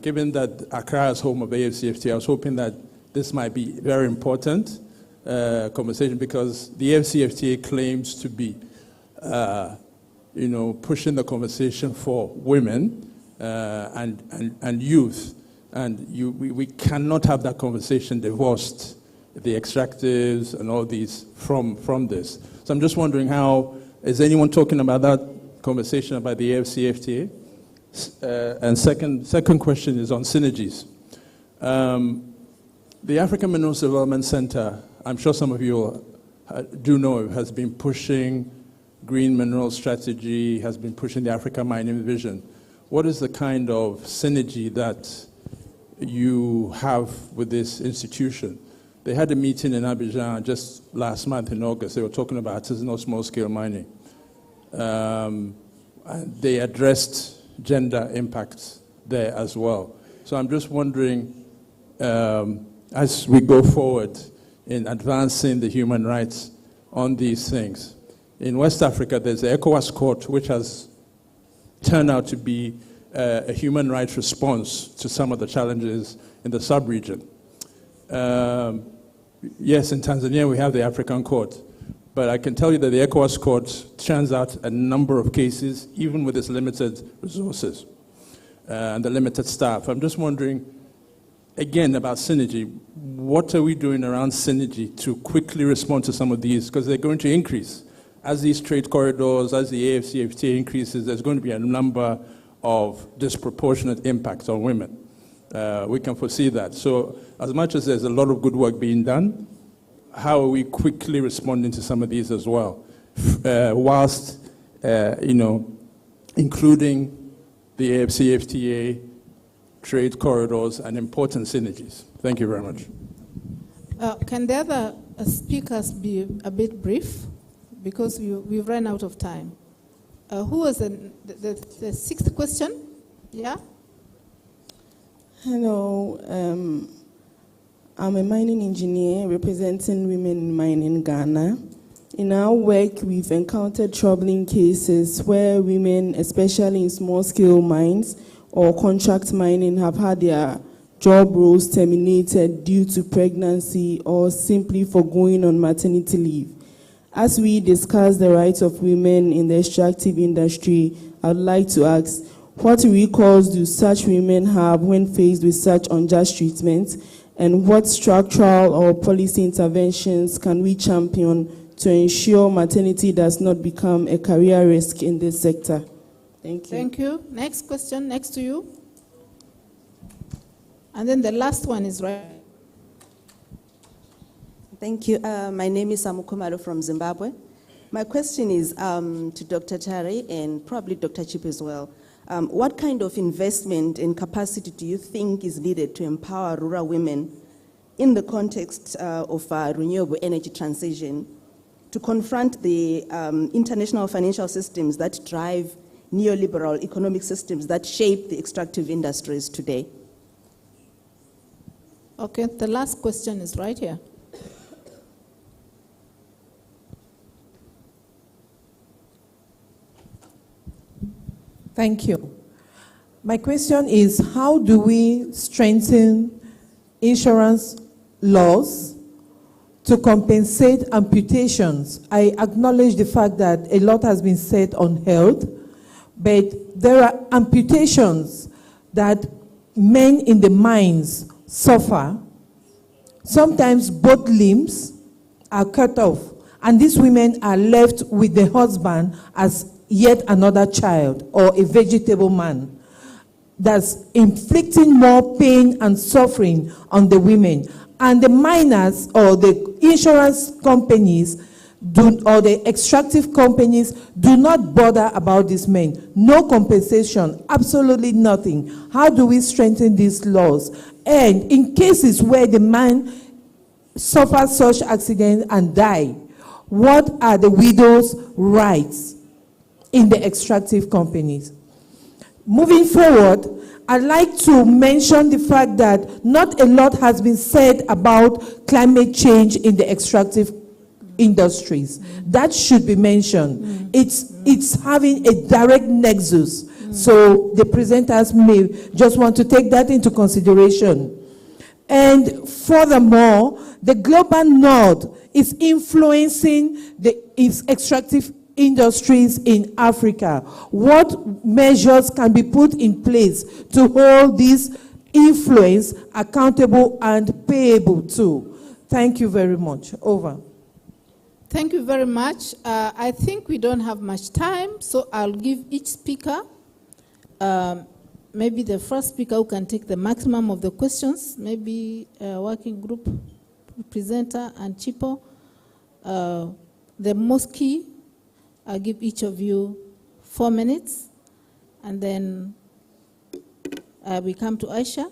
Given that Accra is home of AFCFTA, I was hoping that this might be very important conversation, because the AFCFTA claims to be pushing the conversation for women and youth. And we cannot have that conversation divorced, the extractives and all these from this. So I'm just wondering, how is anyone talking about that conversation about the AFCFTA? And second question is on synergies. The African Minerals Development Center, I'm sure some of you do know, has been pushing green mineral strategy, has been pushing the Africa Mining Vision. What is the kind of synergy that you have with this institution? They had a meeting in Abidjan just last month in August. They were talking about artisanal small-scale mining. And they addressed gender impacts there as well. So I'm just wondering, as we go forward in advancing the human rights on these things, in West Africa, there's the ECOWAS Court, which has turned out to be a human rights response to some of the challenges in the sub-region. Yes, in Tanzania, we have the African Court, but I can tell you that the ECOWAS Court churns out a number of cases, even with its limited resources and the limited staff. I'm just wondering, again, about synergy. What are we doing around synergy to quickly respond to some of these? Because they're going to increase. As these trade corridors, as the AFCFTA increases, there's going to be a number of disproportionate impacts on women. We can foresee that. So as much as there's a lot of good work being done, how are we quickly responding to some of these as well, whilst including the AFCFTA, trade corridors, and important synergies? Thank you very much.
Can the other speakers be a bit brief? Because we've run out of time. Who was the sixth question? Yeah?
Hello. I'm a mining engineer representing women in mining in Ghana. In our work, we've encountered troubling cases where women, especially in small-scale mines or contract mining, have had their job roles terminated due to pregnancy or simply for going on maternity leave. As we discuss the rights of women in the extractive industry, I'd like to ask, what recourse do such women have when faced with such unjust treatment, and what structural or policy interventions can we champion to ensure maternity does not become a career risk in this sector? Thank you.
Thank you. Next question, next to you. And then the last one is right.
Thank you. My name is Samukumaro from Zimbabwe. My question is to Dr. Tari and probably Dr. Chip as well. What kind of investment and capacity do you think is needed to empower rural women in the context of renewable energy transition to confront the international financial systems that drive neoliberal economic systems that shape the extractive industries today?
Okay, the last question is right here.
Thank you. My question is, how do we strengthen insurance laws to compensate amputations? I acknowledge the fact that a lot has been said on health, but there are amputations that men in the mines suffer. Sometimes both limbs are cut off, and these women are left with the husband as yet another child or a vegetable man. That's inflicting more pain and suffering on the women. And the miners or the insurance companies or the extractive companies do not bother about these men. No compensation, absolutely nothing. How do we strengthen these laws? And in cases where the man suffers such accident and die, what are the widow's rights in the extractive companies? Moving forward, I'd like to mention the fact that not a lot has been said about climate change in the extractive industries. That should be mentioned. It's having a direct nexus. So the presenters may just want to take that into consideration. And furthermore, the global north is influencing its extractive industries in Africa. What measures can be put in place to hold this influence accountable and payable too? Thank you very much. Over.
Thank you very much. I think we don't have much time, so I'll give each speaker, maybe the first speaker who can take the maximum of the questions, maybe a working group presenter and Chipo. The most key, I'll give each of you 4 minutes, and then we come to Aisha,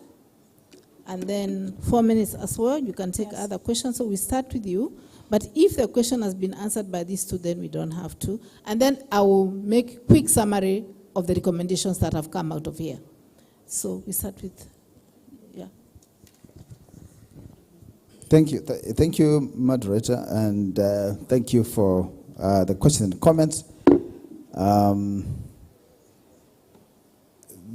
and then 4 minutes as well. You can take other questions. So we start with you. But if the question has been answered by these two, then we don't have to. And then I will make quick summary of the recommendations that have come out of here. So we start with, yeah.
Thank you. Thank you, moderator, and thank you for the questions and comments.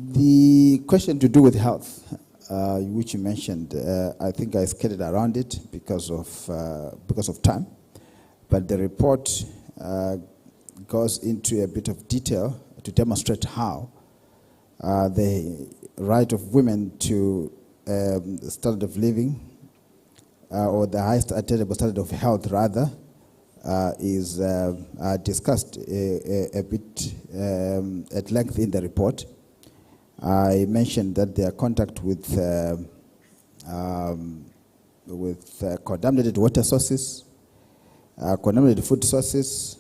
The question to do with health, which you mentioned, I think I skated around it because of time, but the report goes into a bit of detail to demonstrate how the right of women to standard of living, or the highest attainable standard of health, rather, is discussed a bit at length in the report. I mentioned that their contact with contaminated water sources, contaminated food sources,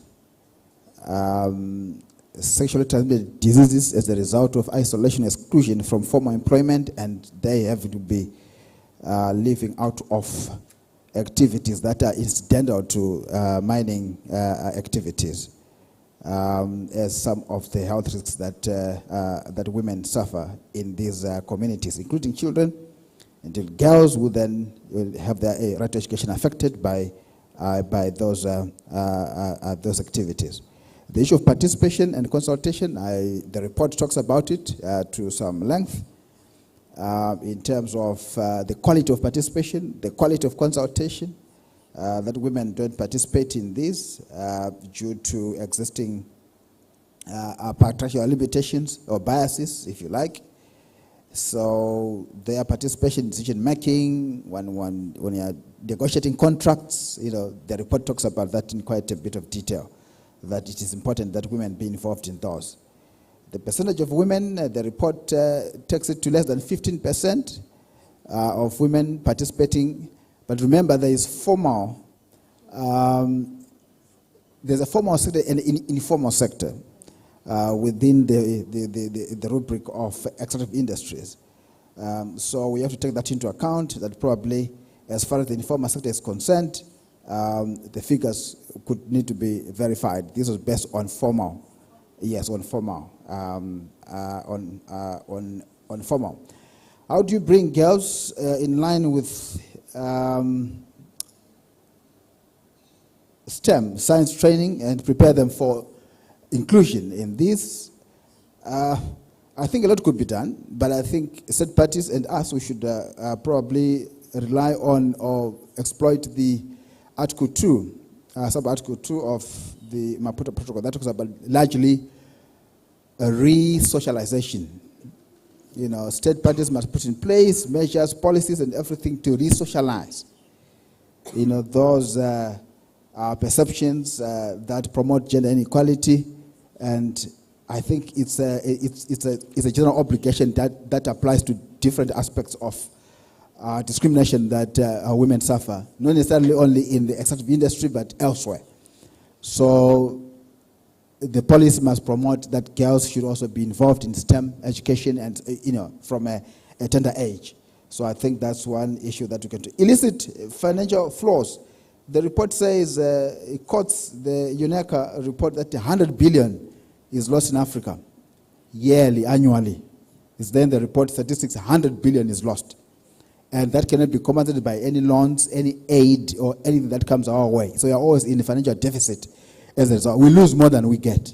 sexually transmitted diseases as a result of isolation, exclusion from formal employment, and they have to be living out of activities that are incidental to mining activities, as some of the health risks that women suffer in these communities, including children, and girls who then will have their right to education affected by those activities. The issue of participation and consultation, the report talks about it to some length, in terms of the quality of participation, the quality of consultation, that women don't participate in this due to existing patriarchal limitations or biases, if you like. So their participation in decision making, when you're negotiating contracts, the report talks about that in quite a bit of detail, that it is important that women be involved in those. The percentage of women, the report takes it to less than 15% of women participating. But remember, there is formal, there's a formal sector and an informal sector within the rubric of extractive industries. So we have to take that into account, that probably, as far as the informal sector is concerned, the figures could need to be verified. This was based on formal. Yes, on formal. On formal. How do you bring girls in line with STEM, science training, and prepare them for inclusion in this? I think a lot could be done, but I think third parties and us, we should probably rely on or exploit the Article 2, sub-Article 2 of the Maputo Protocol. That talks about largely a re-socialization. You know, state parties must put in place measures, policies, and everything to re-socialize. You know, those perceptions that promote gender inequality, and I think it's a general obligation that applies to different aspects of discrimination that women suffer, not necessarily only in the extractive industry, but elsewhere. So the policy must promote that girls should also be involved in STEM education and, you know, from a tender age. So I think that's one issue that we can do. Illicit financial flows. The report says, it quotes the UNECA report that 100 billion is lost in Africa, yearly, annually. It's then the report statistics, 100 billion is lost. And that cannot be compensated by any loans, any aid, or anything that comes our way. So you're always in a financial deficit as a result. We lose more than we get.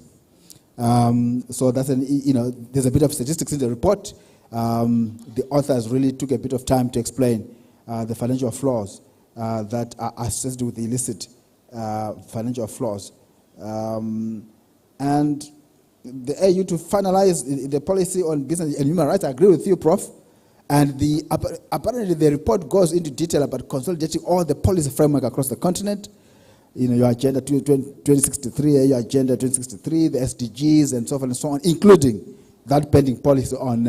So that's there's a bit of statistics in the report. The authors really took a bit of time to explain the financial flaws that are associated with the illicit financial flaws. And the AU to finalize the policy on business and human rights, I agree with you, Prof. And apparently the report goes into detail about consolidating all the policy framework across the continent. You know, your Agenda 2063, your Agenda 2063, the SDGs, and so on and so on, including that pending policy on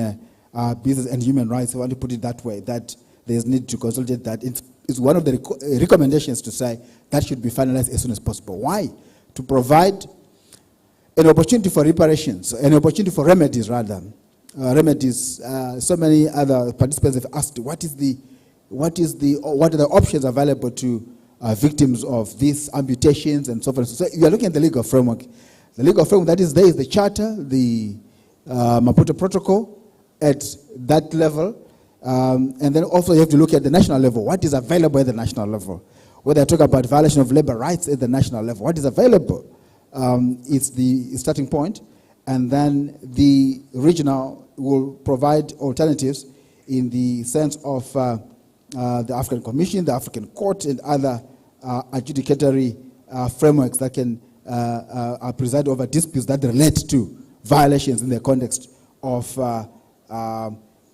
business and human rights. I want to put it that way, that there's need to consolidate that. It's one of the recommendations to say that should be finalized as soon as possible. Why? To provide an opportunity for reparations, an opportunity for remedies, rather. Remedies. So many other participants have asked, what are the options available to victims of these amputations and so forth. So you are looking at the legal framework. The legal framework that is there is the Charter, the Maputo Protocol at that level. And then also you have to look at the national level. What is available at the national level? Whether I talk about violation of labor rights at the national level, what is available? It's the starting point. And then the regional will provide alternatives in the sense of the African Commission, the African Court, and other adjudicatory frameworks that can preside over disputes that relate to violations in the context of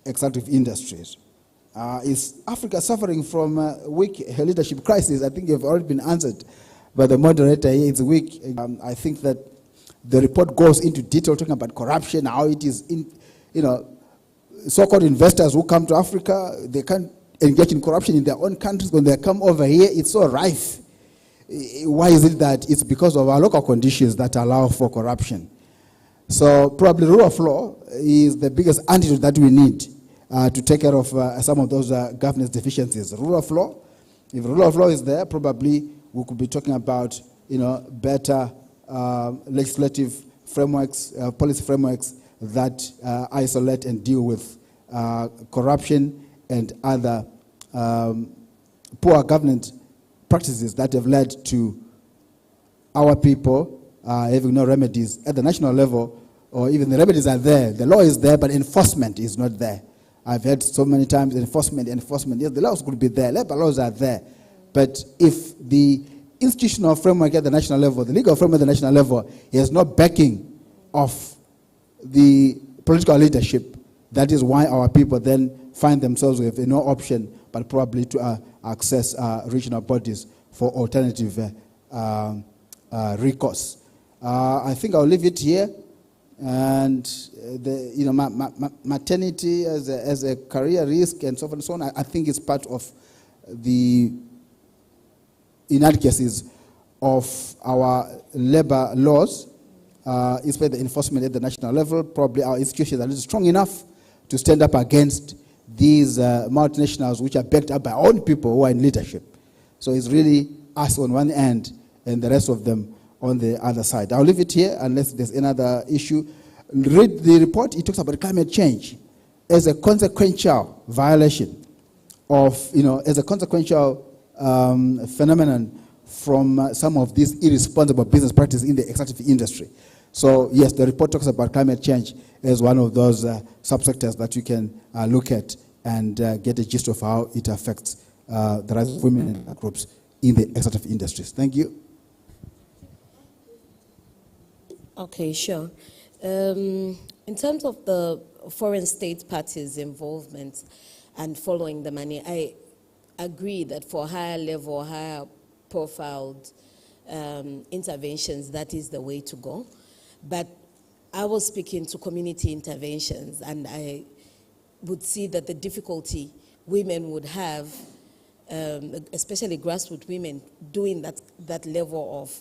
extractive industries. Is Africa suffering from a weak leadership crisis? I think you've already been answered by the moderator here. It's weak. I think that the report goes into detail talking about corruption, how it is so-called investors who come to Africa, they can't engage in corruption in their own countries. When they come over here, it's so rife. Why is it that? It's because of our local conditions that allow for corruption. So probably rule of law is the biggest antidote that we need to take care of some of those governance deficiencies. Rule of law, if rule of law is there, probably we could be talking about better legislative frameworks, policy frameworks that isolate and deal with corruption and other poor governance practices that have led to our people having no remedies at the national level, or even the remedies are there. The law is there, but enforcement is not there. I've heard so many times enforcement. Yes, the laws could be there, labor laws are there. But if the institutional framework at the national level, the legal framework at the national level, has no backing of the political leadership, that is why our people then find themselves with no option but probably to access regional bodies for alternative recourse. I think I'll leave it here. And maternity as a career risk and so on and so on, I think it's part of the inadequacies of our labor laws, especially the enforcement at the national level. Probably our institutions are not strong enough to stand up against these multinationals which are backed up by our own people who are in leadership. So it's really us on one end and the rest of them on the other side. I'll leave it here unless there's another issue. Read the report. It talks about climate change as a consequential violation of, as a consequential phenomenon from some of these irresponsible business practices in the extractive industry. So yes, the report talks about climate change as one of those subsectors that you can look at and get a gist of how it affects the rights of women and groups in the extractive industries. Thank you.
Okay, sure. In terms of the foreign state parties' involvement and following the money, I agree that for higher level, higher profiled interventions, that is the way to go. But I was speaking to community interventions, and I would see that the difficulty women would have, especially grassroots women, doing that level of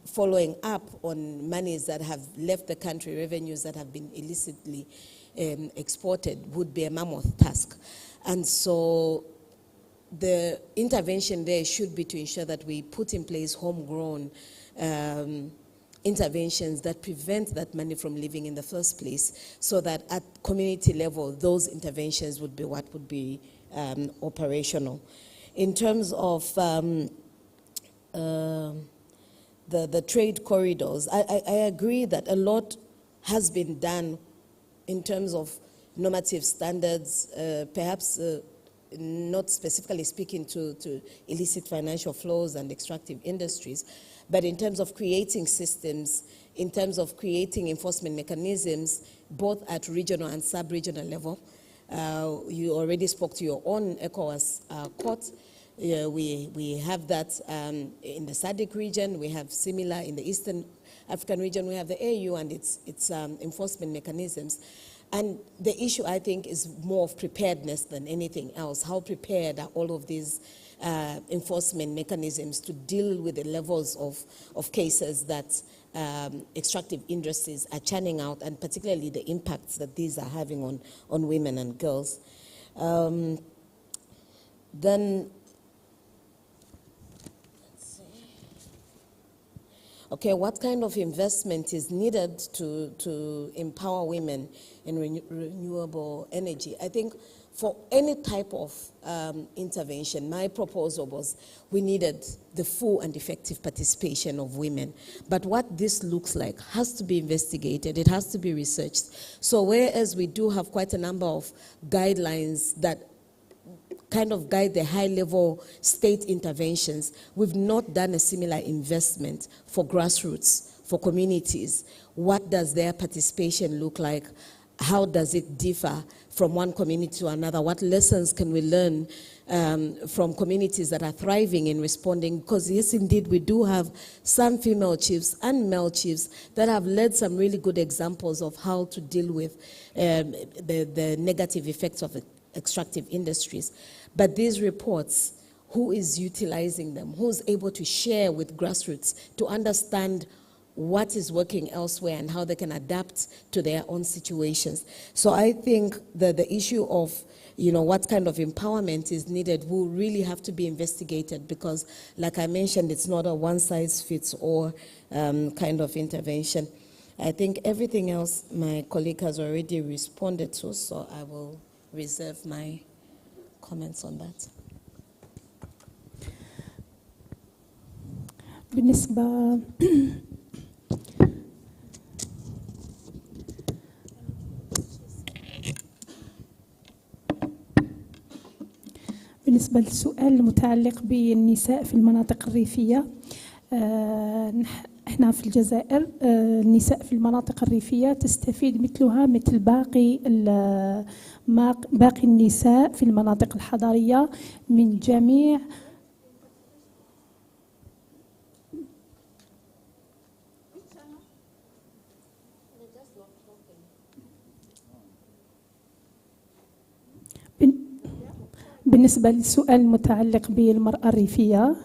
following up on monies that have left the country, revenues that have been illicitly exported, would be a mammoth task. And so the intervention there should be to ensure that we put in place homegrown interventions that prevent that money from leaving in the first place, so that at community level, those interventions would be what would be operational. In terms of the trade corridors, I agree that a lot has been done in terms of normative standards, perhaps not specifically speaking to illicit financial flows and extractive industries, but in terms of creating systems, in terms of creating enforcement mechanisms, both at regional and sub-regional level. You already spoke to your own ECOWAS court. We have that in the SADC region. We have similar in the Eastern African region. We have the AU and its enforcement mechanisms. And the issue, I think, is more of preparedness than anything else. How prepared are all of these enforcement mechanisms to deal with the levels of cases that extractive industries are churning out, and particularly the impacts that these are having on women and girls. Then, okay, what kind of investment is needed to empower women in renewable energy? I think for any type of intervention, my proposal was we needed the full and effective participation of women. But what this looks like has to be investigated. It has to be researched. So whereas we do have quite a number of guidelines that kind of guide the high-level state interventions, we've not done a similar investment for grassroots, for communities. What does their participation look like? How does it differ from one community to another? What lessons can we learn from communities that are thriving in responding? Because yes, indeed, we do have some female chiefs and male chiefs that have led some really good examples of how to deal with the negative effects of extractive industries. But these reports, who is utilizing them? Who's able to share with grassroots to understand what is working elsewhere and how they can adapt to their own situations? So I think that the issue of, what kind of empowerment is needed will really have to be investigated, because, like I mentioned, it's not a one-size-fits-all kind of intervention. I think everything else my colleague has already responded to, so I will reserve my comments on that.
بالنسبة للسؤال المتعلق بالنساء في المناطق الريفية، احنا في الجزائر النساء في المناطق الريفية تستفيد مثلها مثل باقي النساء في المناطق الحضرية من جميع بالنسبة للسؤال المتعلق بالمرأة الريفية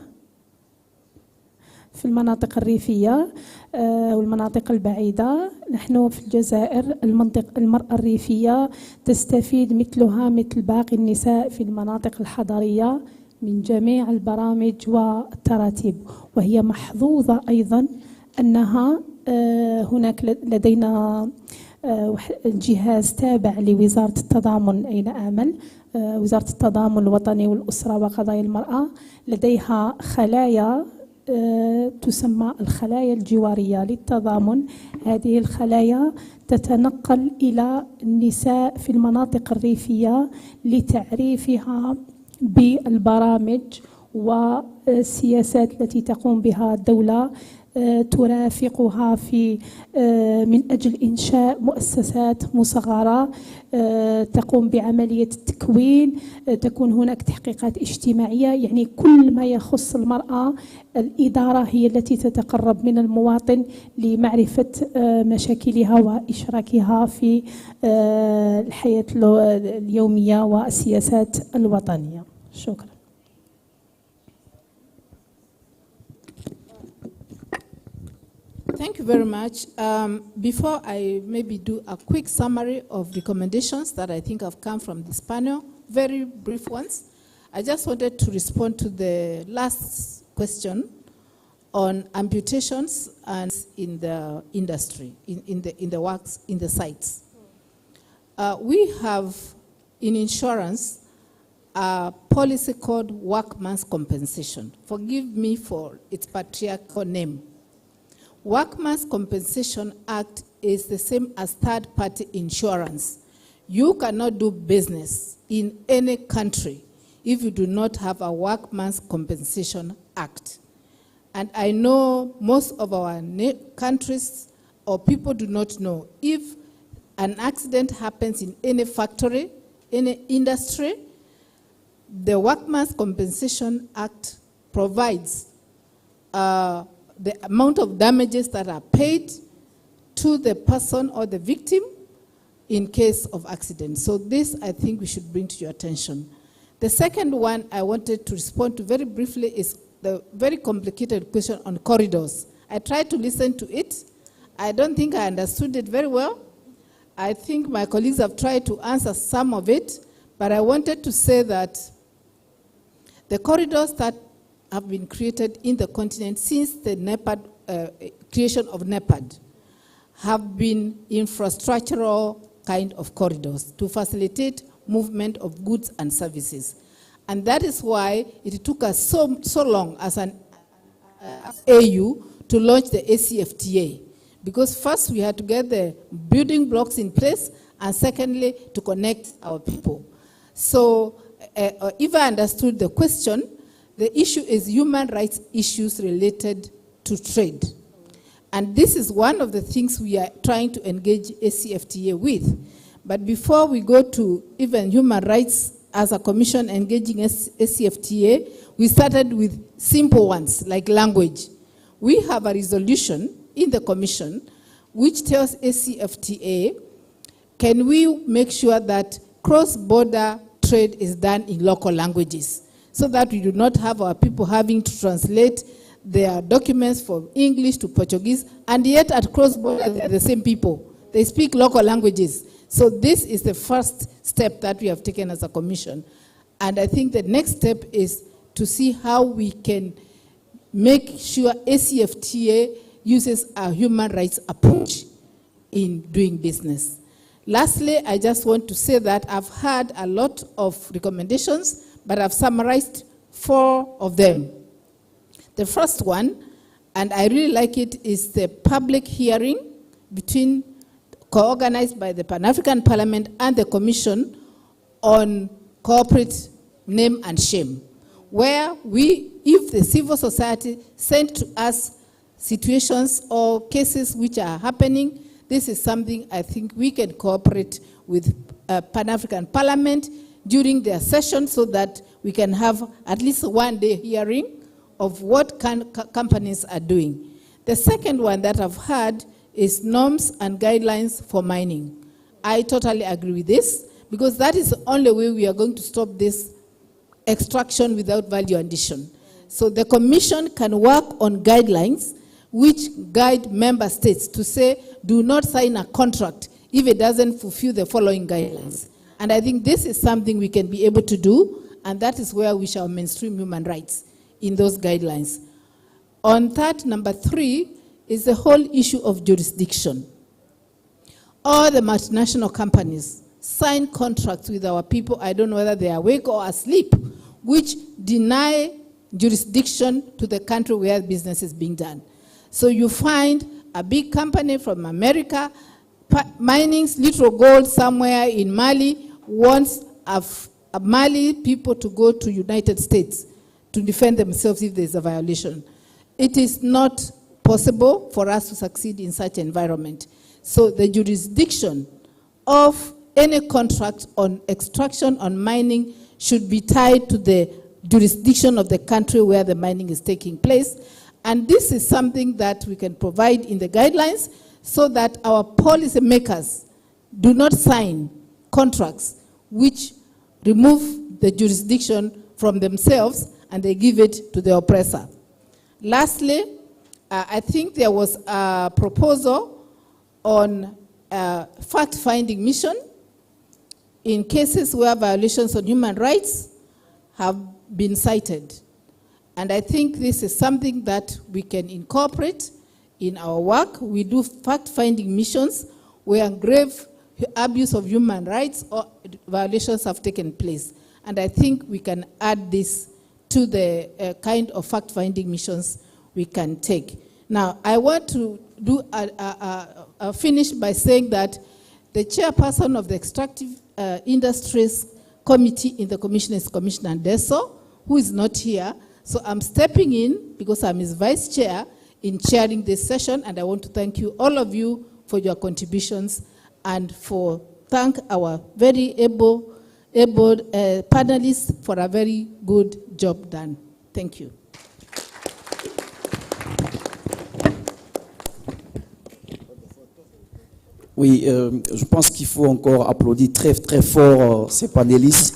في المناطق الريفية والمناطق البعيدة، نحن في الجزائر المرأة الريفية تستفيد مثلها مثل باقي النساء في المناطق الحضرية من جميع البرامج والتراتيب، وهي محظوظة أيضا أنها هناك لدينا جهاز تابع لوزارة التضامن أين أعمل، وزارة التضامن الوطني والأسرة وقضايا المرأة، لديها خلايا تسمى الخلايا الجوارية للتضامن. هذه الخلايا تتنقل إلى النساء في المناطق الريفية لتعريفها بالبرامج والسياسات التي تقوم بها الدولة، ترافقها في من أجل إنشاء مؤسسات مصغرة تقوم بعملية التكوين، تكون هناك تحقيقات اجتماعية، يعني كل ما يخص المرأة الإدارة هي التي تتقرب من المواطن لمعرفة مشاكلها وإشراكها في الحياة اليومية والسياسات الوطنية. شكرا.
Thank you very much. Before I maybe do a quick summary of recommendations that I think have come from this panel, very brief ones, I just wanted to respond to the last question on amputations and in the industry, in the works, in the sites. We have in insurance a policy called workman's compensation. Forgive me for its patriarchal name. Workman's Compensation Act is the same as third-party insurance. You cannot do business in any country if you do not have a Workman's Compensation Act. And I know most of our countries or people do not know if an accident happens in any factory, any industry, the Workman's Compensation Act provides the amount of damages that are paid to the person or the victim in case of accident. So this, I think, we should bring to your attention. The second one I wanted to respond to very briefly is the very complicated question on corridors. I tried to listen to it. I don't think I understood it very well. I think my colleagues have tried to answer some of it, but I wanted to say that the corridors that have been created in the continent since the creation of NEPAD have been infrastructural kind of corridors to facilitate movement of goods and services. And that is why it took us so long as an AU to launch the ACFTA. Because first we had to get the building blocks in place, and secondly, to connect our people. So if I understood the question, the issue is human rights issues related to trade. And this is one of the things we are trying to engage ACFTA with. But before we go to even human rights as a commission engaging ACFTA, we started with simple ones like language. We have a resolution in the commission which tells ACFTA, can we make sure that cross-border trade is done in local languages, so that we do not have our people having to translate their documents from English to Portuguese, and yet at cross-border they're the same people. They speak local languages. So this is the first step that we have taken as a commission. And I think the next step is to see how we can make sure ACFTA uses a human rights approach in doing business. Lastly, I just want to say that I've had a lot of recommendations, but I've summarized 4 of them. The first one, and I really like it, is the public hearing co-organized by the Pan-African Parliament and the Commission on corporate name and shame, where if the civil society sent to us situations or cases which are happening, this is something I think we can cooperate with Pan-African Parliament during their session so that we can have at least one-day hearing of what companies are doing. The second one that I've heard is norms and guidelines for mining. I totally agree with this, because that is the only way we are going to stop this extraction without value addition. So the Commission can work on guidelines which guide member states to say, do not sign a contract if it doesn't fulfill the following guidelines. And I think this is something we can be able to do, and that is where we shall mainstream human rights in those guidelines. On that, number 3 is the whole issue of jurisdiction. All the multinational companies sign contracts with our people, I don't know whether they are awake or asleep, which deny jurisdiction to the country where business is being done. So you find a big company from America mining little gold somewhere in Mali, wants Mali people to go to United States to defend themselves if there's a violation. It is not possible for us to succeed in such environment. So the jurisdiction of any contract on extraction, on mining, should be tied to the jurisdiction of the country where the mining is taking place. And this is something that we can provide in the guidelines so that our policy makers do not sign contracts which remove the jurisdiction from themselves and they give it to the oppressor. Lastly, I think there was a proposal on a fact-finding mission in cases where violations on human rights have been cited. And I think this is something that we can incorporate in our work. We do fact-finding missions where grave abuse of human rights or violations have taken place. And I think we can add this to the kind of fact-finding missions we can take. Now, I want to do finish by saying that the chairperson of the Extractive Industries Committee in the Commission is Commissioner Ndeso, who is not here. So I'm stepping in because I'm his vice chair in chairing this session, and I want to thank you, all of you, for your contributions and thank our very able panelists for a very good job done. Thank you.
Oui, je pense qu'il faut encore applaudir très, très fort ces panélistes.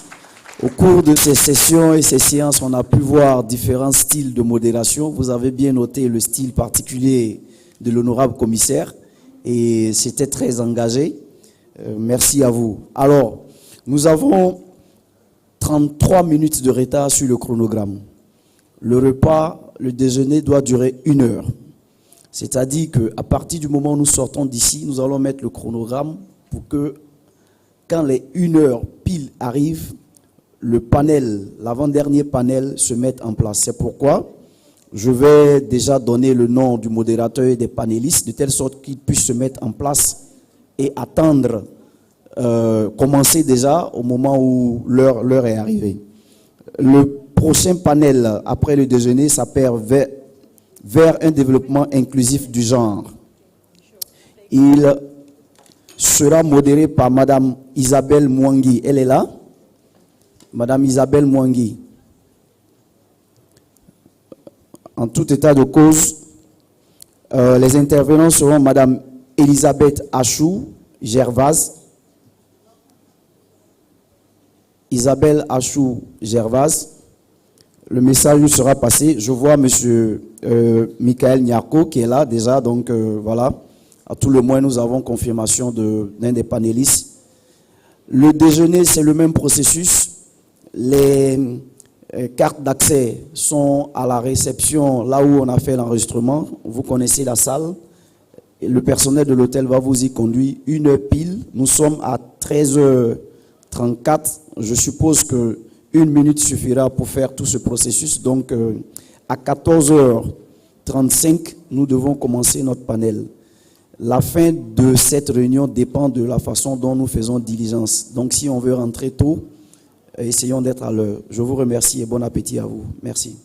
Au cours de ces sessions et ces séances, on a pu voir différents styles de modération. Vous avez bien noté le style particulier de l'honorable commissaire et c'était très engagé. Merci à vous. Alors, nous avons 33 minutes de retard sur le chronogramme. Le repas, le déjeuner doit durer 1 heure. C'est-à-dire qu'à partir du moment où nous sortons d'ici, nous allons mettre le chronogramme pour que, quand les 1 heure pile arrivent, le panel, l'avant-dernier panel, se mette en place. C'est pourquoi je vais déjà donner le nom du modérateur et des panélistes, de telle sorte qu'ils puissent se mettre en place et attendre, commencer déjà au moment où l'heure est arrivée. Le prochain panel, après le déjeuner, s'appelle vers un développement inclusif du genre. Il sera modéré par Madame Isabelle Mwangi. Elle est là? Madame Isabelle Mwangi. En tout état de cause, les intervenants seront Madame Elisabeth Achou Gervase. Isabelle Achou Gervase. Le message lui sera passé. Je vois Monsieur Michael Nyarko qui est là déjà. Donc voilà, à tout le moins nous avons confirmation d'un des panélistes. Le déjeuner, c'est le même processus. Les cartes d'accès sont à la réception, là où on a fait l'enregistrement. Vous connaissez la salle. Et le personnel de l'hôtel va vous y conduire 1 heure pile. Nous sommes à 13h34. Je suppose que 1 minute suffira pour faire tout ce processus. Donc, à 14h35, nous devons commencer notre panel. La fin de cette réunion dépend de la façon dont nous faisons diligence. Donc, si on veut rentrer tôt, essayons d'être à l'heure. Je vous remercie et bon appétit à vous. Merci.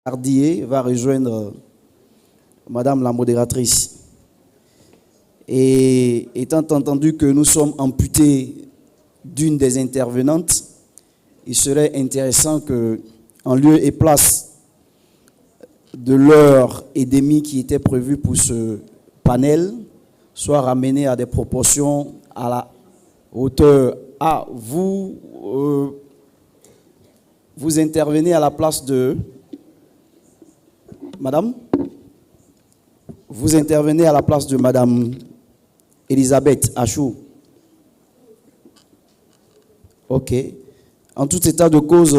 Ardier va rejoindre Madame la modératrice. Et étant entendu que nous sommes amputés d'une des intervenantes, il serait intéressant que, en lieu et place de l'heure et demie qui était prévue pour ce panel, soit ramené à des proportions à la hauteur. Ah, vous intervenez à la place de Madame? Vous intervenez à la place de Madame Elisabeth Achou. Ok. En tout état de cause,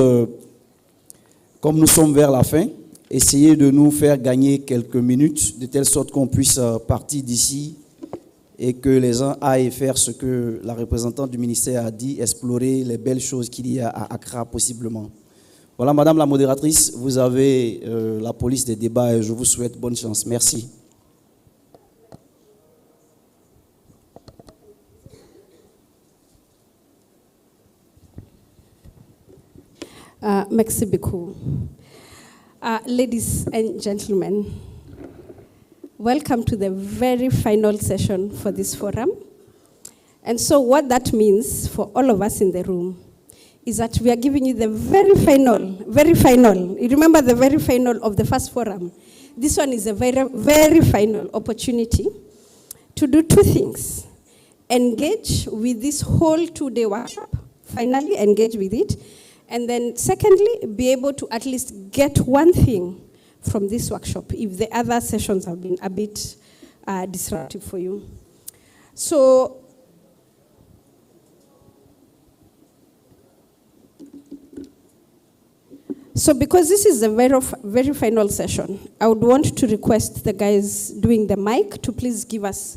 comme nous sommes vers la fin, essayez de nous faire gagner quelques minutes, de telle sorte qu'on puisse partir d'ici et que les gens aillent faire ce que la représentante du ministère a dit, explorer les belles choses qu'il y a à Accra possiblement. Voilà, Madame la modératrice, vous avez la police des débats et je vous souhaite bonne chance. Merci.
Merci beaucoup. Ladies and gentlemen, welcome to the very final session for this forum. And so what that means for all of us in the room is that we are giving you the very final. You remember the very final of the first forum? This one is a very, very final opportunity to do two things. Engage with this whole 2-day workshop, finally engage with it. And then secondly, be able to at least get one thing from this workshop if the other sessions have been a bit disruptive for you. So because this is the very, very final session, I would want to request the guys doing the mic to please give us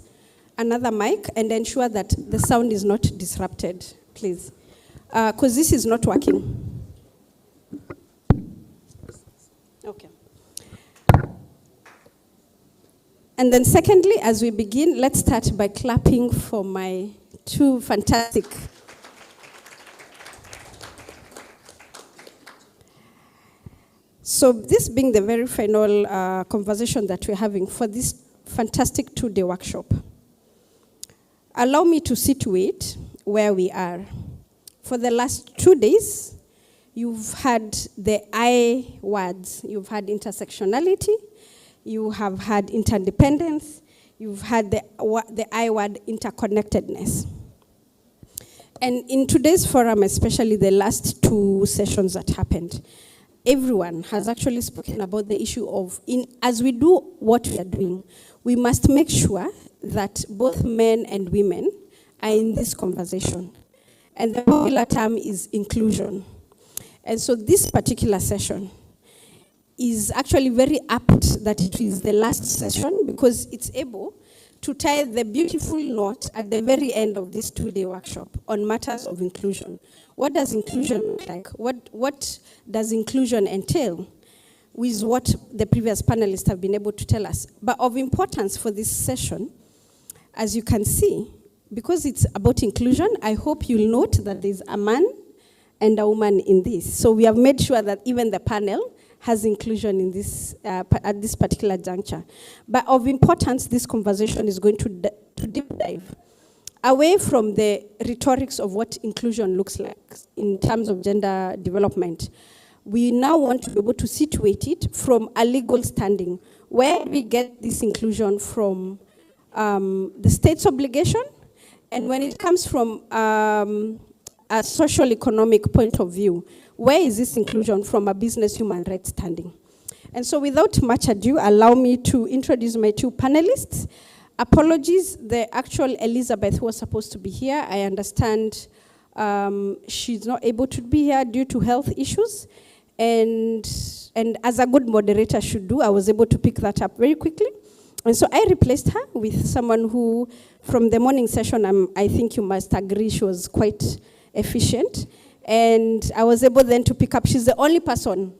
another mic and ensure that the sound is not disrupted, please. Because this is not working. Okay. And then secondly, as we begin, let's start by clapping for my two fantastic So this being the very final conversation that we're having for this fantastic 2-day workshop, allow me to situate where we are. For the last 2 days, you've had the I words. You've had intersectionality, you have had interdependence, you've had the I word, interconnectedness. And in today's forum, especially the last 2 sessions that happened, everyone has actually spoken about the issue of, as we do what we are doing, we must make sure that both men and women are in this conversation. And the popular term is inclusion. And so this particular session is actually very apt that it is the last session because it's able to tie the beautiful knot at the very end of this 2-day workshop on matters of inclusion. What does inclusion look like? What does inclusion entail? With what the previous panelists have been able to tell us. But of importance for this session, as you can see, because it's about inclusion, I hope you'll note that there's a man and a woman in this. So we have made sure that even the panel has inclusion in this at this particular juncture. But of importance, this conversation is going to deep dive away from the rhetorics of what inclusion looks like in terms of gender development. We now want to be able to situate it from a legal standing, where we get this inclusion from the state's obligation, and when it comes from a socio-economic point of view, where is this inclusion from a business human rights standing? And so without much ado, allow me to introduce my 2 panelists. Apologies, the actual Elizabeth who was supposed to be here, I understand she's not able to be here due to health issues. And as a good moderator should do, I was able to pick that up very quickly. And so I replaced her with someone who, from the morning session, I think you must agree she was quite efficient. And I was able then to pick up, she's the only person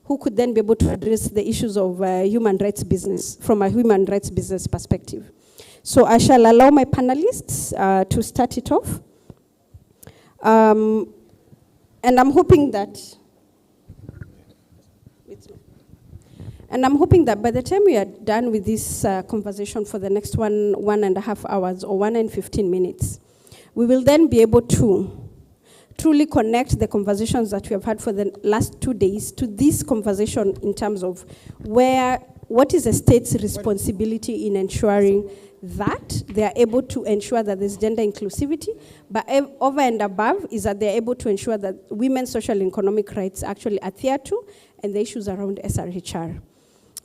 who could then be able to address the issues of human rights business from a human rights business perspective. So I shall allow my panelists to start it off. And I'm hoping that, And I'm hoping that by the time we are done with this conversation for the next 1.5 hours or 1 and 15 minutes, we will then be able to truly connect the conversations that we have had for the last 2 days to this conversation in terms of what is the state's responsibility in ensuring that they are able to ensure that there's gender inclusivity, but over and above is that they're able to ensure that women's social and economic rights actually adhered to, and the issues around SRHR.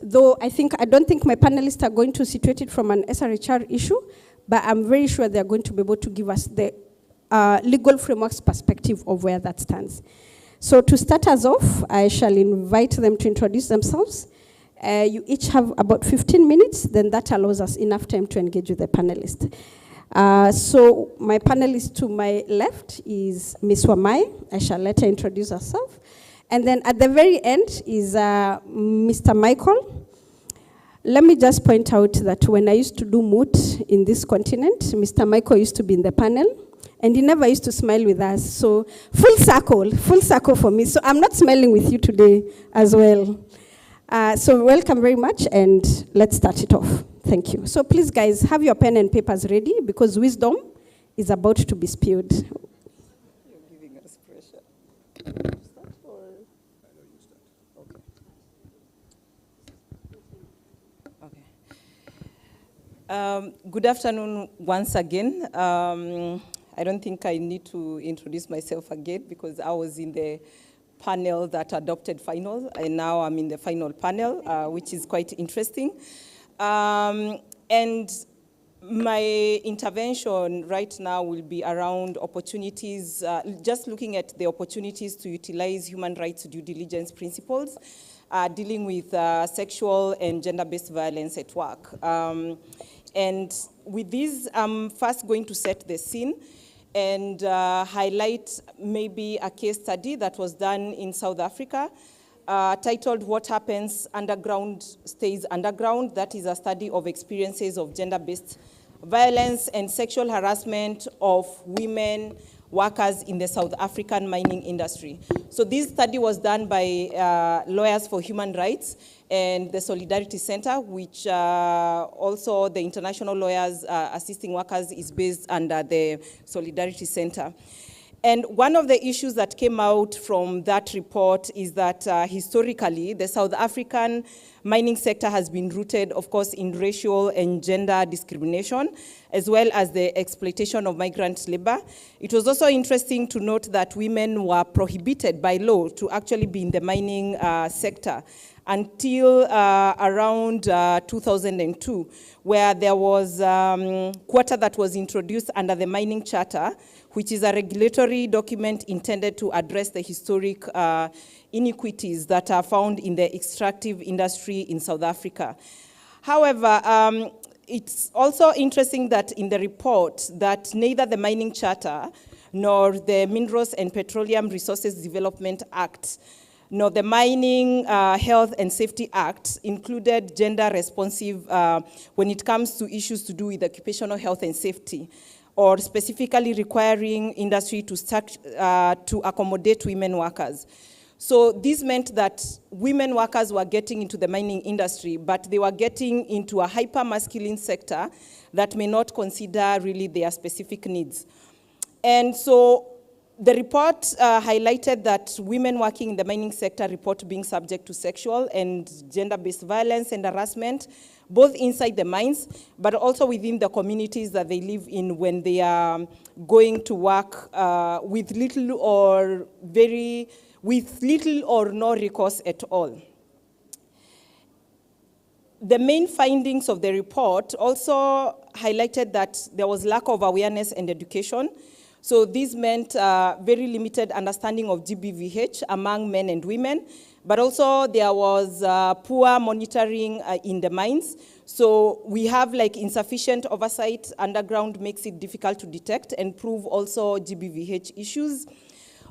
Though I don't think my panelists are going to situate it from an SRHR issue, but I'm very sure they're going to be able to give us the legal framework's perspective of where that stands. So to start us off, I shall invite them to introduce themselves. You each have about 15 minutes, then that allows us enough time to engage with the panelists. So my panelist to my left is Ms. Wamai. I shall let her introduce herself. And then at the very end is Mr. Michael. Let me just point out that when I used to do moot in this continent, Mr. Michael used to be in the panel, and he never used to smile with us. So full circle for me. So I'm not smiling with you today as well. So welcome very much, and let's start it off. Thank you. So please, guys, have your pen and papers ready, because wisdom is about to be spewed.
You're giving us pressure. Okay. Good afternoon once again. I don't think I need to introduce myself again, because I was in the panel that adopted final, and now I'm in the final panel, which is quite interesting. And my intervention right now will be around opportunities, just looking at the opportunities to utilize human rights due diligence principles, dealing with sexual and gender-based violence at work. And with this, I'm first going to set the scene and highlight maybe a case study that was done in South Africa, titled What Happens Underground Stays Underground. That is a study of experiences of gender-based violence and sexual harassment of women workers in the South African mining industry. So this study was done by Lawyers for Human Rights and the Solidarity Center, which also the International Lawyers Assisting Workers is based under the Solidarity Center. And one of the issues that came out from that report is that historically, the South African mining sector has been rooted, of course, in racial and gender discrimination, as well as the exploitation of migrant labor. It was also interesting to note that women were prohibited by law to actually be in the mining sector until around 2002, where there was quota that was introduced under the Mining Charter, which is a regulatory document intended to address the historic inequities that are found in the extractive industry in South Africa. However, it's also interesting that in the report that neither the Mining Charter nor the Minerals and Petroleum Resources Development Act nor the Mining Health and Safety Act included gender responsive when it comes to issues to do with occupational health and safety, or specifically requiring industry to accommodate women workers. So this meant that women workers were getting into the mining industry, but they were getting into a hyper-masculine sector that may not consider really their specific needs. And so the report highlighted that women working in the mining sector report being subject to sexual and gender-based violence and harassment, both inside the mines, but also within the communities that they live in when they are going to work with little or no recourse at all. The main findings of the report also highlighted that there was lack of awareness and education. So this meant very limited understanding of GBVH among men and women, but also there was poor monitoring in the mines. So we have like insufficient oversight. Underground makes it difficult to detect and prove also GBVH issues.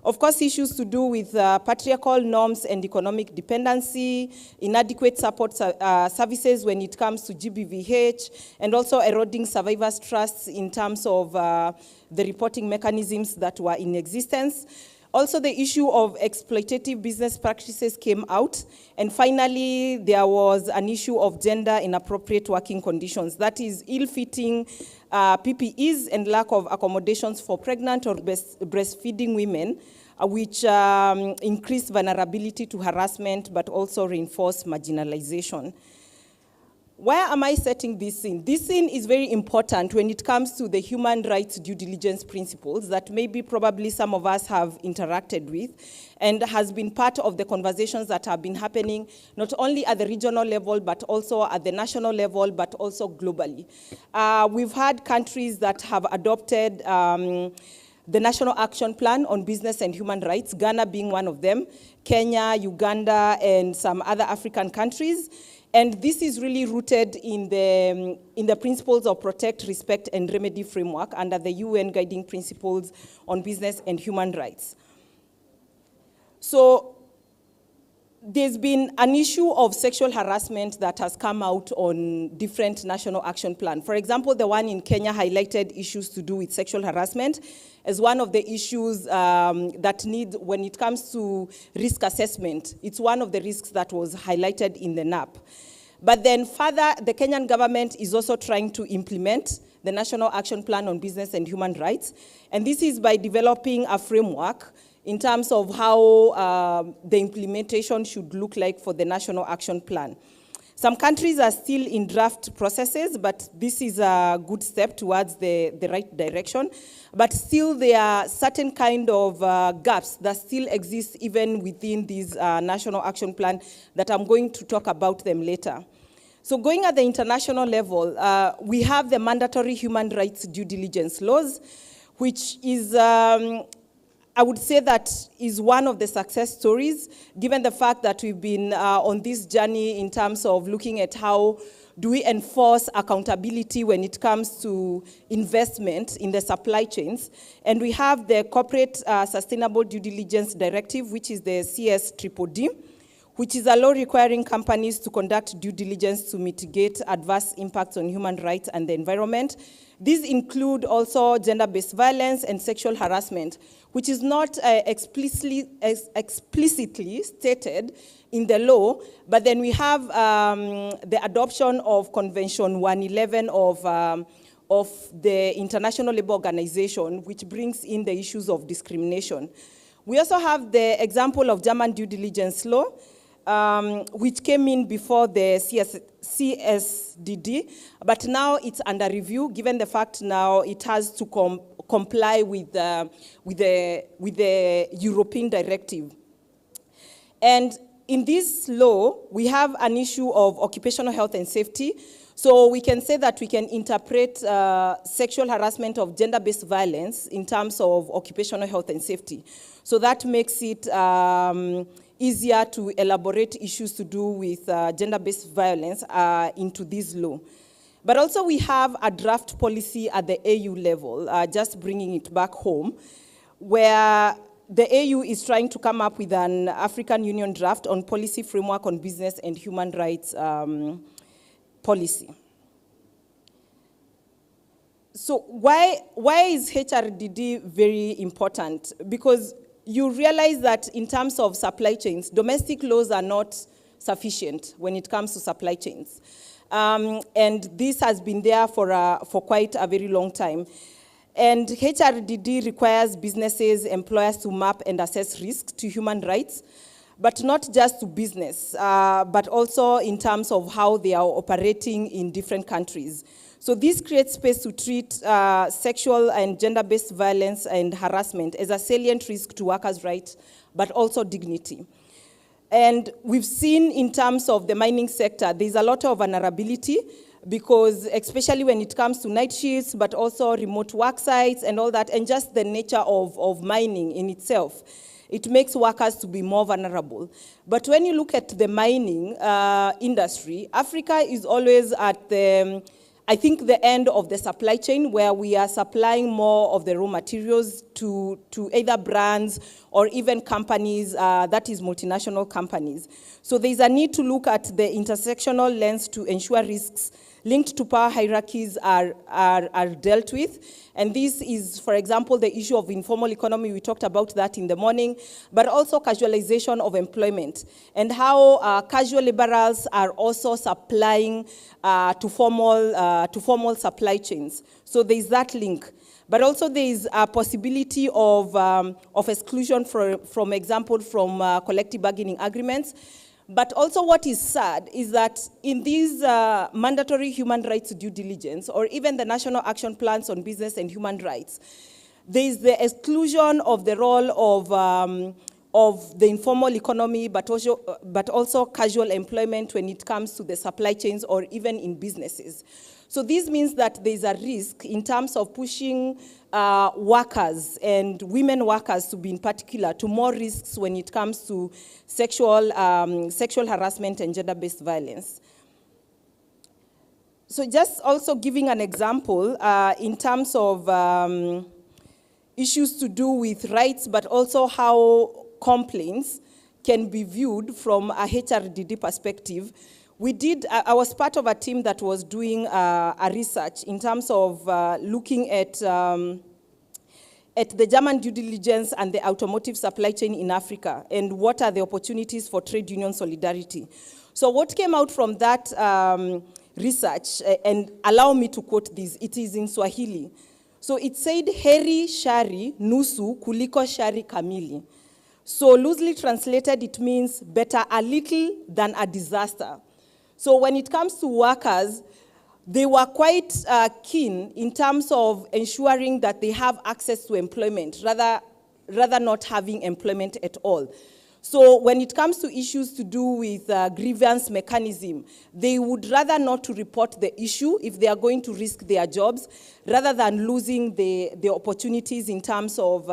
Of course, issues to do with patriarchal norms and economic dependency, inadequate support services when it comes to GBVH, and also eroding survivors' trusts in terms of the reporting mechanisms that were in existence. Also, the issue of exploitative business practices came out. And finally, there was an issue of gender inappropriate working conditions. That is ill-fitting PPEs and lack of accommodations for pregnant or breastfeeding women, which increase vulnerability to harassment, but also reinforce marginalization. Why am I setting this in? This in is very important when it comes to the human rights due diligence principles that maybe probably some of us have interacted with and has been part of the conversations that have been happening not only at the regional level, but also at the national level, but also globally. We've had countries that have adopted the National Action Plan on Business and Human Rights, Ghana being one of them, Kenya, Uganda, and some other African countries. And this is really rooted in the principles of protect, respect, and remedy framework under the UN Guiding Principles on Business and Human Rights. So there's been an issue of sexual harassment that has come out on different national action plans. For example, the one in Kenya highlighted issues to do with sexual harassment as one of the issues that need, when it comes to risk assessment, it's one of the risks that was highlighted in the NAP. But then further, the Kenyan government is also trying to implement the National Action Plan on Business and Human Rights. And this is by developing a framework in terms of how the implementation should look like for the National Action Plan. Some countries are still in draft processes, but this is a good step towards the right direction. But still, there are certain kind of gaps that still exist even within this National Action Plan that I'm going to talk about them later. So going at the international level, we have the mandatory human rights due diligence laws, which is I would say that is one of the success stories, given the fact that we've been on this journey in terms of looking at how do we enforce accountability when it comes to investment in the supply chains. And we have the Corporate Sustainable Due Diligence Directive, which is the CSDDD, which is a law requiring companies to conduct due diligence to mitigate adverse impacts on human rights and the environment. These include also gender-based violence and sexual harassment, which is not explicitly stated in the law, but then we have the adoption of Convention 111 of the International Labour Organization, which brings in the issues of discrimination. We also have the example of German due diligence law, which came in before the CSDD, but now it's under review, given the fact now it has to comply with the European directive. And in this law, we have an issue of occupational health and safety. So we can say that we can interpret sexual harassment of gender-based violence in terms of occupational health and safety. So that makes it easier to elaborate issues to do with gender-based violence into this law. But also we have a draft policy at the AU level, just bringing it back home, where the AU is trying to come up with an African Union draft on policy framework on business and human rights policy. So why is HRDD very important? Because you realize that in terms of supply chains, domestic laws are not sufficient when it comes to supply chains. And this has been there for quite a very long time. And HRDD requires businesses, employers to map and assess risks to human rights, but not just to business, but also in terms of how they are operating in different countries. So this creates space to treat sexual and gender-based violence and harassment as a salient risk to workers' rights, but also dignity. And we've seen in terms of the mining sector, there's a lot of vulnerability because especially when it comes to night shifts, but also remote work sites and all that, and just the nature of mining in itself, it makes workers to be more vulnerable. But when you look at the mining industry, Africa is always at the end of the supply chain where we are supplying more of the raw materials to either brands or even companies, that is multinational companies. So there's a need to look at the intersectional lens to ensure risks linked to power hierarchies are dealt with. And this is, for example, the issue of informal economy. We talked about that in the morning, but also casualization of employment and how casual laborers are also supplying to formal supply chains. So there's that link. But also there is a possibility of exclusion, from example, from collective bargaining agreements. But also what is sad is that in these mandatory human rights due diligence, or even the national action plans on business and human rights, there is the exclusion of the role of the informal economy, but also casual employment when it comes to the supply chains or even in businesses. So this means that there's a risk in terms of pushing workers and women workers to be in particular to more risks when it comes to sexual harassment and gender-based violence. So just also giving an example in terms of issues to do with rights, but also how complaints can be viewed from a HRDD perspective. I was part of a team that was doing a research in terms of looking at the German due diligence and the automotive supply chain in Africa, and what are the opportunities for trade union solidarity. So what came out from that research, and allow me to quote this, it is in Swahili. So it said, heri shari nusu kuliko shari kamili. So loosely translated, it means better a little than a disaster. So when it comes to workers, they were quite keen in terms of ensuring that they have access to employment, rather not having employment at all. So when it comes to issues to do with grievance mechanism, they would rather not to report the issue if they are going to risk their jobs, rather than losing the opportunities in terms of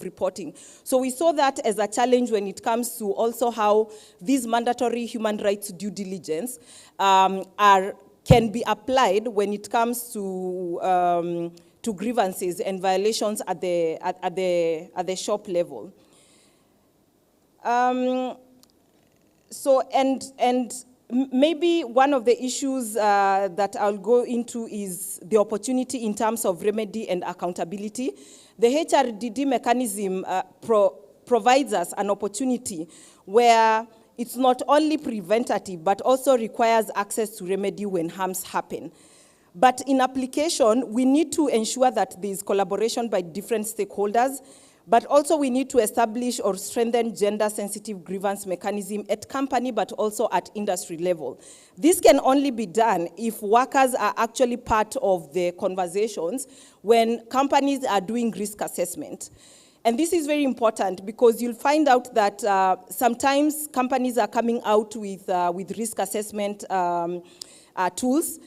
reporting. So we saw that as a challenge when it comes to also how these mandatory human rights due diligence can be applied when it comes to grievances and violations at the shop level. Maybe one of the issues that I'll go into is the opportunity in terms of remedy and accountability. The HRDD mechanism provides us an opportunity where it's not only preventative, but also requires access to remedy when harms happen. But in application, we need to ensure that there is collaboration by different stakeholders, but also we need to establish or strengthen gender-sensitive grievance mechanism at company, but also at industry level. This can only be done if workers are actually part of the conversations when companies are doing risk assessment. And this is very important because you'll find out that sometimes companies are coming out with risk assessment tools,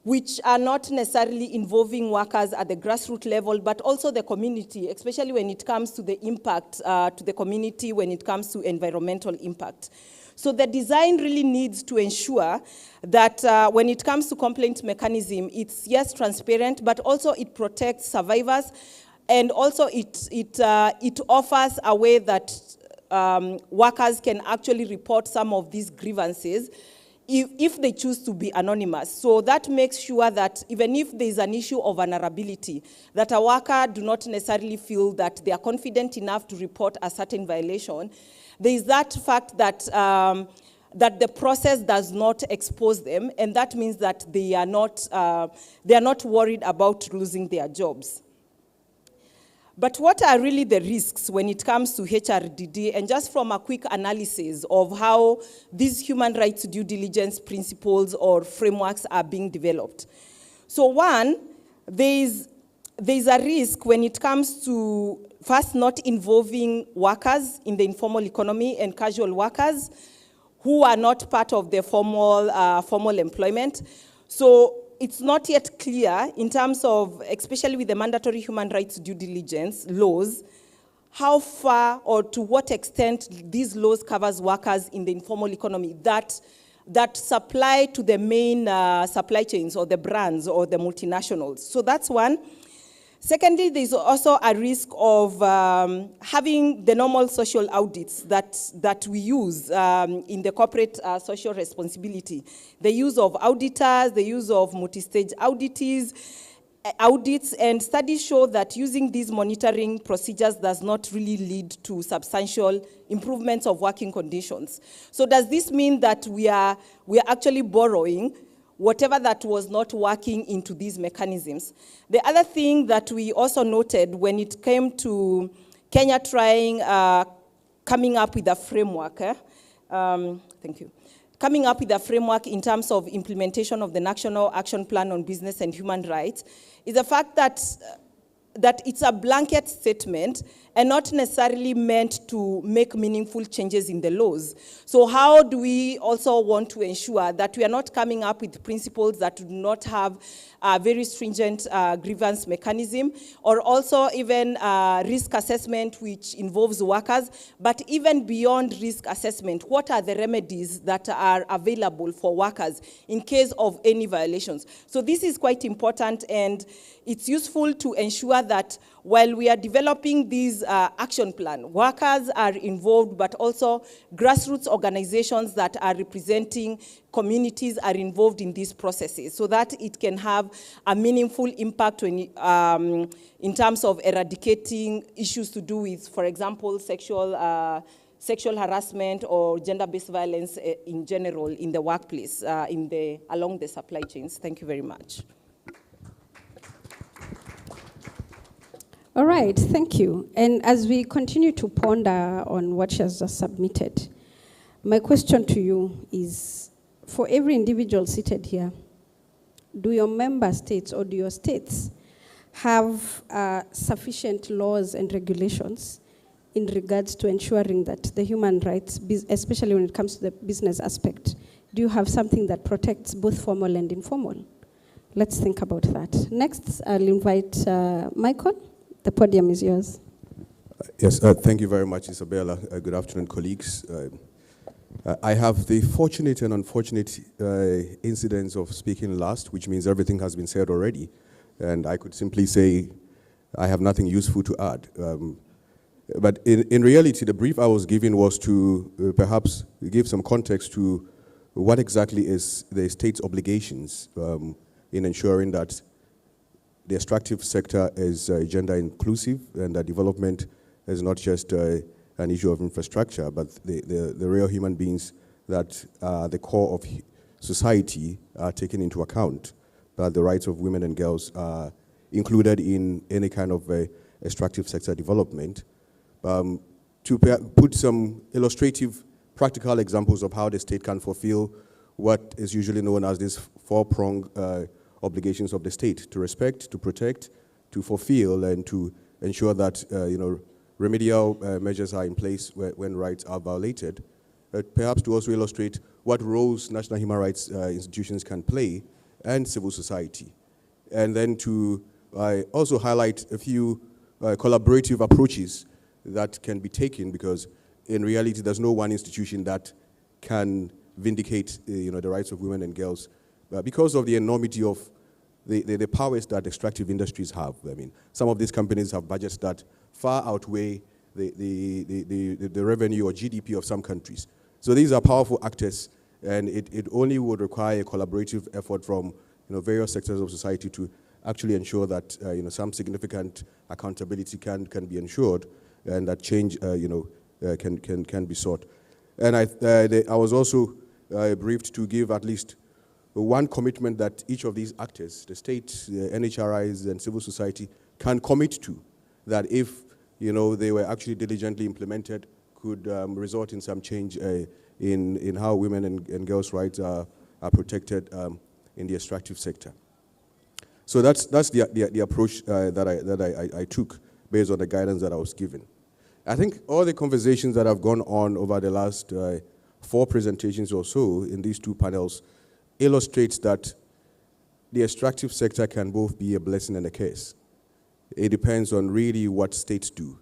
which are not necessarily involving workers at the grassroots level, but also the community, especially when it comes to the impact to the community, when it comes to environmental impact. So the design really needs to ensure that when it comes to complaint mechanism, it's yes, transparent, but also it protects survivors, and also it offers a way that workers can actually report some of these grievances if they choose to be anonymous. So that makes sure that even if there is an issue of vulnerability, that a worker do not necessarily feel that they are confident enough to report a certain violation, there is that fact that that the process does not expose them, and that means that they are not worried about losing their jobs. But what are really the risks when it comes to HRDD? And just from a quick analysis of how these human rights due diligence principles or frameworks are being developed. So one, there's a risk when it comes to first not involving workers in the informal economy and casual workers who are not part of the formal employment. So it's not yet clear in terms of, especially with the mandatory human rights due diligence laws, how far or to what extent these laws covers workers in the informal economy that supply to the main supply chains or the brands or the multinationals. So that's one. Secondly, there's also a risk of having the normal social audits that we use in the corporate social responsibility. The use of auditors, the use of multi-stage audits, and studies show that using these monitoring procedures does not really lead to substantial improvements of working conditions. So does this mean that we are actually borrowing whatever that was not working into these mechanisms? The other thing that we also noted when it came to Kenya trying, coming up with a framework, thank you. Coming up with a framework in terms of implementation of the National Action Plan on Business and Human Rights, is the fact that it's a blanket statement and not necessarily meant to make meaningful changes in the laws. So how do we also want to ensure that we are not coming up with principles that do not have a very stringent grievance mechanism, or also even risk assessment which involves workers, but even beyond risk assessment, what are the remedies that are available for workers in case of any violations? So this is quite important, and it's useful to ensure that while we are developing these action plan, workers are involved, but also grassroots organizations that are representing communities are involved in these processes, so that it can have a meaningful impact in terms of eradicating issues to do with, for example, sexual harassment or gender-based violence in general in the workplace, along the supply chains. Thank you very much.
All right, thank you. And as we continue to ponder on what she has just submitted, my question to you is, for every individual seated here, do your member states or do your states have sufficient laws and regulations in regards to ensuring that the human rights, especially when it comes to the business aspect, do you have something that protects both formal and informal? Let's think about that. Next, I'll invite Michael. The podium is yours.
Yes, thank you very much, Isabella. Good afternoon, colleagues. I have the fortunate and unfortunate incidents of speaking last, which means everything has been said already. And I could simply say I have nothing useful to add. But in reality, the brief I was given was to perhaps give some context to what exactly is the state's obligations in ensuring that the extractive sector is gender inclusive, and that development is not just an issue of infrastructure, but the real human beings that are the core of society are taken into account, that the rights of women and girls are included in any kind of extractive sector development. To put some illustrative, practical examples of how the state can fulfill what is usually known as this four-pronged obligations of the state: to respect, to protect, to fulfill, and to ensure that remedial measures are in place when rights are violated. Perhaps to also illustrate what roles national human rights institutions can play and civil society. And then to also highlight a few collaborative approaches that can be taken, because in reality there's no one institution that can vindicate the rights of women and girls because of the enormity of the powers that extractive industries have. I mean, some of these companies have budgets that far outweigh the revenue or GDP of some countries. So these are powerful actors, and it only would require a collaborative effort from various sectors of society to actually ensure that some significant accountability can be ensured, and that change can be sought. And I was also briefed to give at least one commitment that each of these actors, the state, the NHRIs, and civil society, can commit to, that if they were actually diligently implemented, could result in some change in how women and girls' rights are protected in the extractive sector. So that's the approach that I took based on the guidance that I was given. I think all the conversations that have gone on over the last 4 presentations or so in these 2 panels illustrates that the extractive sector can both be a blessing and a curse. It depends on really what states do.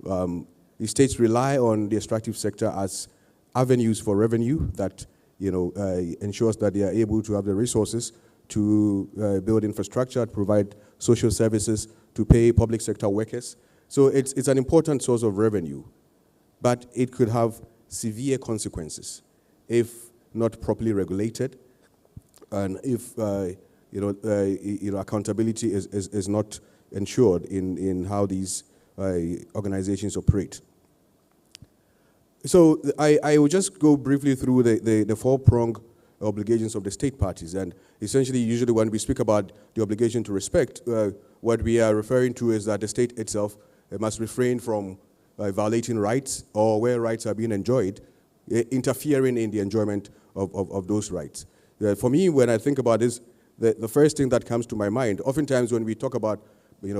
The states rely on the extractive sector as avenues for revenue that ensures that they are able to have the resources to build infrastructure, to provide social services, to pay public sector workers. So it's an important source of revenue, but it could have severe consequences if not properly regulated, and if accountability is not ensured in how these organizations operate. So I will just go briefly through the four-pronged obligations of the state parties. And essentially, usually when we speak about the obligation to respect, what we are referring to is that the state itself must refrain from violating rights, or where rights are being enjoyed, interfering in the enjoyment of those rights. For me, when I think about this, the first thing that comes to my mind, oftentimes when we talk about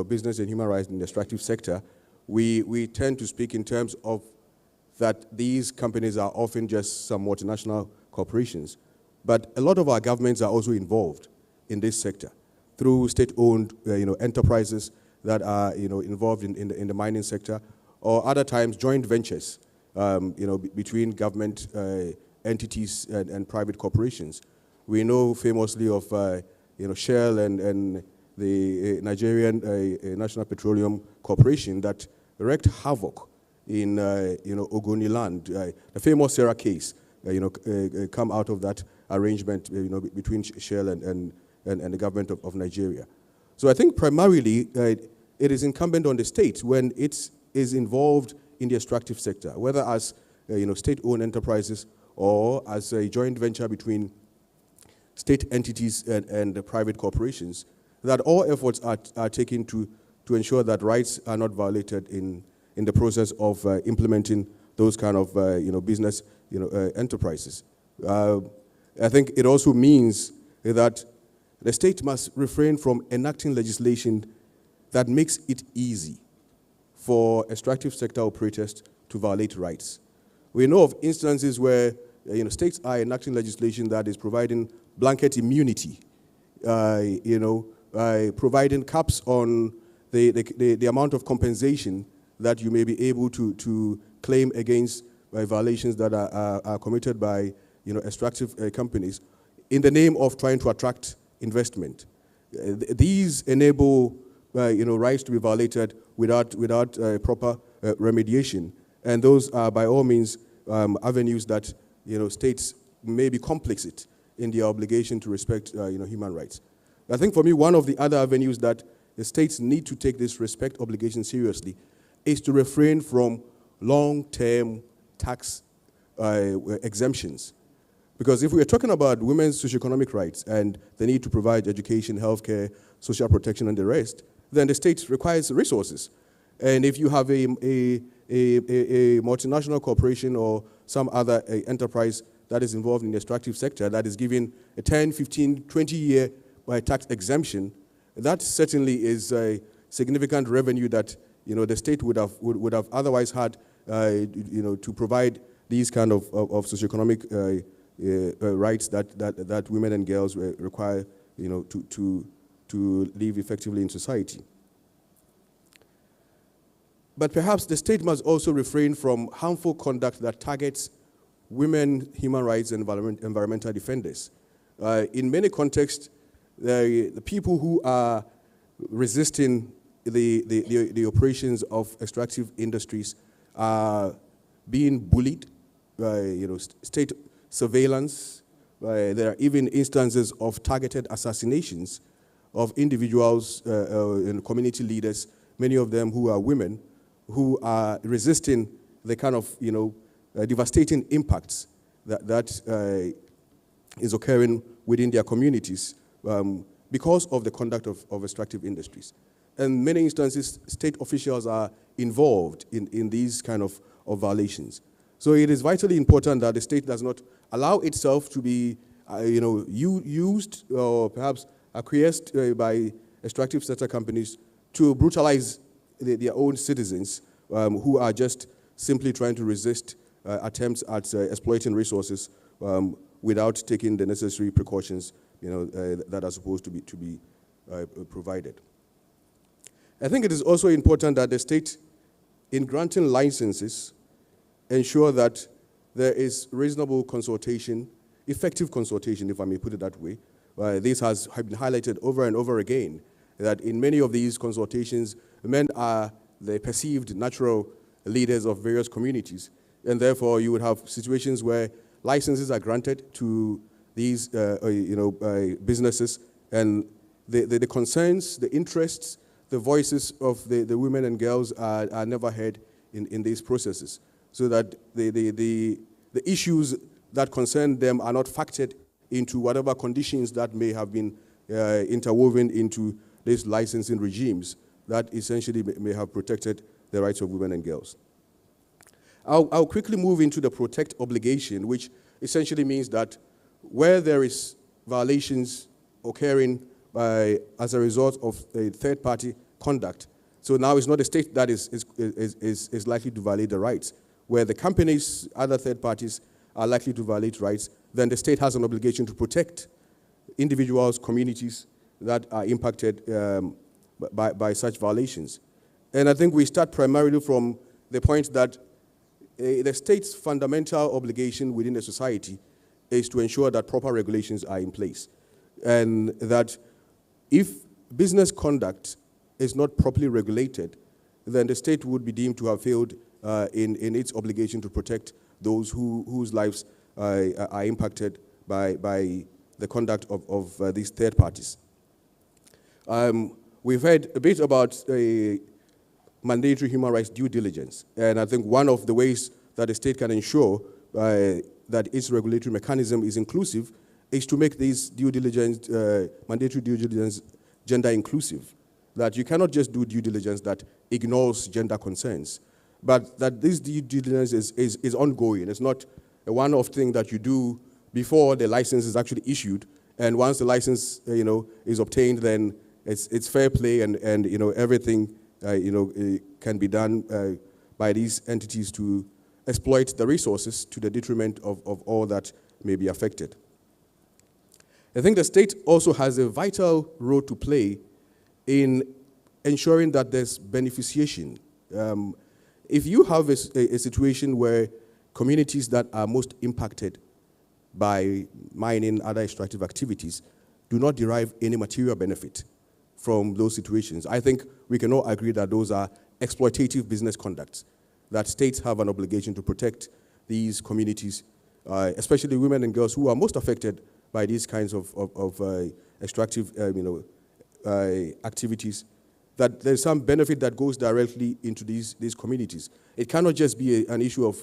business and human rights in the extractive sector, we tend to speak in terms of that these companies are often just some multinational corporations. But a lot of our governments are also involved in this sector through state-owned enterprises that are involved in the mining sector, or other times joint ventures between government entities and private corporations. We know famously of Shell and the Nigerian National Petroleum Corporation that wreaked havoc in Ogoni land. The famous Sarah case come out of that arrangement between Shell and the government of Nigeria. So I think primarily it is incumbent on the state when it is involved in the extractive sector, whether as state-owned enterprises or as a joint venture between state entities and the private corporations, that all efforts are taken to ensure that rights are not violated in the process of implementing those kind of business enterprises. I think it also means that the state must refrain from enacting legislation that makes it easy for extractive sector operators to violate rights. We know of instances where states are enacting legislation that is providing blanket immunity, providing caps on the amount of compensation that you may be able to claim against violations that are committed by extractive companies in the name of trying to attract investment. These enable rights to be violated without proper remediation, and those are by all means avenues that states may be complicit in their obligation to respect human rights. I think for me, one of the other avenues that the states need to take this respect obligation seriously is to refrain from long-term tax exemptions. Because if we are talking about women's socio-economic rights and the need to provide education, healthcare, social protection, and the rest, then the state requires resources. And if you have a multinational corporation or some other enterprise that is involved in the extractive sector that is given a 10, 15, 20-year tax exemption, that certainly is a significant revenue that the state would have otherwise had to provide these kind of socioeconomic rights that women and girls require to live effectively in society. But perhaps the state must also refrain from harmful conduct that targets women, human rights, and environmental defenders. In many contexts, the people who are resisting the operations of extractive industries are being bullied, state surveillance. There are even instances of targeted assassinations of individuals and community leaders, many of them who are women, who are resisting the kind of devastating impacts that is occurring within their communities because of the conduct of extractive industries. And many instances, state officials are involved in these kind of violations. So it is vitally important that the state does not allow itself to be used or perhaps acquiesced by extractive sector companies to brutalize their own citizens who are just simply trying to resist attempts at exploiting resources without taking the necessary precautions that are supposed to be provided. I think it is also important that the state, in granting licenses, ensure that there is reasonable consultation, effective consultation, if I may put it that way. This has been highlighted over and over again. that in many of these consultations, men are the perceived natural leaders of various communities. And therefore, you would have situations where licenses are granted to these businesses, and the concerns, the interests, the voices of the women and girls are never heard in these processes, so that the issues that concern them are not factored into whatever conditions that may have been interwoven into these licensing regimes that essentially may have protected the rights of women and girls. I'll quickly move into the protect obligation, which essentially means that where there is violations occurring as a result of a third-party conduct, so now it's not the state that is likely to violate the rights. Where the companies, other third parties, are likely to violate rights, then the state has an obligation to protect individuals, communities that are impacted by such violations. And I think we start primarily from the point that the state's fundamental obligation within the society is to ensure that proper regulations are in place. And that if business conduct is not properly regulated, then the state would be deemed to have failed in its obligation to protect those whose lives are impacted by the conduct of these third parties. We've heard a bit about mandatory human rights due diligence, and I think one of the ways that the state can ensure that its regulatory mechanism is inclusive is to make these due diligence, mandatory due diligence, gender inclusive. That you cannot just do due diligence that ignores gender concerns, but that this due diligence is ongoing. It's not a one-off thing that you do before the license is actually issued, and once the license is obtained, then it's fair play, and everything can be done by these entities to exploit the resources to the detriment of all that may be affected. I think the state also has a vital role to play in ensuring that there's beneficiation. If you have a situation where communities that are most impacted by mining, other extractive activities, do not derive any material benefit from those situations, I think we can all agree that those are exploitative business conducts, that states have an obligation to protect these communities, especially women and girls who are most affected by these kinds of extractive activities, that there's some benefit that goes directly into these communities. It cannot just be an issue of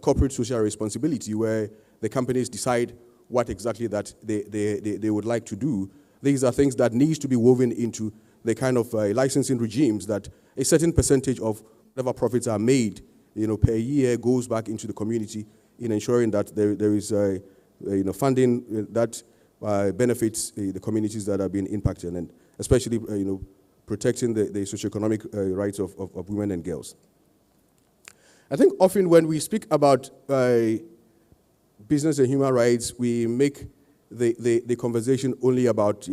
corporate social responsibility where the companies decide what exactly that they would like to do. These are things that need to be woven into the kind of licensing regimes that a certain percentage of whatever profits are made per year goes back into the community in ensuring that there is funding that benefits the communities that are being impacted, and especially protecting the socio-economic rights of women and girls. I think often when we speak about business and human rights, we make the conversation only about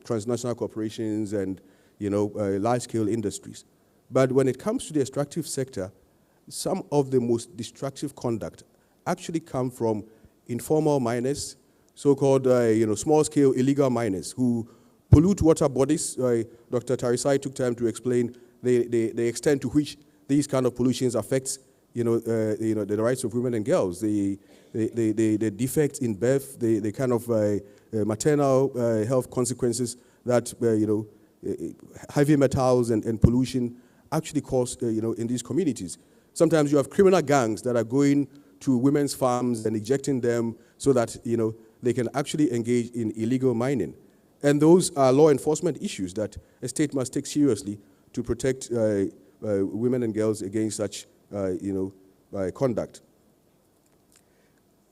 transnational corporations and large-scale industries. But when it comes to the extractive sector, some of the most destructive conduct actually come from informal miners, so-called small-scale illegal miners who pollute water bodies. Dr. Tarisai took time to explain the extent to which these kind of pollutions affects the rights of women and girls, the defects in birth, the kind of maternal health consequences that heavy metals and pollution actually cause in these communities. Sometimes you have criminal gangs that are going to women's farms and ejecting them so that they can actually engage in illegal mining. And those are law enforcement issues that a state must take seriously to protect women and girls against such conduct.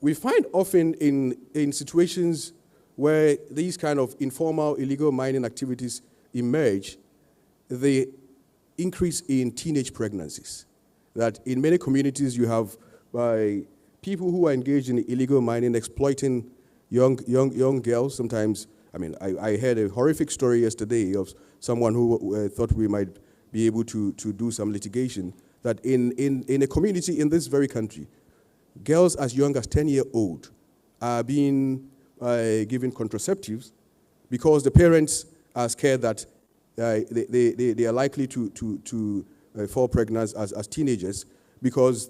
We find often in situations where these kind of informal illegal mining activities emerge, the increase in teenage pregnancies. That in many communities you have people who are engaged in illegal mining exploiting young girls. Sometimes, I heard a horrific story yesterday of someone who thought we might be able to do some litigation, that in a community in this very country, girls as young as 10-year-old are being given contraceptives because the parents are scared that they are likely to fall pregnant as teenagers because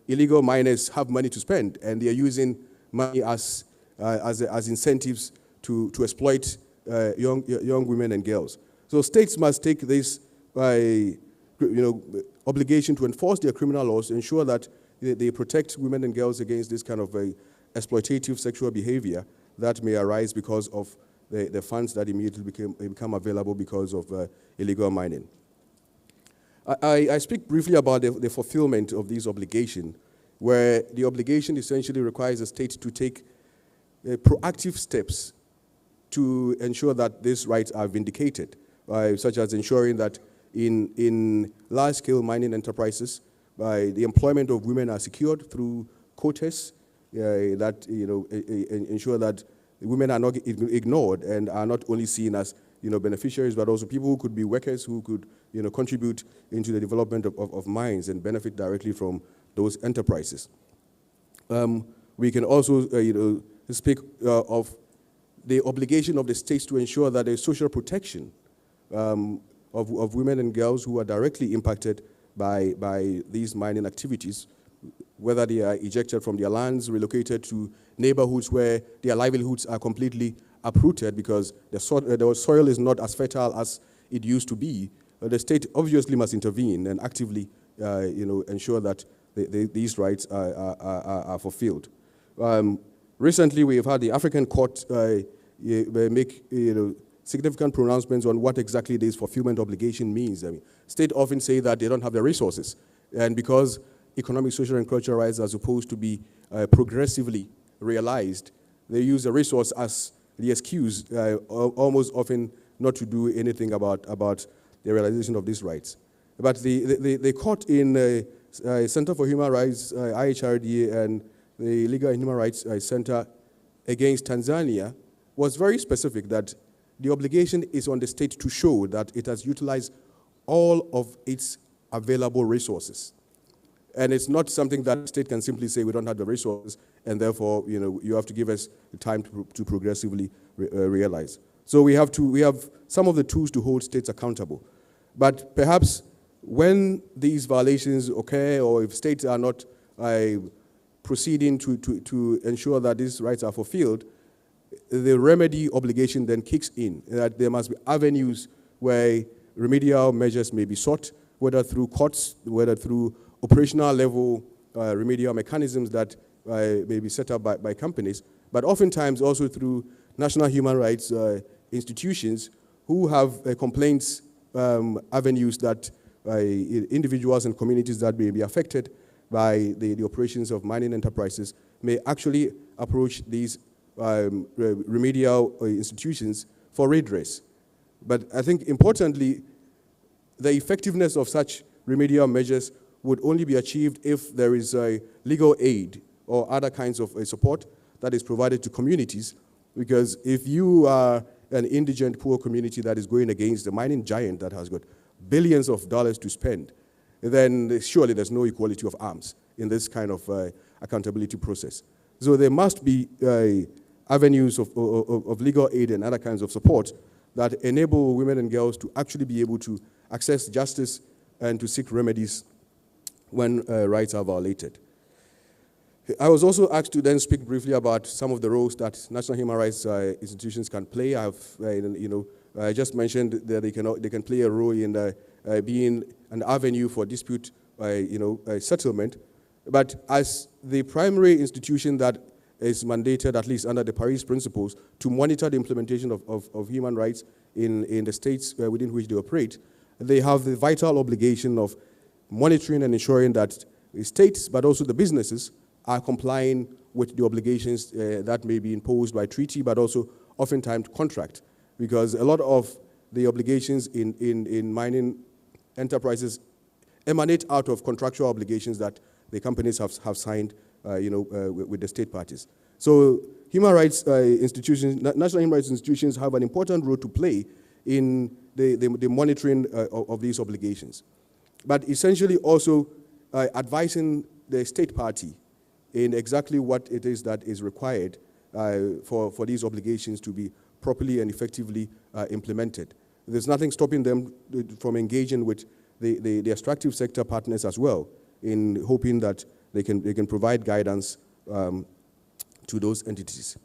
illegal miners have money to spend and they are using money as incentives to exploit young women and girls. So states must take this obligation to enforce their criminal laws to ensure that they protect women and girls against this kind of exploitative sexual behavior that may arise because of the funds that immediately become available because of illegal mining. I speak briefly about the fulfillment of this obligation, where the obligation essentially requires the state to take proactive steps to ensure that these rights are vindicated, such as ensuring that in large-scale mining enterprises, the employment of women are secured through quotas that ensure that women are not ignored and are not only seen as beneficiaries, but also people who could be workers who could contribute into the development of mines and benefit directly from those enterprises. We can also speak of the obligation of the states to ensure that there is social protection of women and girls who are directly impacted by these mining activities, whether they are ejected from their lands, relocated to neighborhoods where their livelihoods are completely uprooted because the soil is not as fertile as it used to be. The state obviously must intervene and actively ensure that these rights are fulfilled. Recently, we have had the African Court make significant pronouncements on what exactly this fulfillment obligation means. I mean, states often say that they don't have the resources, and because economic, social, and cultural rights are supposed to be progressively realized, they use the resource as the excuse, almost often not to do anything about the realization of these rights. But the court in Center for Human Rights, IHRD, and the Legal and Human Rights Center against Tanzania was very specific that the obligation is on the state to show that it has utilized all of its available resources. And it's not something that the state can simply say we don't have the resources and therefore you have to give us time to progressively realize. So we have some of the tools to hold states accountable. But perhaps when these violations occur or if states are not proceeding to ensure that these rights are fulfilled, the remedy obligation then kicks in, that there must be avenues where remedial measures may be sought, whether through courts, whether through operational level remedial mechanisms that may be set up by companies, but oftentimes also through national human rights institutions who have complaints avenues that individuals and communities that may be affected by the operations of mining enterprises may actually approach these remedial institutions for redress. But I think importantly, the effectiveness of such remedial measures would only be achieved if there is a legal aid or other kinds of support that is provided to communities. Because if you are an indigent poor community that is going against the mining giant that has got billions of dollars to spend, then surely there's no equality of arms in this kind of accountability process. So there must be avenues of legal aid and other kinds of support that enable women and girls to actually be able to access justice and to seek remedies when rights are violated. I was also asked to then speak briefly about some of the roles that national human rights institutions can play. I just mentioned that they can play a role in being an avenue for dispute settlement. But as the primary institution that is mandated, at least under the Paris Principles, to monitor the implementation of human rights in the states within which they operate, they have the vital obligation of monitoring and ensuring that the states, but also the businesses, are complying with the obligations that may be imposed by treaty, but also oftentimes contract. Because a lot of the obligations in mining enterprises emanate out of contractual obligations that the companies have signed with the state parties. So human rights institutions, national human rights institutions have an important role to play in the monitoring of these obligations. But essentially also advising the state party in exactly what it is that is required for these obligations to be properly and effectively implemented. There's nothing stopping them from engaging with the extractive sector partners as well, in hoping that they can provide guidance to those entities.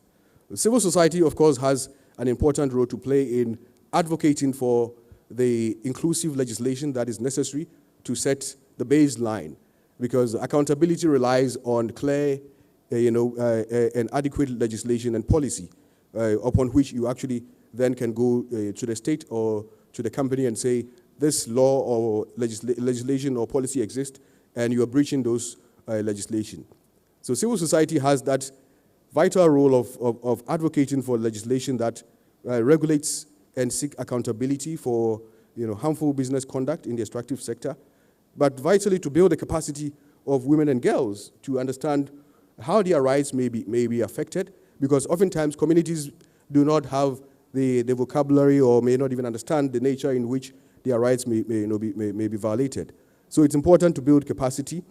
Civil society, of course, has an important role to play in advocating for the inclusive legislation that is necessary to set the baseline, because accountability relies on clear, and adequate legislation and policy upon which you actually then can go to the state or to the company and say, this law or legislation or policy exists, and you are breaching those legislation. So civil society has that vital role of advocating for legislation that regulates and seek accountability for harmful business conduct in the extractive sector, but vitally to build the capacity of women and girls to understand how their rights may be affected, because oftentimes communities do not have the vocabulary or may not even understand the nature in which their rights may be violated. So it's important to build capacity,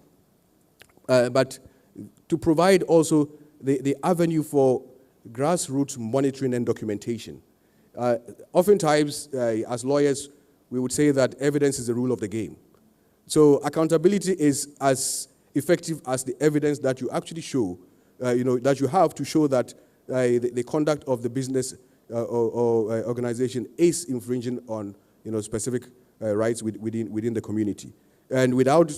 but to provide also the avenue for grassroots monitoring and documentation. Oftentimes, as lawyers, we would say that evidence is the rule of the game. So accountability is as effective as the evidence that you actually show, that you have to show that the conduct of the business or organization is infringing on specific rights within the community. And without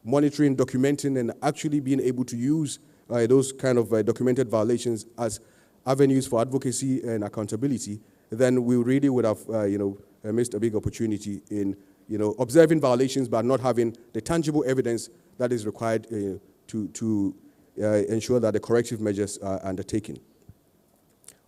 monitoring, documenting, and actually being able to use those kind of documented violations as avenues for advocacy and accountability, then we really would have missed a big opportunity in observing violations but not having the tangible evidence that is required to ensure that the corrective measures are undertaken.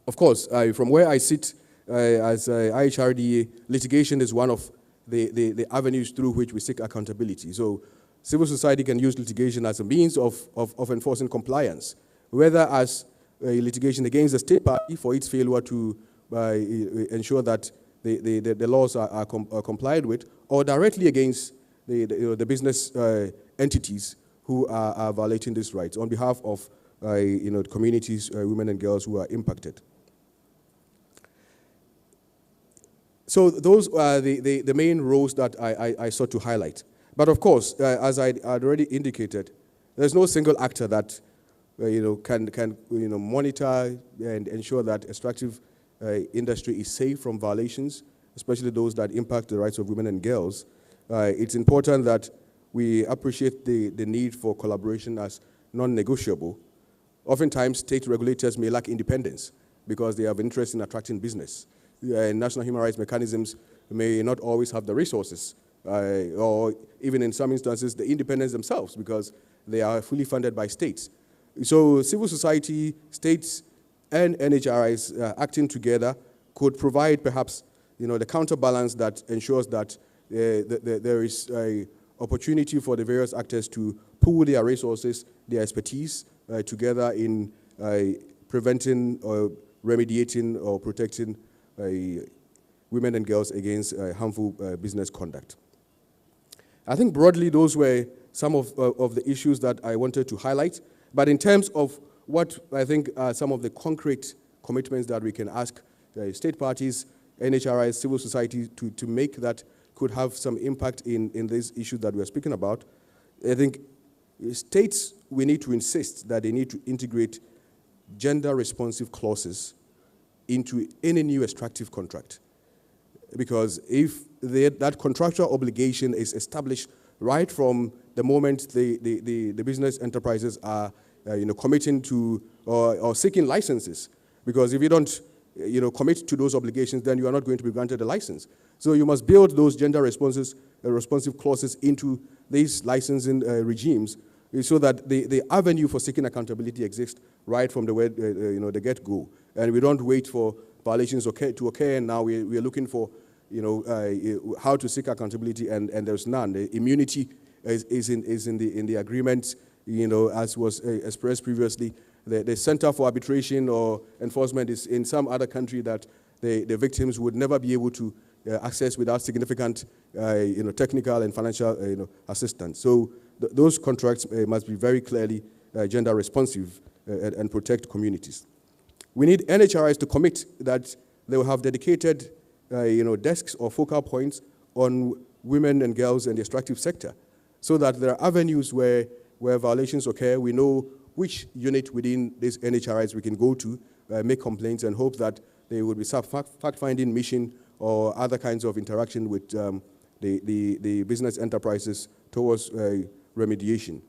Of course, from where I sit as IHRDA, litigation is one of the avenues through which we seek accountability. So civil society can use litigation as a means of enforcing compliance, whether as litigation against the state party for its failure to ensure that the laws are complied with, or directly against the business entities who are violating these rights on behalf of communities, women and girls who are impacted. So those are the main roles that I sought to highlight. But of course, as I had already indicated, there's no single actor that can monitor and ensure that extractive industry is safe from violations, especially those that impact the rights of women and girls. It's important that we appreciate the need for collaboration as non-negotiable. Oftentimes, state regulators may lack independence because they have interest in attracting business. National human rights mechanisms may not always have the resources, or even in some instances, the independence themselves, because they are fully funded by states. So civil society, states, and NHRIs acting together could provide perhaps the counterbalance that ensures that there is an opportunity for the various actors to pool their resources, their expertise together in preventing or remediating or protecting women and girls against harmful business conduct. I think broadly those were some of the issues that I wanted to highlight, but in terms of what I think are some of the concrete commitments that we can ask state parties, NHRIs, civil society to make that could have some impact in these issues that we are speaking about, I think states, we need to insist that they need to integrate gender-responsive clauses into any new extractive contract. Because if that contractual obligation is established right from the moment the business enterprises are committing to or seeking licenses, because if you don't commit to those obligations, then you are not going to be granted a license. So you must build those gender-responsive clauses into these licensing regimes so that the avenue for seeking accountability exists right from the get-go. And we don't wait for violations to occur, and now we are looking for how to seek accountability, and there's none. The immunity is in the agreement, as was expressed previously. The Center for Arbitration or Enforcement is in some other country that the victims would never be able to access without significant technical and financial assistance. So those contracts must be very clearly gender responsive and protect communities. We need NHRIs to commit that they will have dedicated desks or focal points on women and girls in the extractive sector, so that there are avenues where violations occur. We know which unit within these NHRIs we can go to, make complaints, and hope that there will be some fact-finding mission or other kinds of interaction with the business enterprises towards remediation.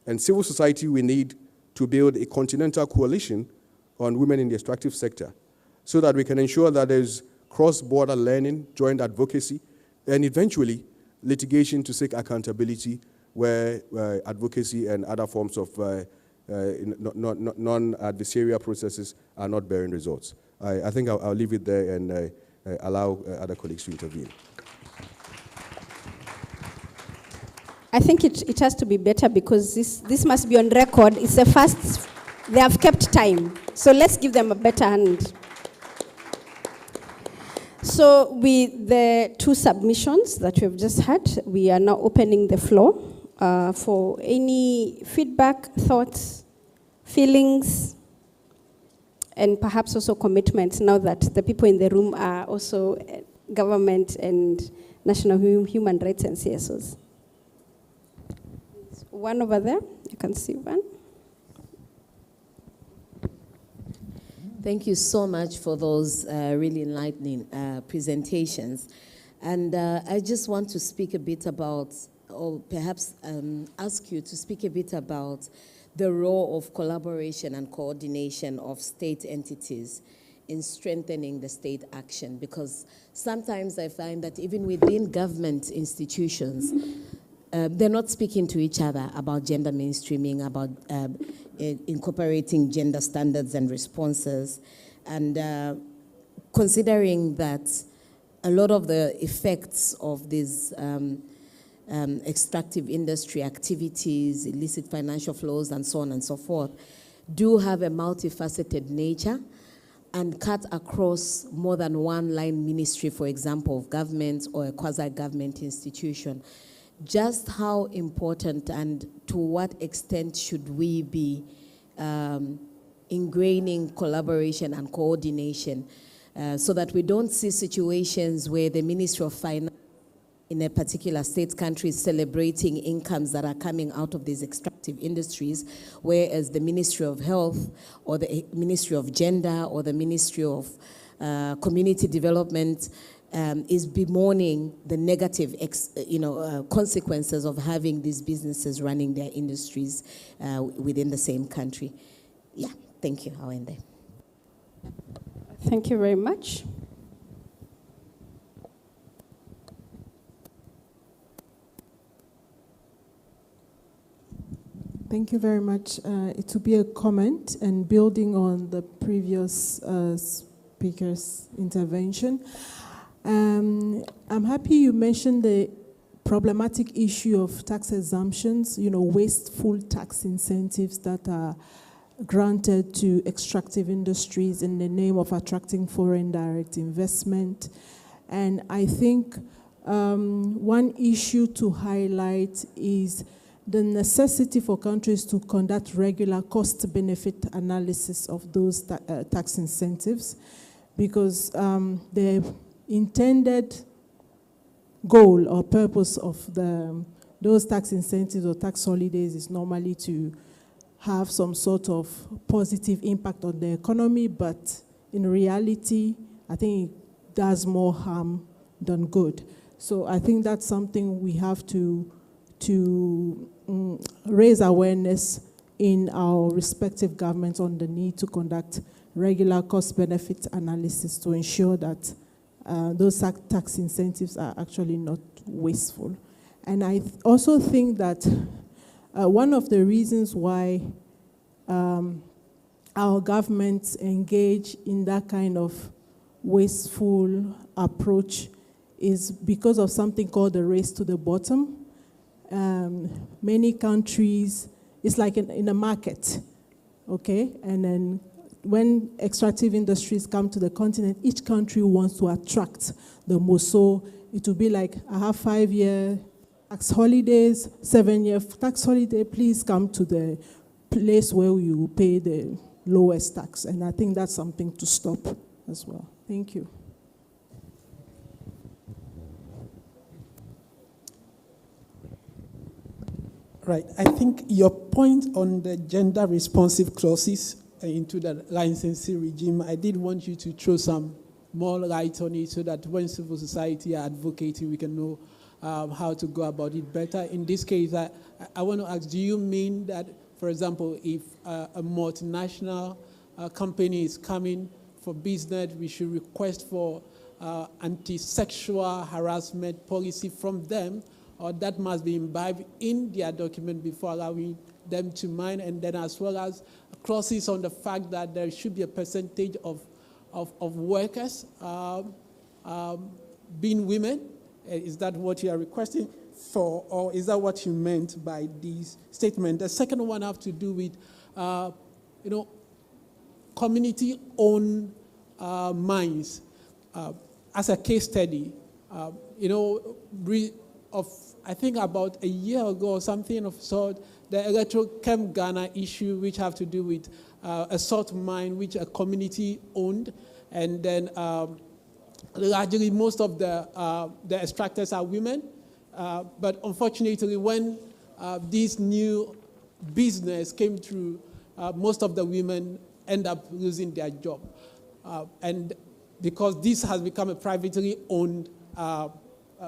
And civil society, we need to build a continental coalition on women in the extractive sector, so that we can ensure that there's cross-border learning, joint advocacy, and eventually litigation to seek accountability where advocacy and other forms of non-adversarial processes are not bearing results. I think I'll leave it there and allow other colleagues to intervene.
I think it has to be better, because this must be on record. It's the first, they have kept time. So let's give them a better hand. So with the two submissions that we've just had, we are now opening the floor for any feedback, thoughts, feelings, and perhaps also commitments, now that the people in the room are also government and national human rights and CSOs. One over there, you can see one.
Thank you so much for those really enlightening presentations. And I just want to speak a bit about, or perhaps ask you to speak a bit about the role of collaboration and coordination of state entities in strengthening the state action. Because sometimes I find that even within government institutions, they're not speaking to each other about gender mainstreaming, about incorporating gender standards and responses, and considering that a lot of the effects of these extractive industry activities, illicit financial flows, and so on and so forth, do have a multifaceted nature and cut across more than one line ministry, for example, of government or a quasi-government institution. Just how important and to what extent should we be ingraining collaboration and coordination so that we don't see situations where the Ministry of Finance in a particular state country is celebrating incomes that are coming out of these extractive industries, whereas the Ministry of Health or the Ministry of Gender or the Ministry of Community Development is bemoaning the negative consequences of having these businesses running their industries within the same country. Yeah, thank you. I'll end there.
Thank you very much.
Thank you very much. It will be a comment and building on the previous speaker's intervention. I'm happy you mentioned the problematic issue of tax exemptions, wasteful tax incentives that are granted to extractive industries in the name of attracting foreign direct investment. And I think one issue to highlight is the necessity for countries to conduct regular cost-benefit analysis of those tax incentives, because the intended goal or purpose of those tax incentives or tax holidays is normally to have some sort of positive impact on the economy, but in reality, I think it does more harm than good. So I think that's something we have to raise awareness in our respective governments on the need to conduct regular cost-benefit analysis to ensure that those tax incentives are actually not wasteful. And I also think that one of the reasons why our governments engage in that kind of wasteful approach is because of something called the race to the bottom. Many countries, it's like in a market, okay? And then when extractive industries come to the continent, each country wants to attract the most. So it will be like, I have 5-year tax holidays, 7-year tax holiday, please come to the place where you pay the lowest tax. And I think that's something to stop as well. Thank you.
Right. I think your point on the gender responsive clauses into the licensing regime, I did want you to throw some more light on it so that when civil society are advocating, we can know how to go about it better. In this case, I want to ask, do you mean that, for example, if a multinational company is coming for business, we should request for anti-sexual harassment policy from them, or that must be imbibed in their document before allowing them to mine, and then as well as clauses on the fact that there should be a percentage of workers being women? Is that what you are requesting for, or is that what you meant by this statement? The second one have to do with, community-owned mines. As a case study, I think about a year ago or something of sort, the Electrochem Ghana issue, which have to do with a salt mine which a community owned, and then largely most of the extractors are women. But unfortunately, when this new business came through, most of the women end up losing their job. And because this has become a privately owned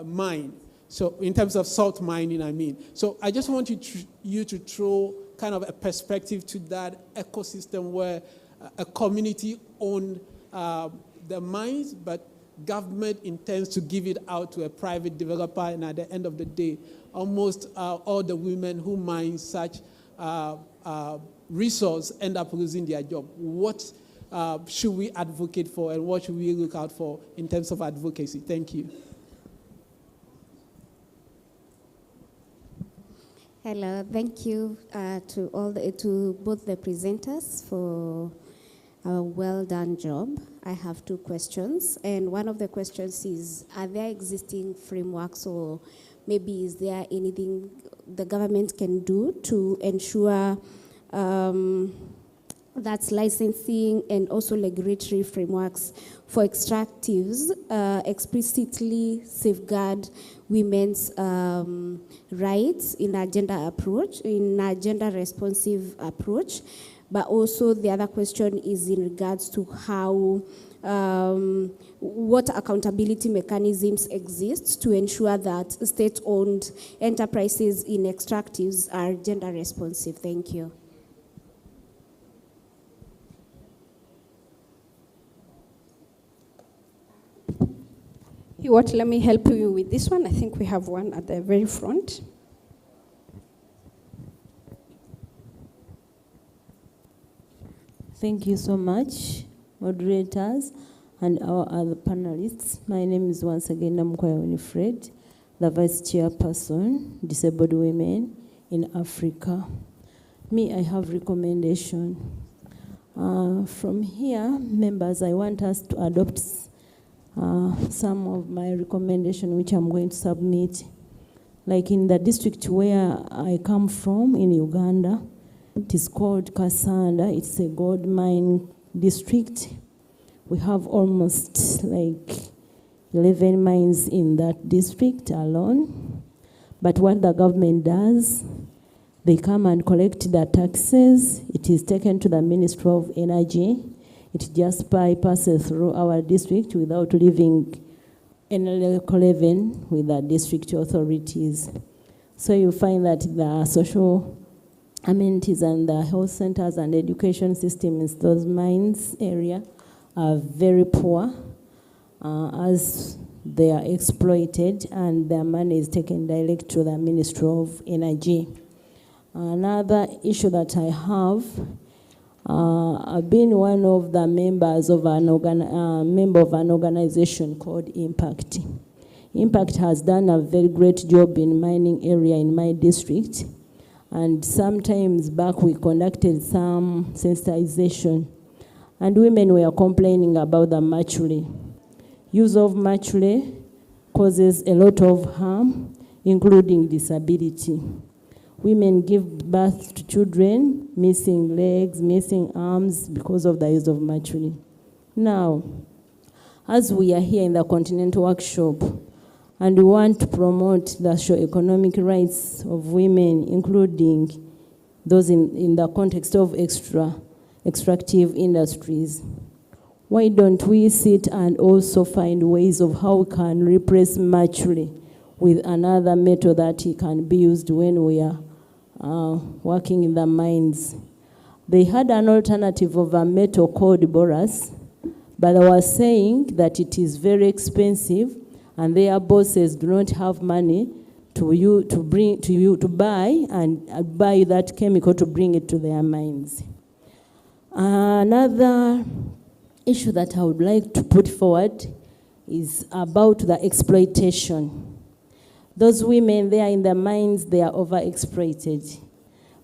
mine. So in terms of salt mining, I mean. So I just want you to throw kind of a perspective to that ecosystem where a community owned the mines, but government intends to give it out to a private developer, and at the end of the day, almost all the women who mine such resource end up losing their job. What should we advocate for, and what should we look out for in terms of advocacy? Thank you.
Hello, thank you to both the presenters for a well done job. I have two questions, and one of the questions is, are there existing frameworks, or maybe is there anything the government can do to ensure that licensing and also regulatory frameworks for extractives explicitly safeguard women's rights in a gender responsive approach? But also the other question is in regards to how, what accountability mechanisms exist to ensure that state-owned enterprises in extractives are gender responsive. Thank you.
What? Let me help you with this one. I think we have one at the very front.
Thank you so much, moderators and our other panelists. My name is once again Namkwaya Winifred, the Vice Chairperson, Disabled Women in Africa. I have recommendation. From here, members, I want us to adopt some of my recommendation which I'm going to submit. Like in the district where I come from in Uganda, it is called Kasanda. It's a gold mine district. We have almost like 11 mines in that district alone. But what the government does, they come and collect the taxes. It is taken to the Ministry of Energy. It just bypasses through our district without leaving any local level with the district authorities. So you find that the social amenities and the health centers and education systems in those mines area are very poor as they are exploited, and their money is taken direct to the Ministry of Energy. Another issue that I have, I've been one of the members of an organization called Impact. Impact has done a very great job in mining area in my district. And sometimes back we conducted some sensitization, and women were complaining about the mercury. Use of mercury causes a lot of harm, including disability. Women give birth to children, missing legs, missing arms because of the use of mercury. Now, as we are here in the Continental Workshop, and we want to promote the socio-economic rights of women, including those in the context of extractive industries, why don't we sit and also find ways of how we can replace mercury with another metal that can be used when we are working in the mines? They had an alternative of a metal called borax, but they were saying that it is very expensive and their bosses do not have money to buy that chemical to bring it to their mines. Another issue that I would like to put forward is about the exploitation. Those women there in the mines, they are overexploited,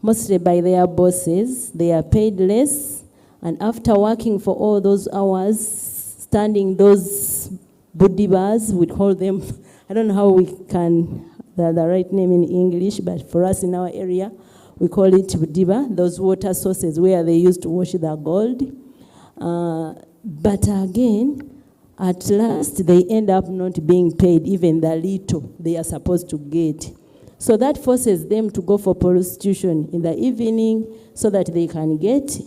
mostly by their bosses. They are paid less, and after working for all those hours, standing those body bars, we call them, I don't know how we can, the right name in English, but for us in our area, we call it budiba, those water sources where they used to wash the gold. But again, at last, they end up not being paid even the little they are supposed to get. So that forces them to go for prostitution in the evening so that they can get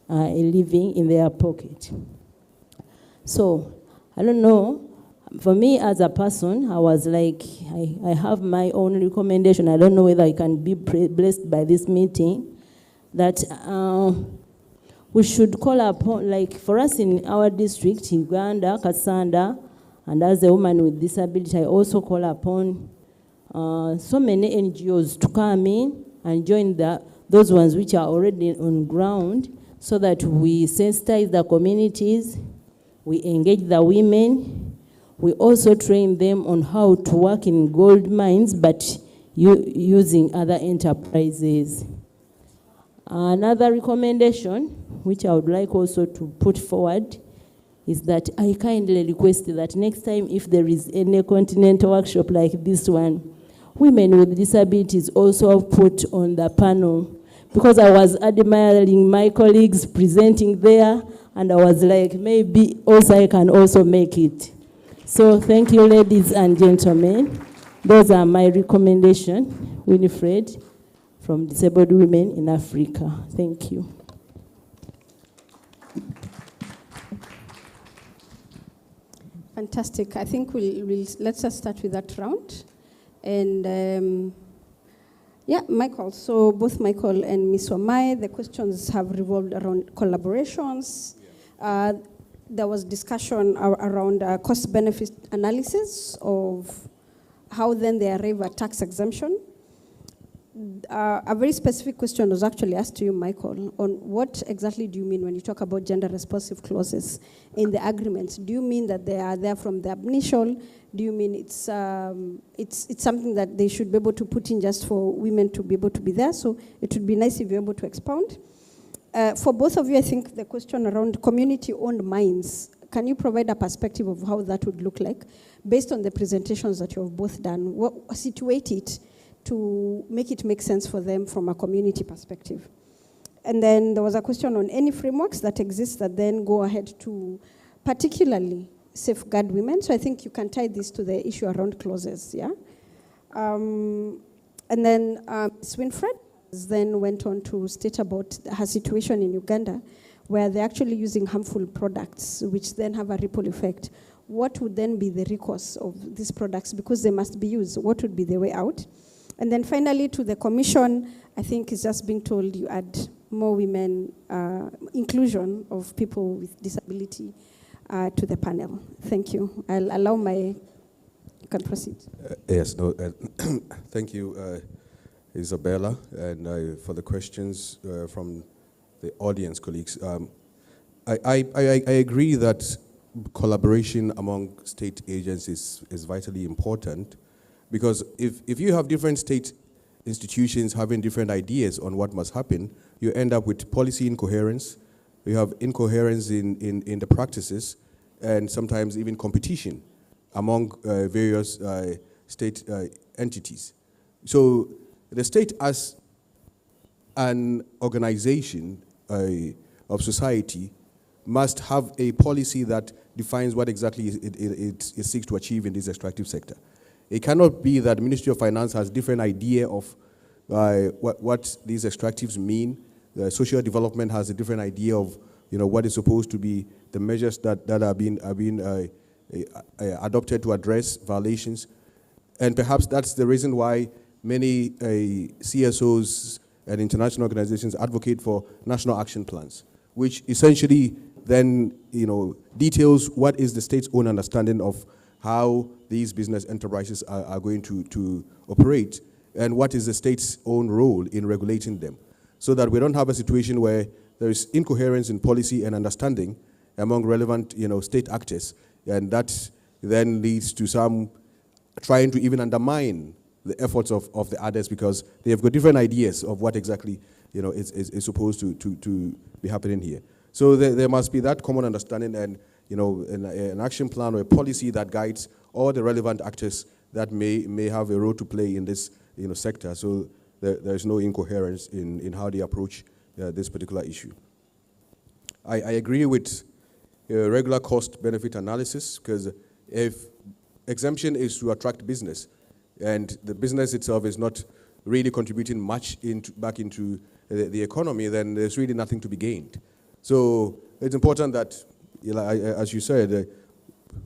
a living in their pocket. So, I don't know. For me as a person, I was like, I have my own recommendation. I don't know whether I can be blessed by this meeting, that we should call upon, like for us in our district, Uganda, Kasanda, and as a woman with disability, I also call upon so many NGOs to come in and join those ones which are already on ground, so that we sensitize the communities, we engage the women, we also train them on how to work in gold mines, but using other enterprises. Another recommendation, which I would like also to put forward, is that I kindly request that next time if there is any Continental Workshop like this one, women with disabilities also put on the panel. Because I was admiring my colleagues presenting there, and I was like, maybe also I can also make it. So thank you, ladies and gentlemen. Those are my recommendations. Winifred, from Disabled Women in Africa. Thank you.
Fantastic. I think let's just start with that round. And yeah, Michael. So both Michael and Ms. Wamai, the questions have revolved around collaborations. There was discussion around cost-benefit analysis of how then they arrive at tax exemption. A very specific question was actually asked to you, Michael, on what exactly do you mean when you talk about gender-responsive clauses in the agreements? Do you mean that they are there from the initial? Do you mean it's something that they should be able to put in just for women to be able to be there? So it would be nice if you're able to expound. For both of you, I think the question around community-owned mines, can you provide a perspective of how that would look like based on the presentations that you have both done? Situate it to make it make sense for them from a community perspective. And then there was a question on any frameworks that exist that then go ahead to particularly safeguard women. So I think you can tie this to the issue around clauses, yeah? And then Ms. Winfred then went on to state about her situation in Uganda, where they're actually using harmful products, which then have a ripple effect. What would then be the recourse of these products? Because they must be used. What would be the way out? And then finally, to the commission, I think it's just being told you add more women, inclusion of people with disability to the panel. Thank you. I'll allow you can proceed.
Yes, no, thank you, Isabella, and for the questions from the audience colleagues. I agree that collaboration among state agencies is vitally important, because if you have different state institutions having different ideas on what must happen, you end up with policy incoherence, you have incoherence in the practices, and sometimes even competition among various state entities. So the state as an organization of society must have a policy that defines what exactly it seeks to achieve in this extractive sector. It cannot be that the Ministry of Finance has different idea of what these extractives mean. Social development has a different idea of what is supposed to be the measures that are being adopted to address violations. And perhaps that's the reason why many CSOs and international organizations advocate for national action plans, which essentially then details what is the state's own understanding of how these business enterprises are going to operate, and what is the state's own role in regulating them, so that we don't have a situation where there is incoherence in policy and understanding among relevant state actors, and that then leads to some trying to even undermine the efforts of the others because they have got different ideas of what exactly is supposed to be happening here. So there must be that common understanding and an action plan or a policy that guides all the relevant actors that may have a role to play in this sector. So there is no incoherence in how they approach this particular issue. I agree with regular cost-benefit analysis, because if exemption is to attract business, and the business itself is not really contributing much back into the economy, then there's really nothing to be gained. So it's important that, as you said,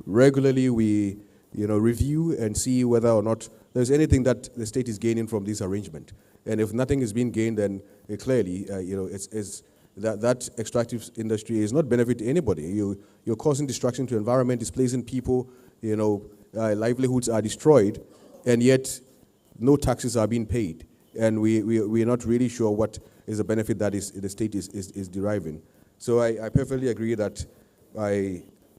regularly we review and see whether or not there's anything that the state is gaining from this arrangement. And if nothing is being gained, then clearly it's that extractive industry is not benefiting anybody. You're causing destruction to environment, displacing people, livelihoods are destroyed, and yet no taxes are being paid. And we're not really sure what is the benefit that the state is deriving. So I perfectly agree that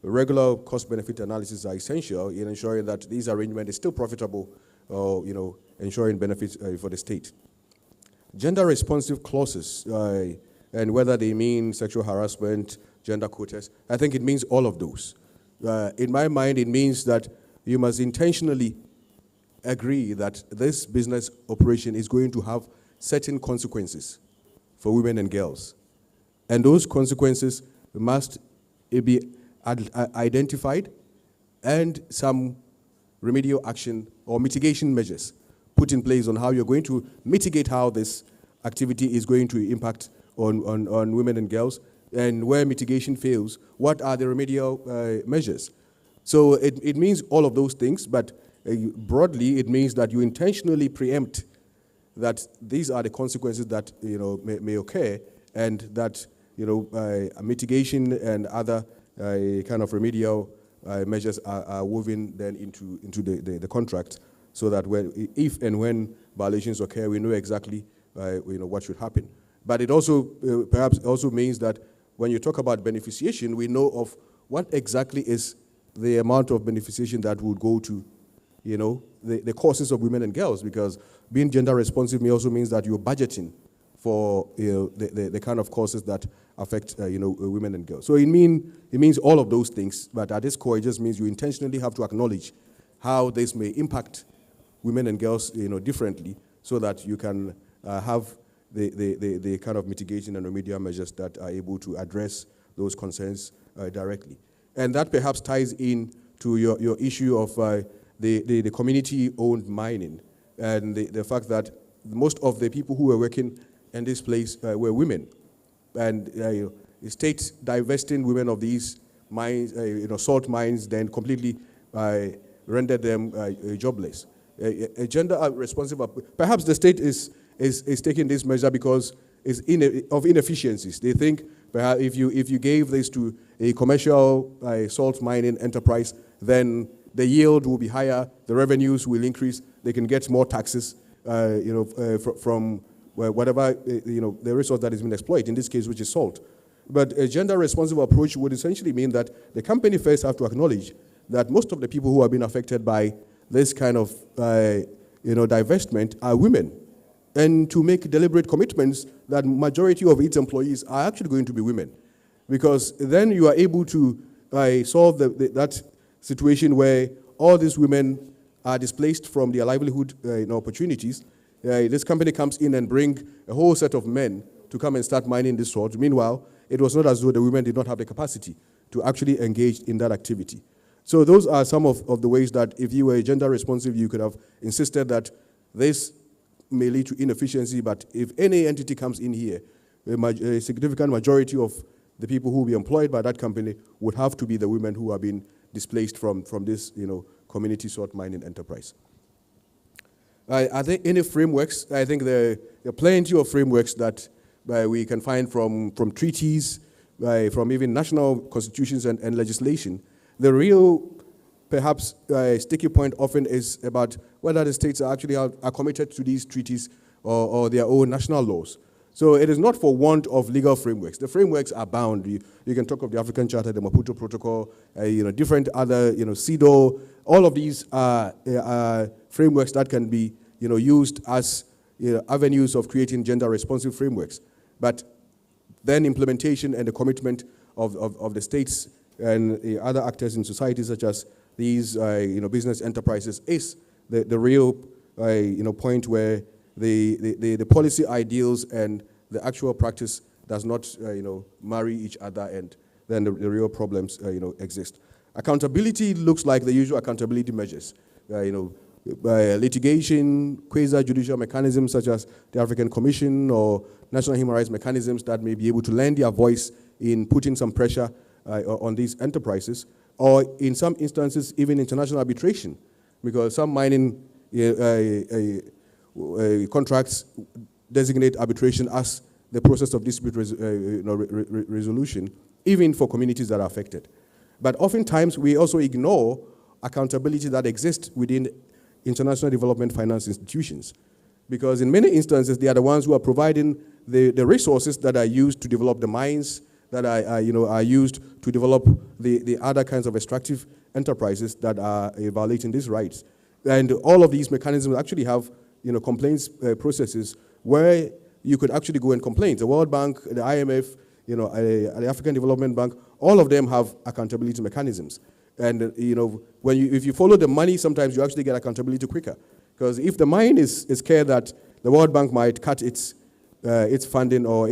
regular cost-benefit analysis are essential in ensuring that this arrangement is still profitable, or ensuring benefits for the state. Gender-responsive clauses, and whether they mean sexual harassment, gender quotas, I think it means all of those. In my mind, it means that you must intentionally agree that this business operation is going to have certain consequences for women and girls. And those consequences must be identified, and some remedial action or mitigation measures put in place on how you're going to mitigate how this activity is going to impact on women and girls, and where mitigation fails, what are the remedial measures? So it means all of those things, but broadly it means that you intentionally preempt that these are the consequences that may occur, and that mitigation and other kind of remedial measures are woven then into the contract, so that if and when violations occur, we know exactly what should happen. But it also perhaps also means that when you talk about beneficiation, we know of what exactly is the amount of beneficiation that would go to the causes of women and girls, because being gender responsive may also means that you're budgeting for the kind of causes that affect women and girls. So it means all of those things, but at its core it just means you intentionally have to acknowledge how this may impact women and girls differently, so that you can have the kind of mitigation and remedial measures that are able to address those concerns directly. And that perhaps ties in to your issue of the community-owned mining, and the fact that most of the people who were working in this place were women. And the state divesting women of these mines, salt mines, then completely rendered them jobless. A gender-responsive, perhaps the state is taking this measure because of inefficiencies. They think perhaps if you gave this to a commercial salt mining enterprise, then the yield will be higher, the revenues will increase, they can get more taxes, from whatever the resource that has been exploited, in this case, which is salt. But a gender-responsive approach would essentially mean that the company first have to acknowledge that most of the people who have been affected by this kind of divestment are women, and to make deliberate commitments that majority of its employees are actually going to be women, because then you are able to solve that situation where all these women are displaced from their livelihood opportunities. This company comes in and bring a whole set of men to come and start mining this salt. Meanwhile, it was not as though the women did not have the capacity to actually engage in that activity. So those are some of the ways that if you were gender responsive, you could have insisted that this may lead to inefficiency, but if any entity comes in here, a significant majority of the people who will be employed by that company would have to be the women who are being displaced from this, community sort mining enterprise. Are there any frameworks? I think there are plenty of frameworks that we can find from treaties, from even national constitutions and legislation. The real, perhaps, sticky point often is about whether the states are actually are committed to these treaties or their own national laws. So it is not for want of legal frameworks. The frameworks are bound. You can talk of the African Charter, the Maputo Protocol, different other, CEDAW. All of these are frameworks that can be, used as avenues of creating gender-responsive frameworks. But then implementation and the commitment of the states and other actors in society, such as these, business enterprises, is the real, point where the policy ideals and the actual practice does not, marry each other, and then the real problems, exist. Accountability looks like the usual accountability measures, litigation, quasi-judicial mechanisms such as the African Commission or national human rights mechanisms that may be able to lend their voice in putting some pressure on these enterprises, or in some instances even international arbitration, because some mining contracts designate arbitration as the process of dispute resolution, even for communities that are affected. But oftentimes we also ignore accountability that exists within international development finance institutions, because in many instances they are the ones who are providing the resources that are used to develop the mines, that are used to develop the other kinds of extractive enterprises that are violating these rights. And all of these mechanisms actually have complaints processes where you could actually go and complain. The World Bank, the IMF, the African Development Bank, all of them have accountability mechanisms. And if you follow the money, sometimes you actually get accountability quicker. Because if the mine is scared that the World Bank might cut its funding, or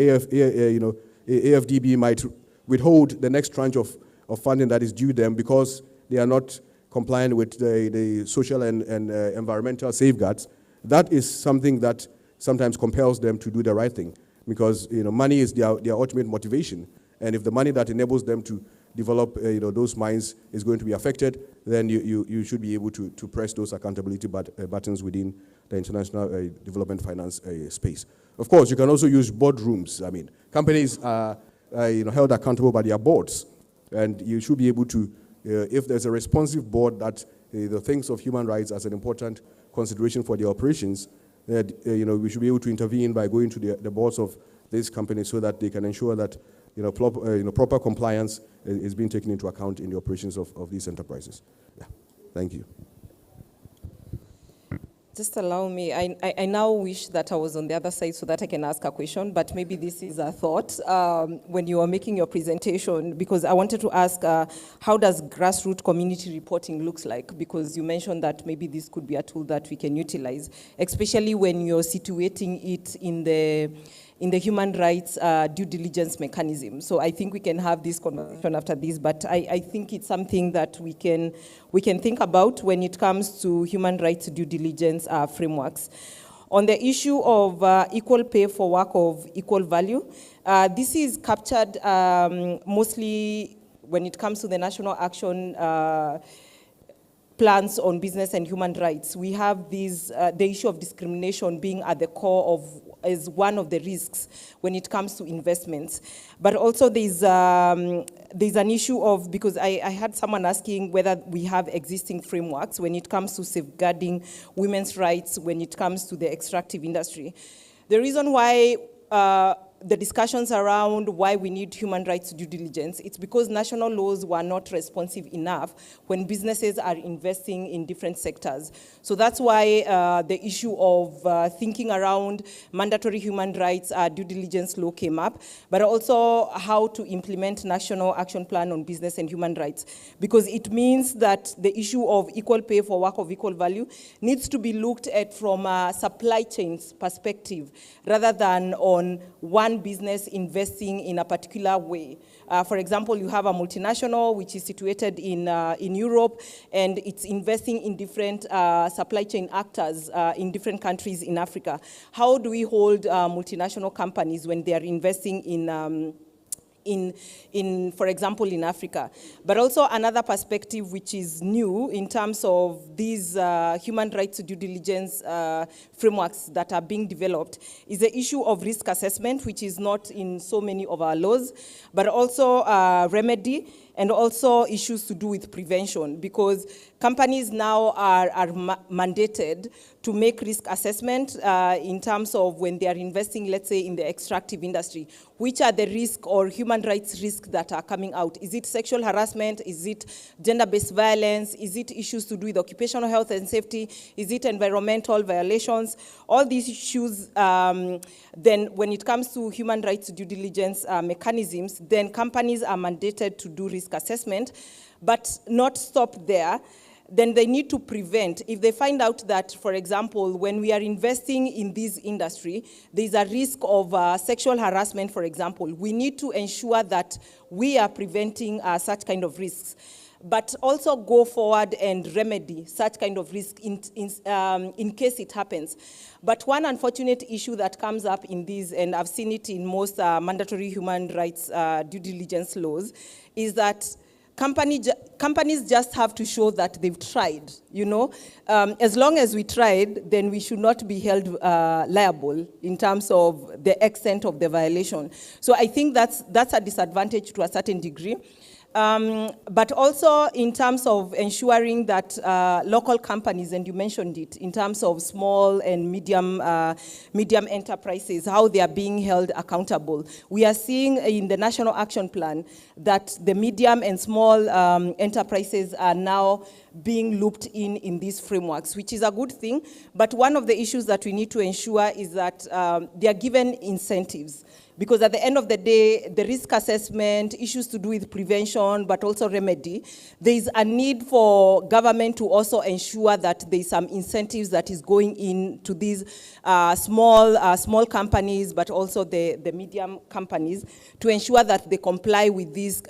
AFDB might withhold the next tranche of funding that is due them because they are not compliant with the social and environmental safeguards, that is something that sometimes compels them to do the right thing, because money is their ultimate motivation. And if the money that enables them to develop those mines is going to be affected, then you should be able to press those accountability buttons within the international development finance space. Of course, you can also use boardrooms. I mean, companies are held accountable by their boards, and you should be able to, if there's a responsive board that thinks of human rights as an important consideration for their operations, we should be able to intervene by going to the boards of these companies so that they can ensure that proper compliance is being taken into account in the operations of these enterprises. Yeah, thank you.
Just allow me, I now wish that I was on the other side so that I can ask a question, but maybe this is a thought when you were making your presentation, because I wanted to ask, how does grassroots community reporting looks like? Because you mentioned that maybe this could be a tool that we can utilize, especially when you're situating it in the human rights due diligence mechanism. So I think we can have this conversation after this, but I think it's something that we can think about when it comes to human rights due diligence frameworks. On the issue of equal pay for work of equal value, this is captured mostly when it comes to the national action plans on business and human rights. We have these, the issue of discrimination being at the core as one of the risks when it comes to investments. But also there's an issue of, because I had someone asking whether we have existing frameworks when it comes to safeguarding women's rights when it comes to the extractive industry. The reason why the discussions around why we need human rights due diligence, it's because national laws were not responsive enough when businesses are investing in different sectors. So that's why the issue of thinking around mandatory human rights due diligence law came up, but also how to implement national action plan on business and human rights. Because it means that the issue of equal pay for work of equal value needs to be looked at from a supply chains perspective, rather than on one one business investing in a particular way. For example, you have a multinational which is situated in Europe, and it's investing in different supply chain actors in different countries in Africa. How do we hold multinational companies when they are investing in, for example, in Africa? But also another perspective which is new in terms of these human rights due diligence frameworks that are being developed is the issue of risk assessment, which is not in so many of our laws, but also remedy, and also issues to do with prevention, because companies now are mandated to make risk assessment in terms of when they are investing, let's say, in the extractive industry. Which are the risks or human rights risks that are coming out? Is it sexual harassment? Is it gender-based violence? Is it issues to do with occupational health and safety? Is it environmental violations? All these issues, then when it comes to human rights due diligence mechanisms, then companies are mandated to do risk assessment, but not stop there. Then they need to prevent. If they find out that, for example, when we are investing in this industry, there's a risk of sexual harassment, for example, we need to ensure that we are preventing such kind of risks, but also go forward and remedy such kind of risk in case it happens. But one unfortunate issue that comes up in these, and I've seen it in most mandatory human rights due diligence laws, is that companies just have to show that they've tried, you know. As long as we tried, then we should not be held liable in terms of the extent of the violation. So I think that's a disadvantage to a certain degree. But also in terms of ensuring that local companies, and you mentioned it, in terms of small and medium enterprises, how they are being held accountable. We are seeing in the National Action Plan that the medium and small enterprises are now being looped in these frameworks, which is a good thing. But one of the issues that we need to ensure is that they are given incentives. Because at the end of the day, the risk assessment, issues to do with prevention, but also remedy, there is a need for government to also ensure that there is some incentives that is going into these small companies, but also the medium companies, to ensure that they comply with these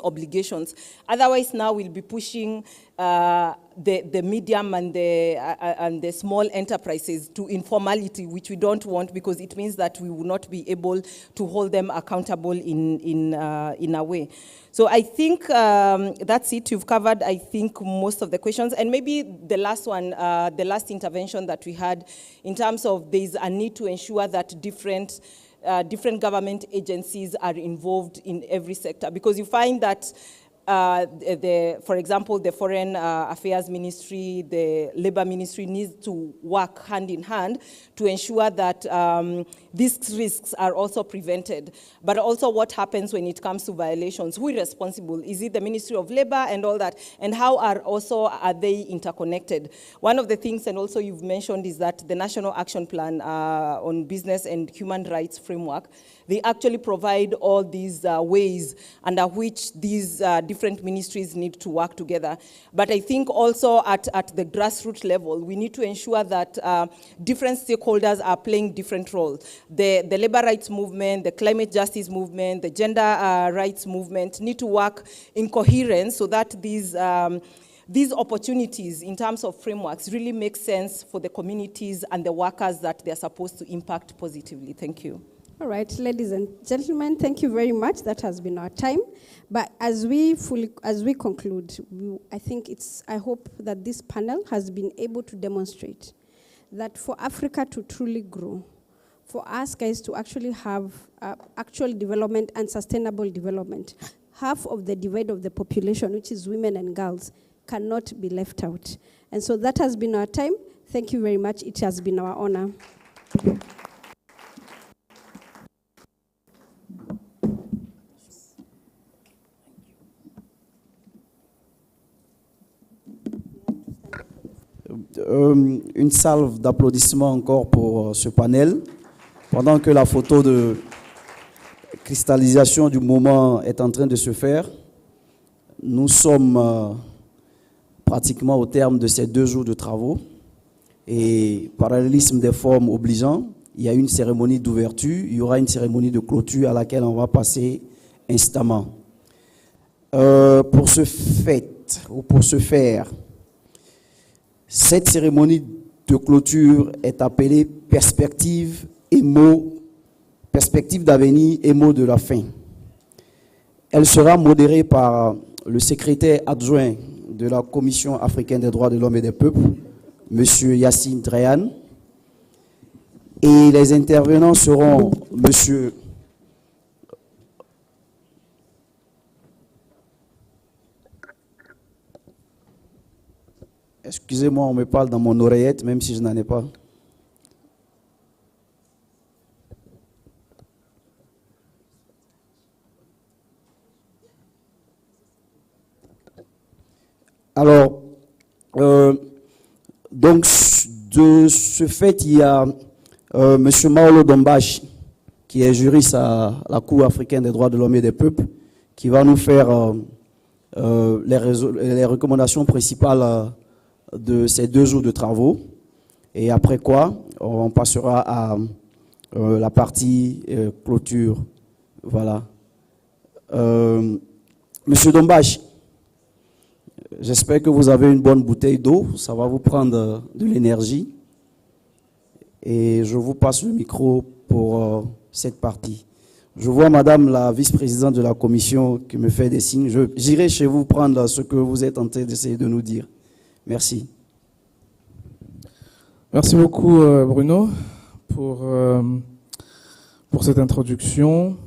obligations. Otherwise, now we'll be pushing the medium and the small enterprises to informality, which we don't want, because it means that we will not be able to hold them accountable in a way. So I think that's it. You've covered, I think, most of the questions. And maybe the last one, the last intervention that we had, in terms of there's a need to ensure that different government agencies are involved in every sector, because you find that for example, the Foreign Affairs Ministry, the Labor Ministry needs to work hand in hand to ensure that these risks are also prevented. But also what happens when it comes to violations? Who is responsible? Is it the Ministry of Labor and all that? And how are they interconnected? One of the things, and also you've mentioned, is that the National Action Plan on Business and Human Rights Framework, they actually provide all these ways under which these different ministries need to work together. But I think also at the grassroots level, we need to ensure that different stakeholders are playing different roles. The labor rights movement, the climate justice movement, the gender rights movement need to work in coherence so that these opportunities in terms of frameworks really make sense for the communities and the workers that they're supposed to impact positively. Thank you.
All right, ladies and gentlemen, thank you very much. That has been our time. But as we conclude, I hope that this panel has been able to demonstrate that for Africa to truly grow, for us guys to actually have actual development and sustainable development, half of the divide of the population, which is women and girls, cannot be left out. And so that has been our time. Thank you very much. It has been our honor.
Une salve d'applaudissements encore pour ce panel. Pendant que la photo de cristallisation du moment est en train de se faire, nous sommes pratiquement au terme de ces 2 jours de travaux. Et parallélisme des formes obligeant, il y a une cérémonie d'ouverture, il y aura une cérémonie de clôture à laquelle on va passer instamment. Pour ce faire, cette cérémonie de clôture est appelée perspective d'avenir et mot de la fin. Elle sera modérée par le secrétaire adjoint de la Commission africaine des droits de l'homme et des peuples, M. Yassine Dreyan. Et les intervenants seront M. Excusez-moi, on me parle dans mon oreillette, même si je n'en ai pas. Alors, donc, de ce fait, il y a M. Maolo Dombash, qui est juriste à la Cour africaine des droits de l'homme et des peuples, qui va nous faire les recommandations principales de ces 2 jours de travaux. Et après quoi, on passera à la partie clôture. Voilà. Monsieur Dombash, j'espère que vous avez une bonne bouteille d'eau. Ça va vous prendre de l'énergie. Et je vous passe le micro pour cette partie. Je vois Madame la vice-présidente de la commission qui me fait des signes. J'irai chez vous prendre ce que vous êtes en train d'essayer de nous dire. Merci.
Merci beaucoup Bruno pour cette introduction.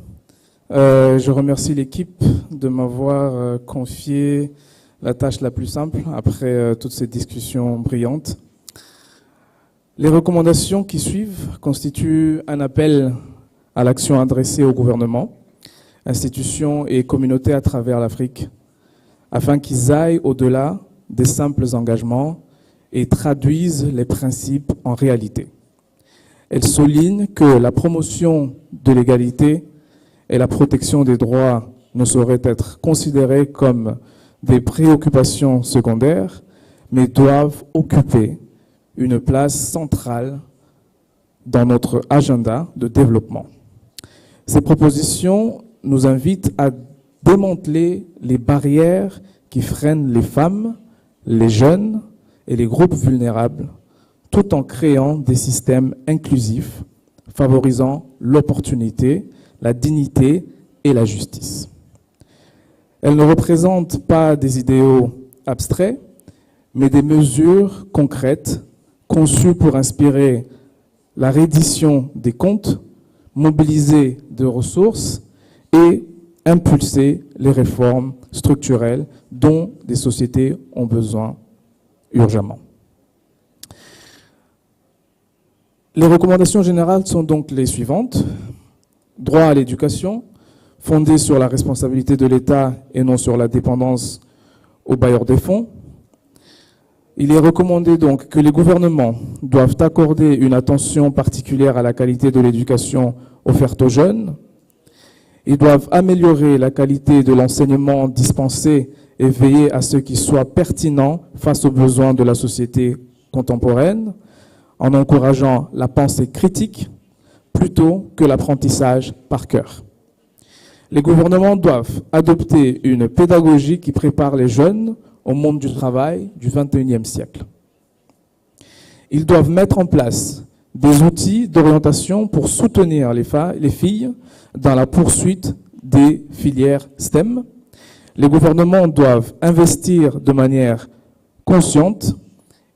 Je remercie l'équipe de m'avoir confié la tâche la plus simple après toutes ces discussions brillantes. Les recommandations qui suivent constituent un appel à l'action adressée au gouvernement, institutions et communautés à travers l'Afrique, afin qu'ils aillent au-delà des simples engagements et traduisent les principes en réalité. Elles soulignent que la promotion de l'égalité et la protection des droits ne sauraient être considérées comme des préoccupations secondaires, mais doivent occuper une place centrale dans notre agenda de développement. Ces propositions nous invitent à démanteler les barrières qui freinent les femmes, les jeunes et les groupes vulnérables, tout en créant des systèmes inclusifs, favorisant l'opportunité, la dignité et la justice. Elles ne représentent pas des idéaux abstraits, mais des mesures concrètes conçues pour inspirer la reddition des comptes, mobiliser des ressources et impulser les réformes structurelles dont des sociétés ont besoin urgemment. Les recommandations générales sont donc les suivantes. Droit à l'éducation, fondé sur la responsabilité de l'État et non sur la dépendance aux bailleurs des fonds. Il est recommandé donc que les gouvernements doivent accorder une attention particulière à la qualité de l'éducation offerte aux jeunes. Ils doivent améliorer la qualité de l'enseignement dispensé et veiller à ce qu'il soit pertinent face aux besoins de la société contemporaine, en encourageant la pensée critique plutôt que l'apprentissage par cœur. Les gouvernements doivent adopter une pédagogie qui prépare les jeunes au monde du travail du XXIe siècle. Ils doivent mettre en place des outils d'orientation pour soutenir les filles dans la poursuite des filières STEM. Les gouvernements doivent investir de manière consciente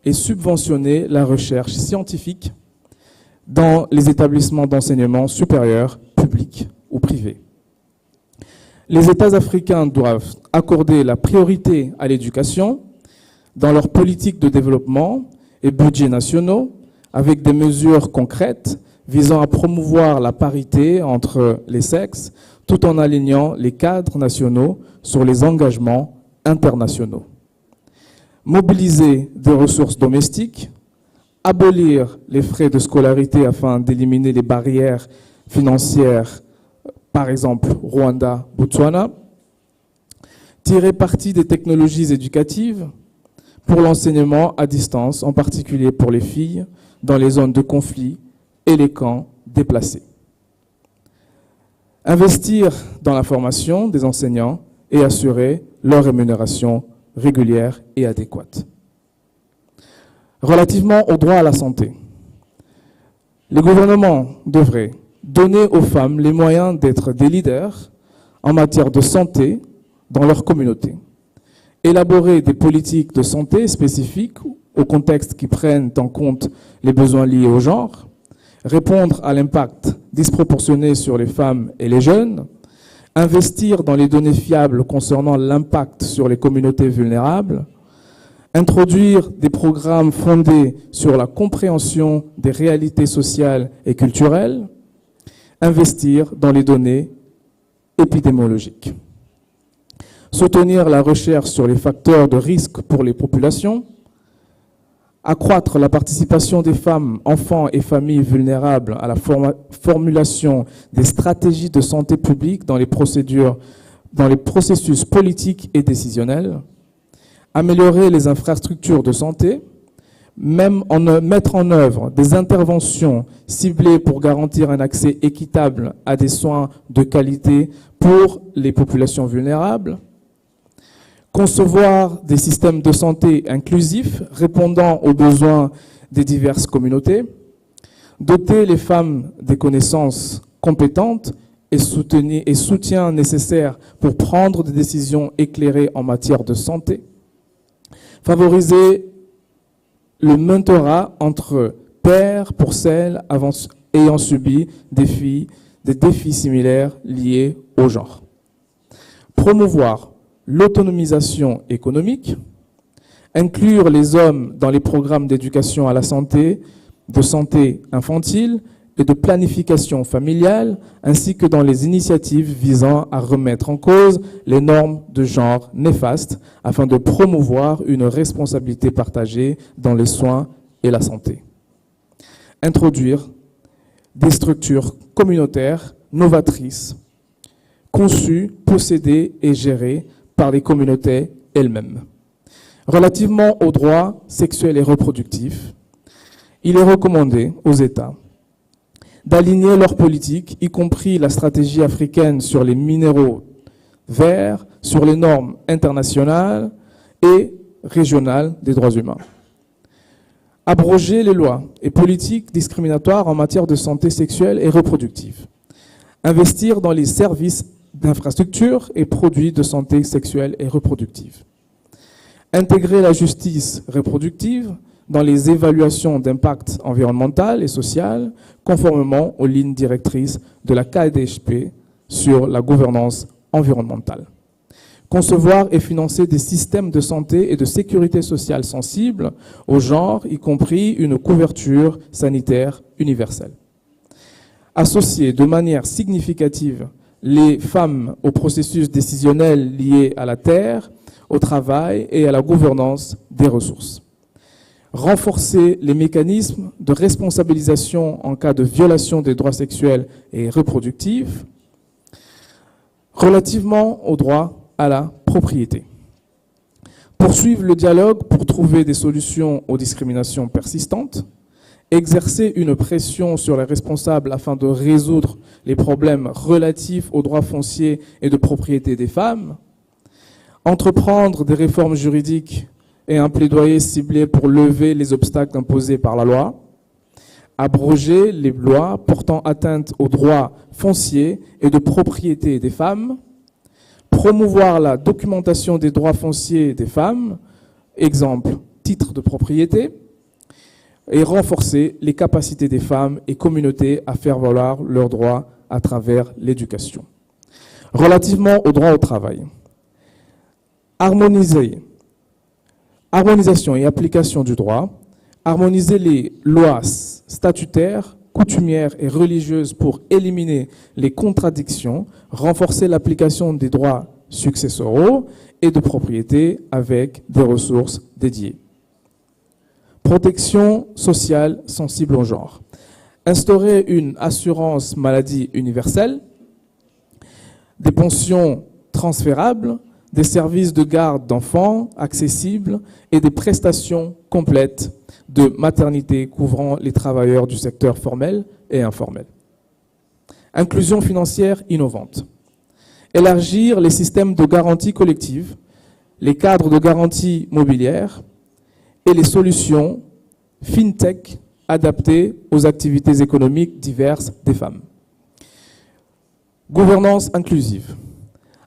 et subventionner la recherche scientifique dans les établissements d'enseignement supérieur, publics ou privés. Les États africains doivent accorder la priorité à l'éducation dans leurs politiques de développement et budgets nationaux, avec des mesures concrètes visant à promouvoir la parité entre les sexes, tout en alignant les cadres nationaux sur les engagements internationaux. Mobiliser des ressources domestiques, abolir les frais de scolarité afin d'éliminer les barrières financières, par exemple Rwanda, Botswana, tirer parti des technologies éducatives pour l'enseignement à distance, en particulier pour les filles dans les zones de conflit et les camps déplacés. Investir dans la formation des enseignants et assurer leur rémunération régulière et adéquate. Relativement au droit à la santé, les gouvernements devraient donner aux femmes les moyens d'être des leaders en matière de santé dans leur communauté, élaborer des politiques de santé spécifiques au contexte qui prennent en compte les besoins liés au genre, répondre à l'impact disproportionné sur les femmes et les jeunes, investir dans les données fiables concernant l'impact sur les communautés vulnérables, introduire des programmes fondés sur la compréhension des réalités sociales et culturelles, investir dans les données épidémiologiques, soutenir la recherche sur les facteurs de risque pour les populations, accroître la participation des femmes, enfants et familles vulnérables à la formulation des stratégies de santé publique dans les processus politiques et décisionnels, améliorer les infrastructures de santé, mettre en œuvre des interventions ciblées pour garantir un accès équitable à des soins de qualité pour les populations vulnérables, concevoir des systèmes de santé inclusifs répondant aux besoins des diverses communautés, doter les femmes des connaissances compétentes et soutien nécessaire pour prendre des décisions éclairées en matière de santé, favoriser le mentorat entre pairs pour celles ayant subi des défis similaires liés au genre, promouvoir l'autonomisation économique, inclure les hommes dans les programmes d'éducation à la santé, de santé infantile et de planification familiale, ainsi que dans les initiatives visant à remettre en cause les normes de genre néfastes afin de promouvoir une responsabilité partagée dans les soins et la santé. Introduire des structures communautaires novatrices, conçues, possédées et gérées par les communautés elles-mêmes. Relativement aux droits sexuels et reproductifs, il est recommandé aux États d'aligner leurs politiques, y compris la stratégie africaine sur les minéraux verts, sur les normes internationales et régionales des droits humains. Abroger les lois et politiques discriminatoires en matière de santé sexuelle et reproductive. Investir dans les services d'infrastructures et produits de santé sexuelle et reproductive. Intégrer la justice reproductive dans les évaluations d'impact environnemental et social, conformément aux lignes directrices de la KDHP sur la gouvernance environnementale. Concevoir et financer des systèmes de santé et de sécurité sociale sensibles au genre, y compris une couverture sanitaire universelle. Associer de manière significative les femmes au processus décisionnel lié à la terre, au travail et à la gouvernance des ressources. Renforcer les mécanismes de responsabilisation en cas de violation des droits sexuels et reproductifs relativement au droit à la propriété. Poursuivre le dialogue pour trouver des solutions aux discriminations persistantes, exercer une pression sur les responsables afin de résoudre les problèmes relatifs aux droits fonciers et de propriété des femmes, entreprendre des réformes juridiques et un plaidoyer ciblé pour lever les obstacles imposés par la loi, abroger les lois portant atteinte aux droits fonciers et de propriété des femmes, promouvoir la documentation des droits fonciers des femmes, exemple, titre de propriété, et renforcer les capacités des femmes et communautés à faire valoir leurs droits à travers l'éducation. Relativement au droit au travail, harmonisation et application du droit, harmoniser les lois statutaires, coutumières et religieuses pour éliminer les contradictions, renforcer l'application des droits successoraux et de propriété avec des ressources dédiées. Protection sociale sensible au genre. Instaurer une assurance maladie universelle, des pensions transférables, des services de garde d'enfants accessibles et des prestations complètes de maternité couvrant les travailleurs du secteur formel et informel. Inclusion financière innovante. Élargir les systèmes de garantie collective, les cadres de garantie mobilière et les solutions fintech adaptées aux activités économiques diverses des femmes. Gouvernance inclusive.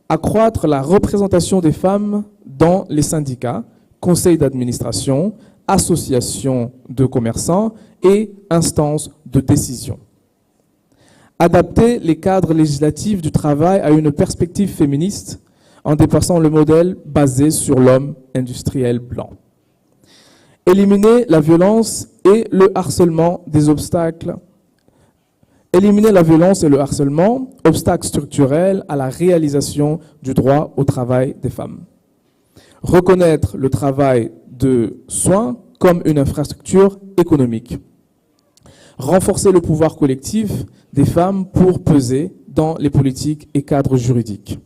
Accroître la représentation des femmes dans les syndicats, conseils d'administration, associations de commerçants et instances de décision. Adapter les cadres législatifs du travail à une perspective féministe en dépassant le modèle basé sur l'homme industriel blanc. Éliminer la violence et le harcèlement des obstacles. Éliminer la violence et le harcèlement, obstacles structurels à la réalisation du droit au travail des femmes. Reconnaître le travail de soins comme une infrastructure économique. Renforcer le pouvoir collectif des femmes pour peser dans les politiques et cadres juridiques.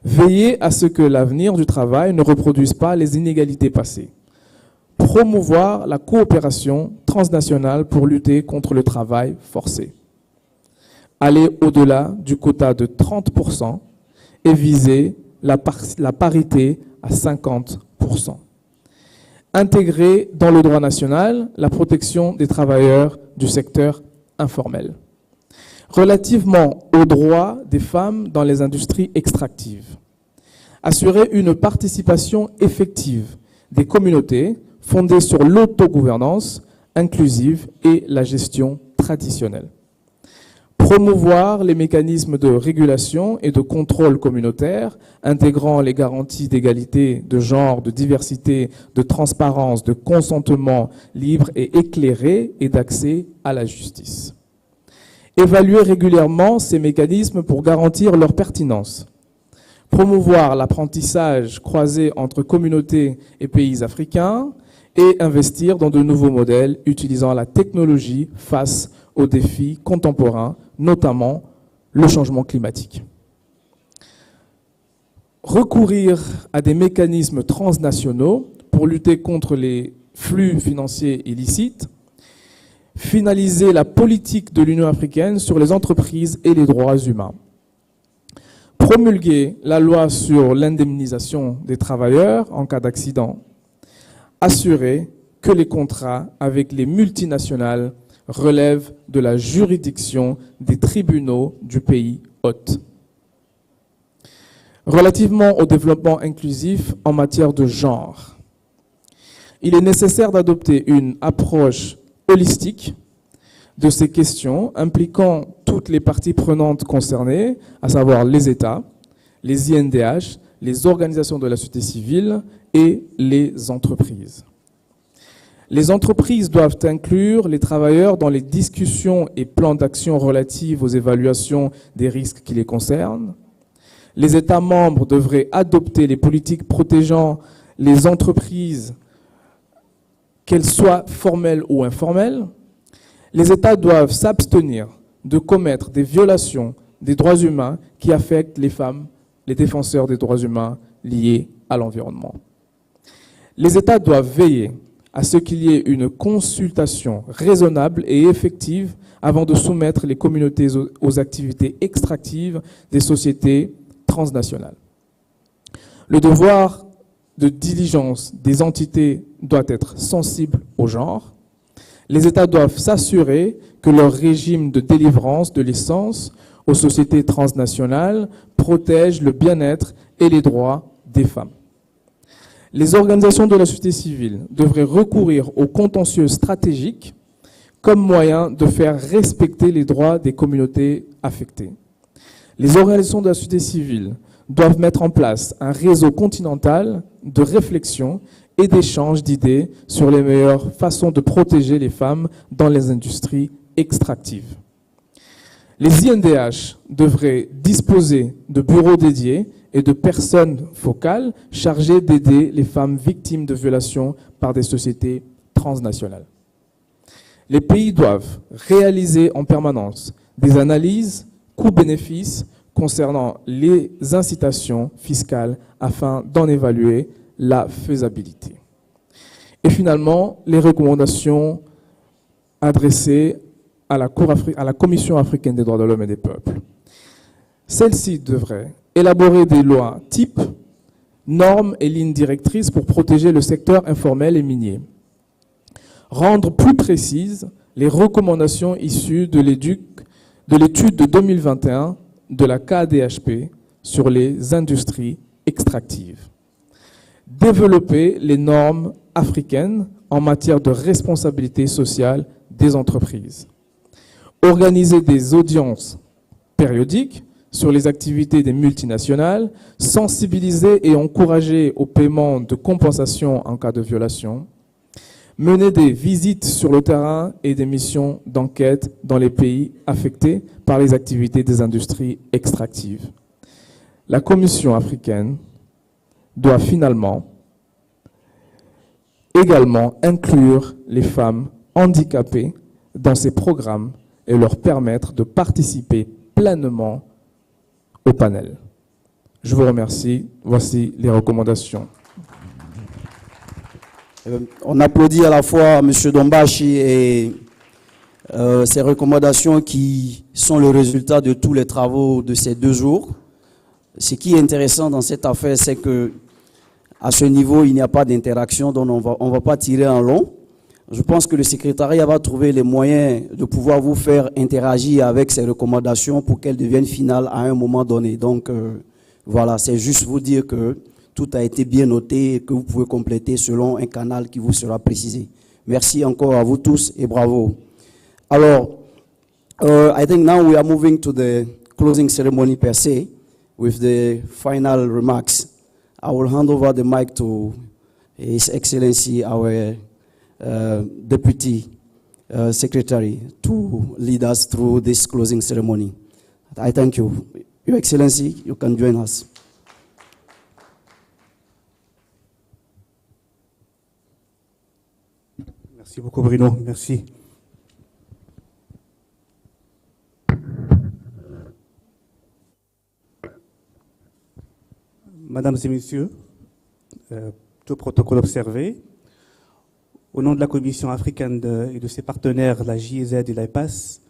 Veiller à ce que l'avenir du travail ne reproduise pas les inégalités passées. Promouvoir la coopération transnationale pour lutter contre le travail forcé. Aller au-delà du quota de 30% et viser la parité à 50%. Intégrer dans le droit national la protection des travailleurs du secteur informel. Relativement aux droits des femmes dans les industries extractives. Assurer une participation effective des communautés fondée sur l'autogouvernance inclusive et la gestion traditionnelle. Promouvoir les mécanismes de régulation et de contrôle communautaire, intégrant les garanties d'égalité, de genre, de diversité, de transparence, de consentement libre et éclairé et d'accès à la justice. Évaluer régulièrement ces mécanismes pour garantir leur pertinence. Promouvoir l'apprentissage croisé entre communautés et pays africains et investir dans de nouveaux modèles utilisant la technologie face aux défis contemporains, notamment le changement climatique. Recourir à des mécanismes transnationaux pour lutter contre les flux financiers illicites. Finaliser la politique de l'Union africaine sur les entreprises et les droits humains. Promulguer la loi sur l'indemnisation des travailleurs en cas d'accident. Assurer que les contrats avec les multinationales relèvent de la juridiction des tribunaux du pays hôte. Relativement au développement inclusif en matière de genre, il est nécessaire d'adopter une approche holistique de ces questions impliquant toutes les parties prenantes concernées, à savoir les États, les INDH, les organisations de la société civile et les entreprises. Les entreprises doivent inclure les travailleurs dans les discussions et plans d'action relatifs aux évaluations des risques qui les concernent. Les États membres devraient adopter les politiques protégeant les entreprises, qu'elles soient formelles ou informelles. Les États doivent s'abstenir de commettre des violations des droits humains qui affectent les femmes, les défenseurs des droits humains liés à l'environnement. Les États doivent veiller à ce qu'il y ait une consultation raisonnable et effective avant de soumettre les communautés aux activités extractives des sociétés transnationales. Le devoir de diligence des entités doit être sensible au genre. Les États doivent s'assurer que leur régime de délivrance de licence aux sociétés transnationales protège le bien-être et les droits des femmes. Les organisations de la société civile devraient recourir aux contentieux stratégiques comme moyen de faire respecter les droits des communautés affectées. Les organisations de la société civile doivent mettre en place un réseau continental de réflexion et d'échange d'idées sur les meilleures façons de protéger les femmes dans les industries extractives. Les INDH devraient disposer de bureaux dédiés et de personnes focales chargées d'aider les femmes victimes de violations par des sociétés transnationales. Les pays doivent réaliser en permanence des analyses coûts-bénéfices concernant les incitations fiscales afin d'en évaluer la faisabilité. Et finalement, les recommandations adressées à la Commission africaine des droits de l'homme et des peuples. Celle-ci devrait élaborer des lois types, normes et lignes directrices pour protéger le secteur informel et minier. Rendre plus précises les recommandations issues de l'étude de 2021 de la KDHP sur les industries extractives. Développer les normes africaines en matière de responsabilité sociale des entreprises. Organiser des audiences périodiques sur les activités des multinationales, sensibiliser et encourager au paiement de compensation en cas de violation, mener des visites sur le terrain et des missions d'enquête dans les pays affectés par les activités des industries extractives. La Commission africaine doit finalement également inclure les femmes handicapées dans ses programmes et leur permettre de participer pleinement au panel. Je vous remercie. Voici les recommandations.
On applaudit à la fois M. Dombashi et ses recommandations qui sont le résultat de tous les travaux de ces 2 jours. Ce qui est intéressant dans cette affaire, c'est que à ce niveau, il n'y a pas d'interaction, donc on va pas tirer en long. Je pense que le secrétariat va trouver les moyens de pouvoir vous faire interagir avec ces recommandations pour qu'elles deviennent finales à un moment donné. Donc voilà, c'est juste vous dire que tout a été bien noté et que vous pouvez compléter selon un canal qui vous sera précisé. Merci encore à vous tous et bravo. Alors, I think now we are moving to the closing ceremony per se with the final remarks. I will hand over the mic to His Excellency, our Deputy Secretary, to lead us through this closing ceremony. I thank you. Your Excellency, you can join us.
Merci beaucoup, Bruno. Merci. Mesdames et messieurs, tout protocole observé, au nom de la Commission africaine et de ses partenaires, la JEZ et l'IPAS,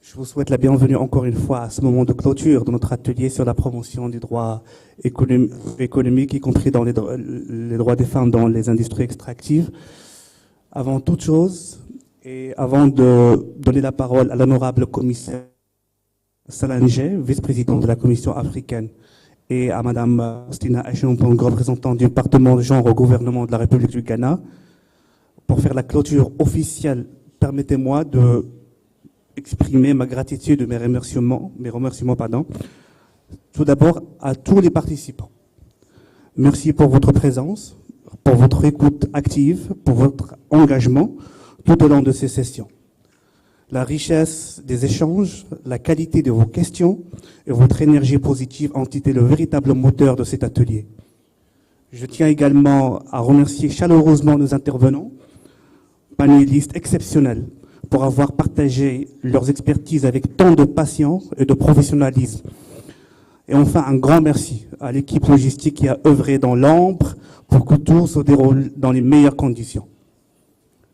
je vous souhaite la bienvenue encore une fois à ce moment de clôture de notre atelier sur la promotion des droits économiques, y compris dans les droits des femmes dans les industries extractives. Avant toute chose, et avant de donner la parole à l'honorable commissaire Salanger, vice-présidente de la Commission africaine, et à Madame Stina Achenumpong, représentante du département de genre au gouvernement de la République du Ghana, pour faire la clôture officielle, permettez-moi de exprimer ma gratitude et mes remerciements, tout d'abord à tous les participants. Merci pour votre présence, pour votre écoute active, pour votre engagement tout au long de ces sessions. La richesse des échanges, la qualité de vos questions et votre énergie positive ont été le véritable moteur de cet atelier. Je tiens également à remercier chaleureusement nos intervenants, panélistes exceptionnels, pour avoir partagé leurs expertises avec tant de patience et de professionnalisme. Et enfin, un grand merci à l'équipe logistique qui a œuvré dans l'ombre pour que tout se déroule dans les meilleures conditions.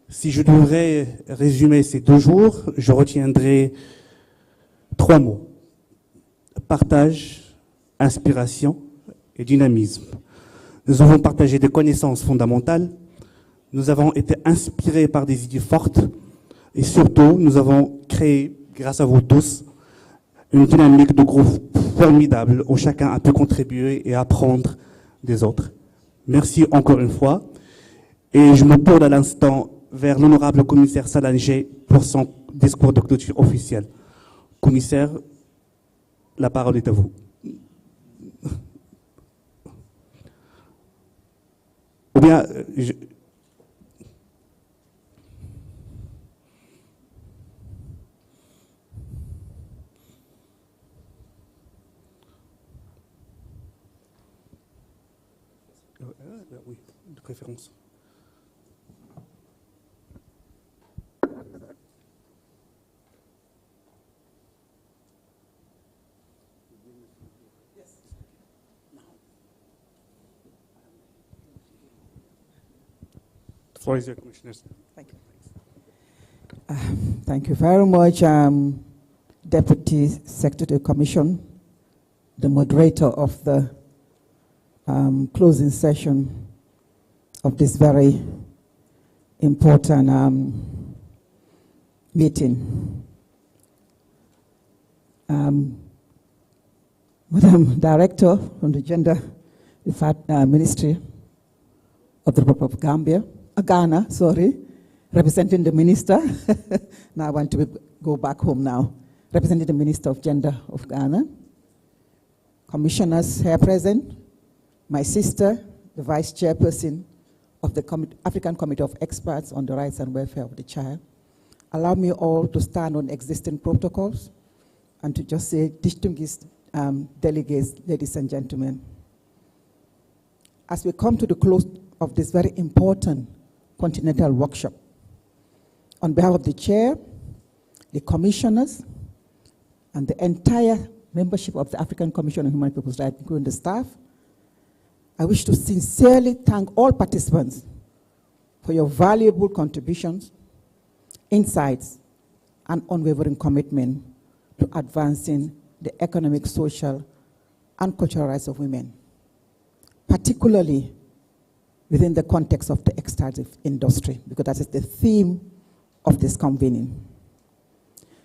Si je devrais résumer ces 2 jours, je retiendrai 3 mots. Partage, inspiration et dynamisme. Nous avons partagé des connaissances fondamentales, nous avons été inspirés par des idées fortes et surtout, nous avons créé, grâce à vous tous, une dynamique de groupe formidable où chacun a pu contribuer et apprendre des autres. Merci encore une fois. Et je me tourne à l'instant vers l'honorable commissaire Salanger pour son discours de clôture officiel. Commissaire, la parole est à vous. Ou bien, oui, de préférence. Floor is yours, Commissioners.
Thank you. Thank you very much, Deputy Secretary Commission, the moderator of the closing session of this very important meeting. Madam Director from the Gender Ministry of the Republic of Ghana, representing the Minister. Now I want to go back home now. Representing the Minister of Gender of Ghana. Commissioners here present. My sister, the Vice Chairperson of the African Committee of Experts on the Rights and Welfare of the Child. Allow me all to stand on existing protocols and to just say, distinguished delegates, ladies and gentlemen. As we come to the close of this very important Continental Workshop, on behalf of the Chair, the Commissioners, and the entire membership of the African Commission on Human and People's Rights, including the staff, I wish to sincerely thank all participants for your valuable contributions, insights, and unwavering commitment to advancing the economic, social, and cultural rights of women, particularly within the context of the extractive industry, because that is the theme of this convening.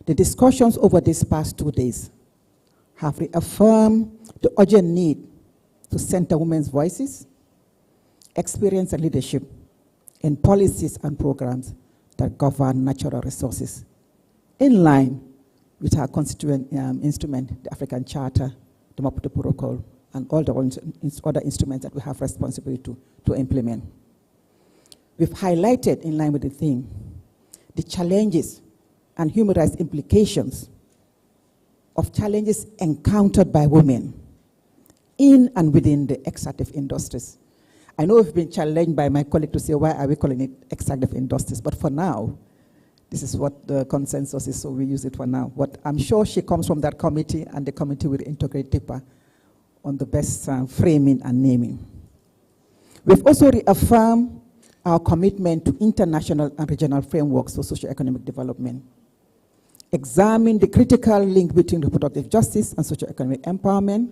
The discussions over these past 2 days have reaffirmed the urgent need to center women's voices, experience, and leadership in policies and programs that govern natural resources, in line with our constituent instrument, the African Charter, the Maputo Protocol, and all the other instruments that we have responsibility to implement. We've highlighted, in line with the theme, the challenges and human rights implications of challenges encountered by women in and within the extractive industries. I know we've been challenged by my colleague to say, why are we calling it extractive industries? But for now, this is what the consensus is, so we use it for now. But I'm sure she comes from that committee, and the committee will integrate deeper on the best framing and naming. We've also reaffirmed our commitment to international and regional frameworks for socio-economic development, examine the critical link between reproductive justice and socio-economic empowerment,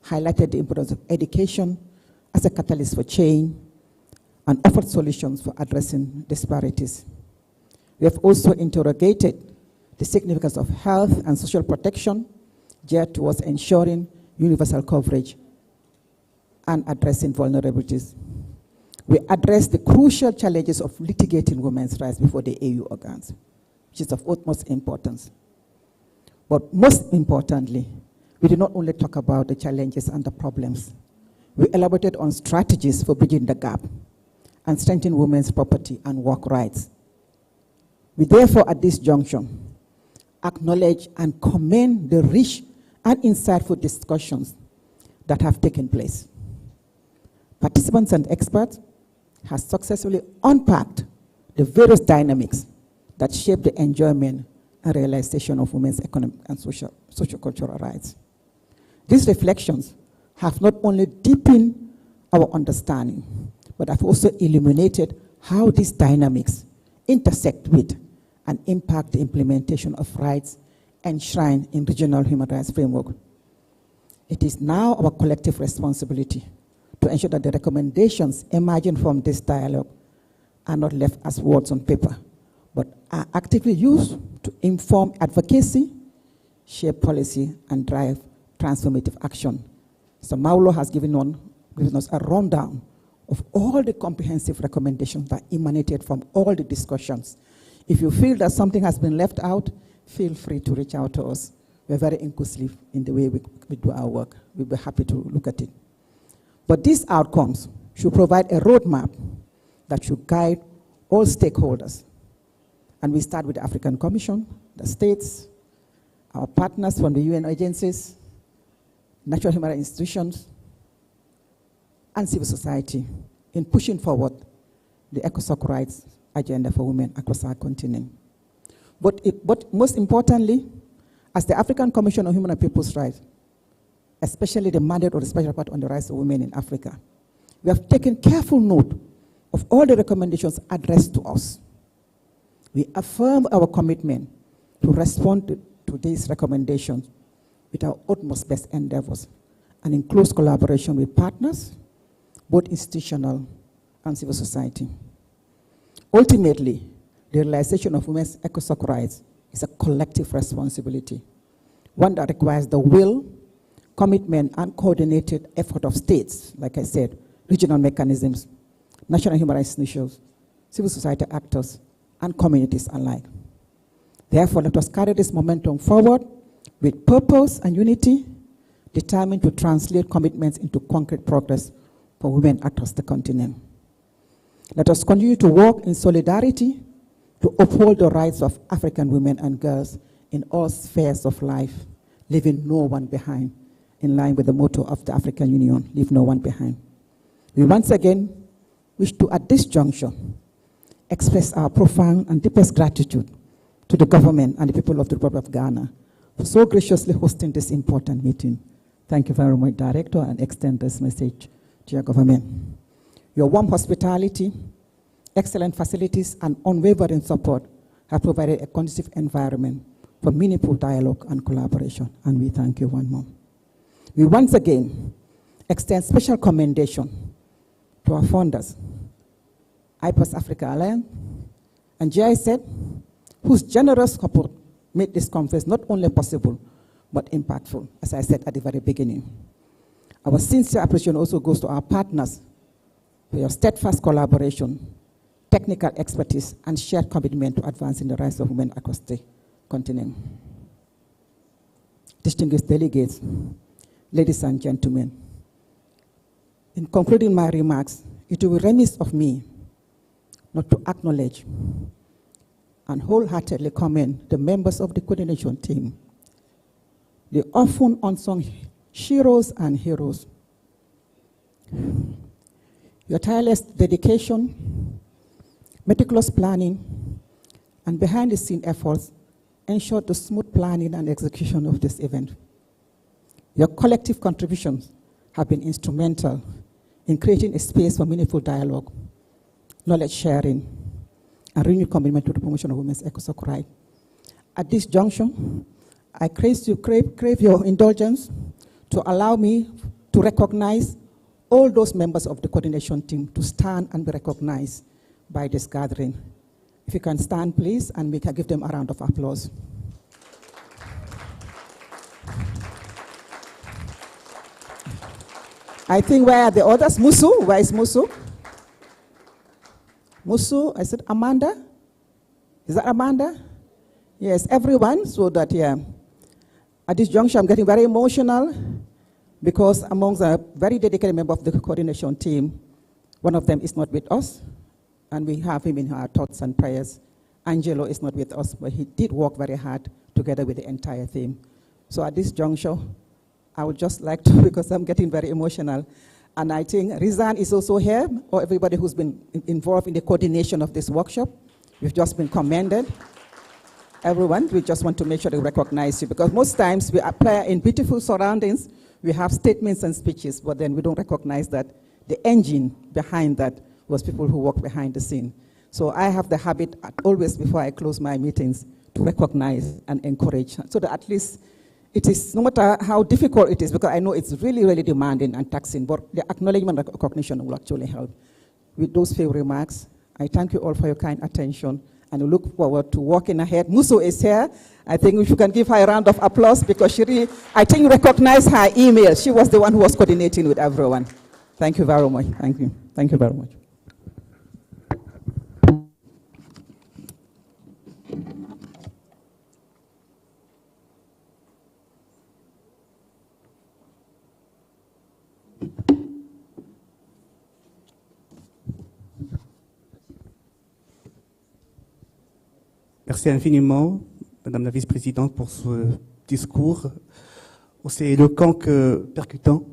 highlighted the importance of education as a catalyst for change, and offered solutions for addressing disparities. We have also interrogated the significance of health and social protection geared towards ensuring universal coverage and addressing vulnerabilities. We address the crucial challenges of litigating women's rights before the AU organs, which is of utmost importance. But most importantly, we did not only talk about the challenges and the problems. We elaborated on strategies for bridging the gap and strengthening women's property and work rights. We therefore, at this junction, acknowledge and commend the rich and insightful discussions that have taken place. Participants and experts have successfully unpacked the various dynamics that shape the enjoyment and realization of women's economic and socio-cultural rights. These reflections have not only deepened our understanding, but have also illuminated how these dynamics intersect with and impact the implementation of rights enshrined in regional human rights framework. It is now our collective responsibility to ensure that the recommendations emerging from this dialogue are not left as words on paper, but are actively used to inform advocacy, shape policy, and drive transformative action. So Maulo has given us a rundown of all the comprehensive recommendations that emanated from all the discussions. If you feel that something has been left out, feel free to reach out to us. We're very inclusive in the way we do our work. We'll be happy to look at it. But these outcomes should provide a roadmap that should guide all stakeholders. And we start with the African Commission, the states, our partners from the UN agencies, natural human rights institutions, and civil society in pushing forward the ECOSOC rights agenda for women across our continent. But most importantly, as the African Commission on Human and People's Rights, especially the mandate of the Special Rapporteur on the Rights of Women in Africa, we have taken careful note of all the recommendations addressed to us. We affirm our commitment to respond to these recommendations with our utmost best endeavors and in close collaboration with partners, both institutional and civil society. Ultimately, the realization of women's ECOSOC rights is a collective responsibility, one that requires the will, commitment, and coordinated effort of states, like I said, regional mechanisms, national human rights initiatives, civil society actors, and communities alike. Therefore, let us carry this momentum forward with purpose and unity, determined to translate commitments into concrete progress for women across the continent. Let us continue to work in solidarity to uphold the rights of African women and girls in all spheres of life, leaving no one behind, in line with the motto of the African Union, leave no one behind. We once again wish to, at this juncture, express our profound and deepest gratitude to the government and the people of the Republic of Ghana for so graciously hosting this important meeting. Thank you very much, Director, and extend this message to your government. Your warm hospitality, excellent facilities, and unwavering support have provided a conducive environment for meaningful dialogue and collaboration, and we thank you one more. We once again extend special commendation to our founders, IPAS Africa Alliance, and GIZ, whose generous support made this conference not only possible, but impactful, as I said at the very beginning. Our sincere appreciation also goes to our partners for your steadfast collaboration, technical expertise, and shared commitment to advancing the rights of women across the continent. Distinguished delegates, ladies and gentlemen, in concluding my remarks, it will be remiss of me not to acknowledge and wholeheartedly commend the members of the coordination team, the often unsung heroes and heroes. Your tireless dedication, meticulous planning, and behind-the-scene efforts ensured the smooth planning and execution of this event. Your collective contributions have been instrumental in creating a space for meaningful dialogue, knowledge sharing, and renewed commitment to the promotion of women's ECOSOC rights. At this junction, I crave your indulgence to allow me to recognize all those members of the coordination team to stand and be recognized by this gathering. If you can stand, please, and we can give them a round of applause. I think, where are the others? Musu, where is Musu? Musu, I said Amanda? Is that Amanda? Yes, everyone, so that, yeah. At this juncture, I'm getting very emotional because amongst a very dedicated member of the coordination team, one of them is not with us, and we have him in our thoughts and prayers. Angelo is not with us, but he did work very hard together with the entire team. So at this juncture, I would just like to, because I'm getting very emotional, and I think Rizan is also here, or everybody who's been involved in the coordination of this workshop. You've just been commended. Everyone, we just want to make sure they recognize you, because most times we apply in beautiful surroundings, we have statements and speeches, but then we don't recognize that the engine behind that was people who work behind the scene. So I have the habit, always before I close my meetings, to recognize and encourage, so that at least it is, no matter how difficult it is, because I know it's really, really demanding and taxing, but the acknowledgement and recognition will actually help. With those few remarks, I thank you all for your kind attention, and we look forward to working ahead. Musu is here. I think if you can give her a round of applause, because she really, I think, recognized her email. She was the one who was coordinating with everyone. Thank you very much. Thank you. Thank you very much.
Merci infiniment, Madame la Vice-Présidente, pour ce discours aussi éloquent que percutant.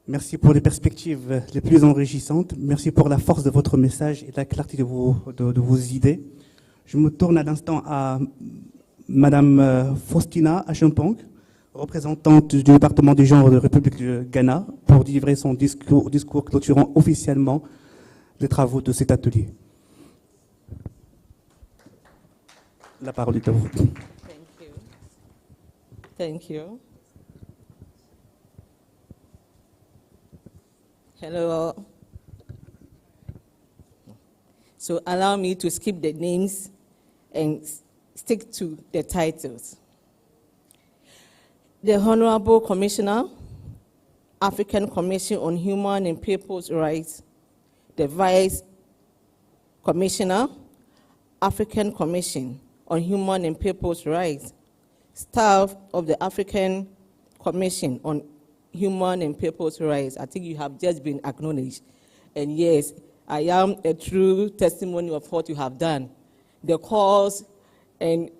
Merci pour les perspectives les plus enrichissantes. Merci pour la force de votre message et la clarté de vos idées. Je me tourne à l'instant à Madame Faustina Achempong, représentante du département du genre de République du Ghana, pour délivrer son discours clôturant officiellement des travaux de cet atelier. La parole est à vous.
Thank you. Hello. So allow me to skip the names and stick to the titles. The Honorable Commissioner, African Commission on Human and People's Rights, the Vice Commissioner, African Commission on Human and People's Rights, staff of the African Commission on Human and People's Rights. I think you have just been acknowledged. And yes, I am a true testimony of what you have done. The calls and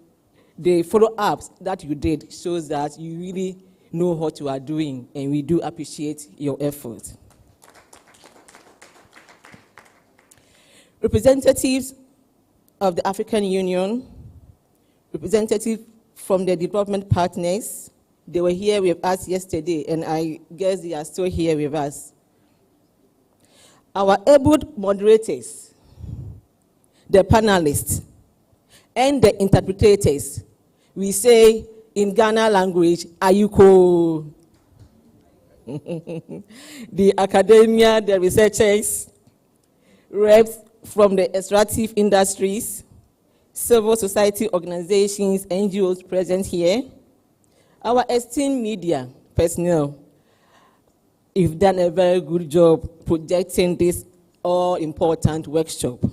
the follow-ups that you did shows that you really know what you are doing, and we do appreciate your effort. Representatives of the African Union, representatives from the development partners, they were here with us yesterday, and I guess they are still here with us. Our able moderators, the panelists, and the interpreters, we say in Ghana language, Ayuko. The academia, the researchers, reps from the extractive industries, civil society organizations, NGOs present here, our esteemed media personnel, you've done a very good job projecting this all-important workshop.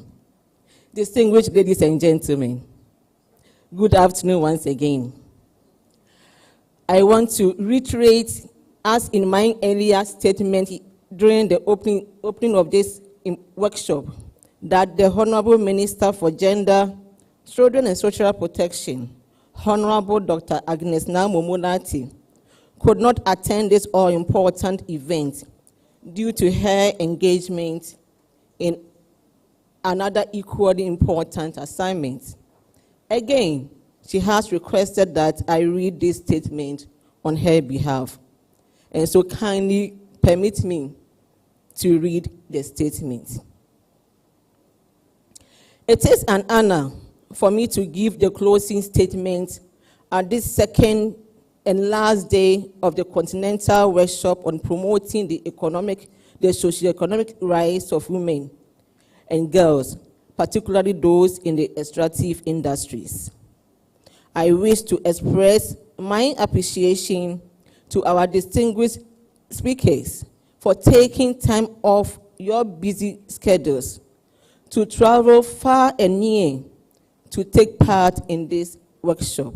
Distinguished ladies and gentlemen, good afternoon once again. I want to reiterate, as in my earlier statement during the opening of this workshop, that the Honorable Minister for Gender, Children and Social Protection, Honorable Dr. Agnes Namomunati, could not attend this all-important event due to her engagement in another equally important assignment. Again, she has requested that I read this statement on her behalf. And so kindly permit me to read the statement. It is an honor for me to give the closing statement at this second and last day of the Continental Workshop on promoting the socio-economic rights of women and girls, particularly those in the extractive industries. I wish to express my appreciation to our distinguished speakers for taking time off your busy schedules to travel far and near to take part in this workshop.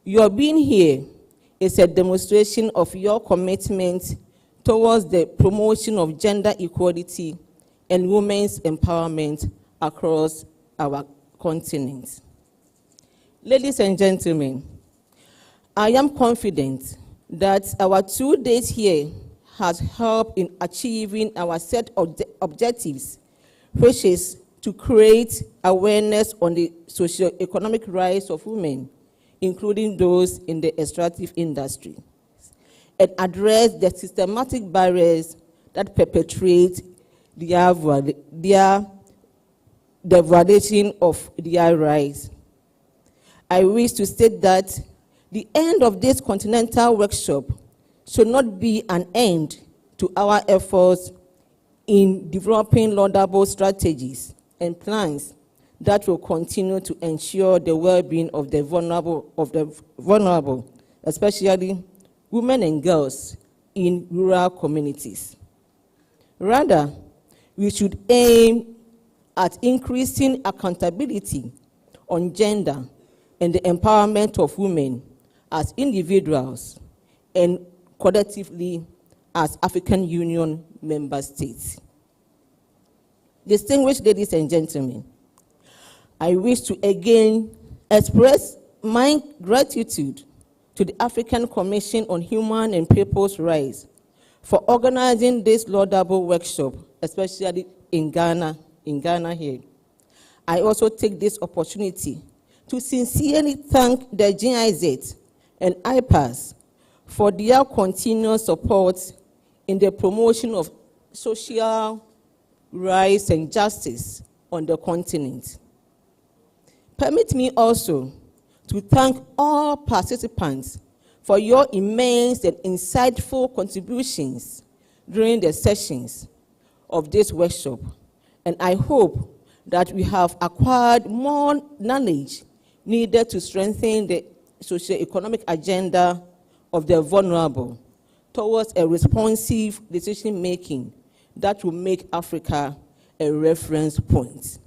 Your being here is a demonstration of your commitment towards the promotion of gender equality and women's empowerment across our continent. Ladies and gentlemen, I am confident that our 2 days here has helped in achieving our set of objectives, which is to create awareness on the socio-economic rights of women, including those in the extractive industry, and address the systematic barriers that perpetuate the violation of their rights. I wish to state that the end of this Continental Workshop should not be an end to our efforts in developing laudable strategies and plans that will continue to ensure the well-being of the vulnerable, especially women and girls in rural communities. Rather, we should aim at increasing accountability on gender and the empowerment of women as individuals and collectively as African Union member states. Distinguished ladies and gentlemen, I wish to again express my gratitude to the African Commission on Human and People's Rights for organizing this laudable workshop, especially in Ghana here. I also take this opportunity to sincerely thank the GIZ and IPAS for their continuous support in the promotion of social rights, and justice on the continent. Permit me also to thank all participants for your immense and insightful contributions during the sessions of this workshop, and I hope that we have acquired more knowledge needed to strengthen the socio-economic agenda of the vulnerable towards a responsive decision-making that will make Africa a reference point.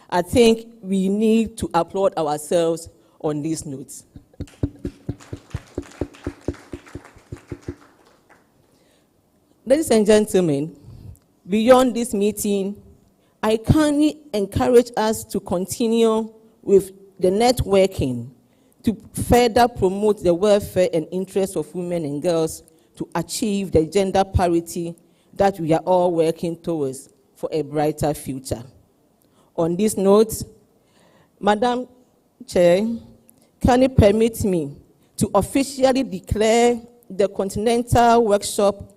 I think we need to applaud ourselves on these notes. Ladies and gentlemen, beyond this meeting, I kindly encourage us to continue with the networking to further promote the welfare and interests of women and girls to achieve the gender parity that we are all working towards for a brighter future. On this note, Madam Chair, can you permit me to officially declare the Continental Workshop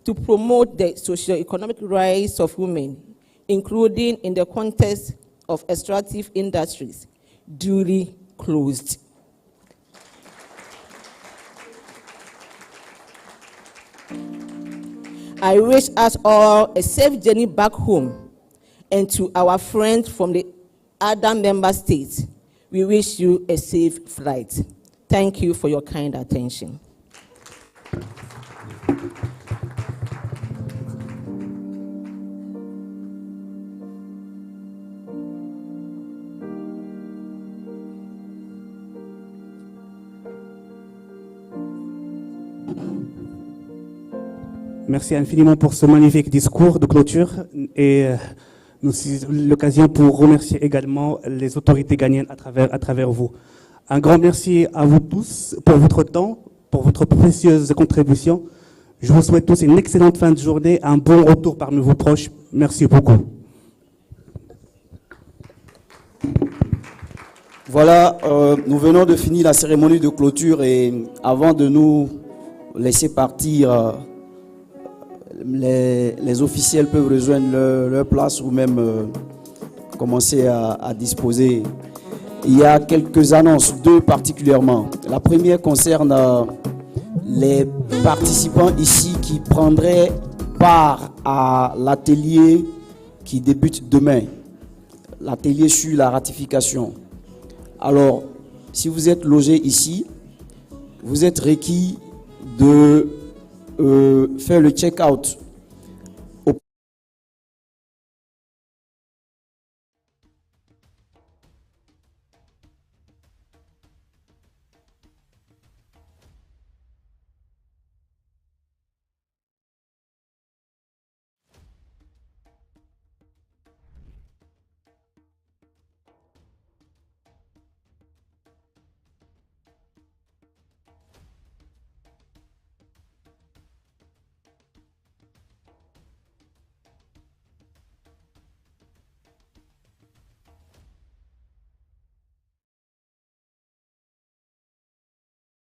to promote the socio-economic rights of women, including in the context of extractive industries, duly closed. I wish us all a safe journey back home, and to our friends from the other member states, we wish you a safe flight. Thank you for your kind attention.
Merci infiniment pour ce magnifique discours de clôture et nous avons l'occasion pour remercier également les autorités ghanéennes à travers vous. Un grand merci à vous tous pour votre temps, pour votre précieuse contribution. Je vous souhaite tous une excellente fin de journée, un bon retour parmi vos proches. Merci beaucoup.
Voilà, nous venons de finir la cérémonie de clôture et avant de nous laisser partir, les officiels peuvent rejoindre leur place ou même commencer à disposer. Il y a quelques annonces, deux particulièrement. La première concerne les participants ici qui prendraient part à l'atelier qui débute demain, l'atelier sur la ratification. Alors, si vous êtes logé ici, vous êtes requis de faire le check-out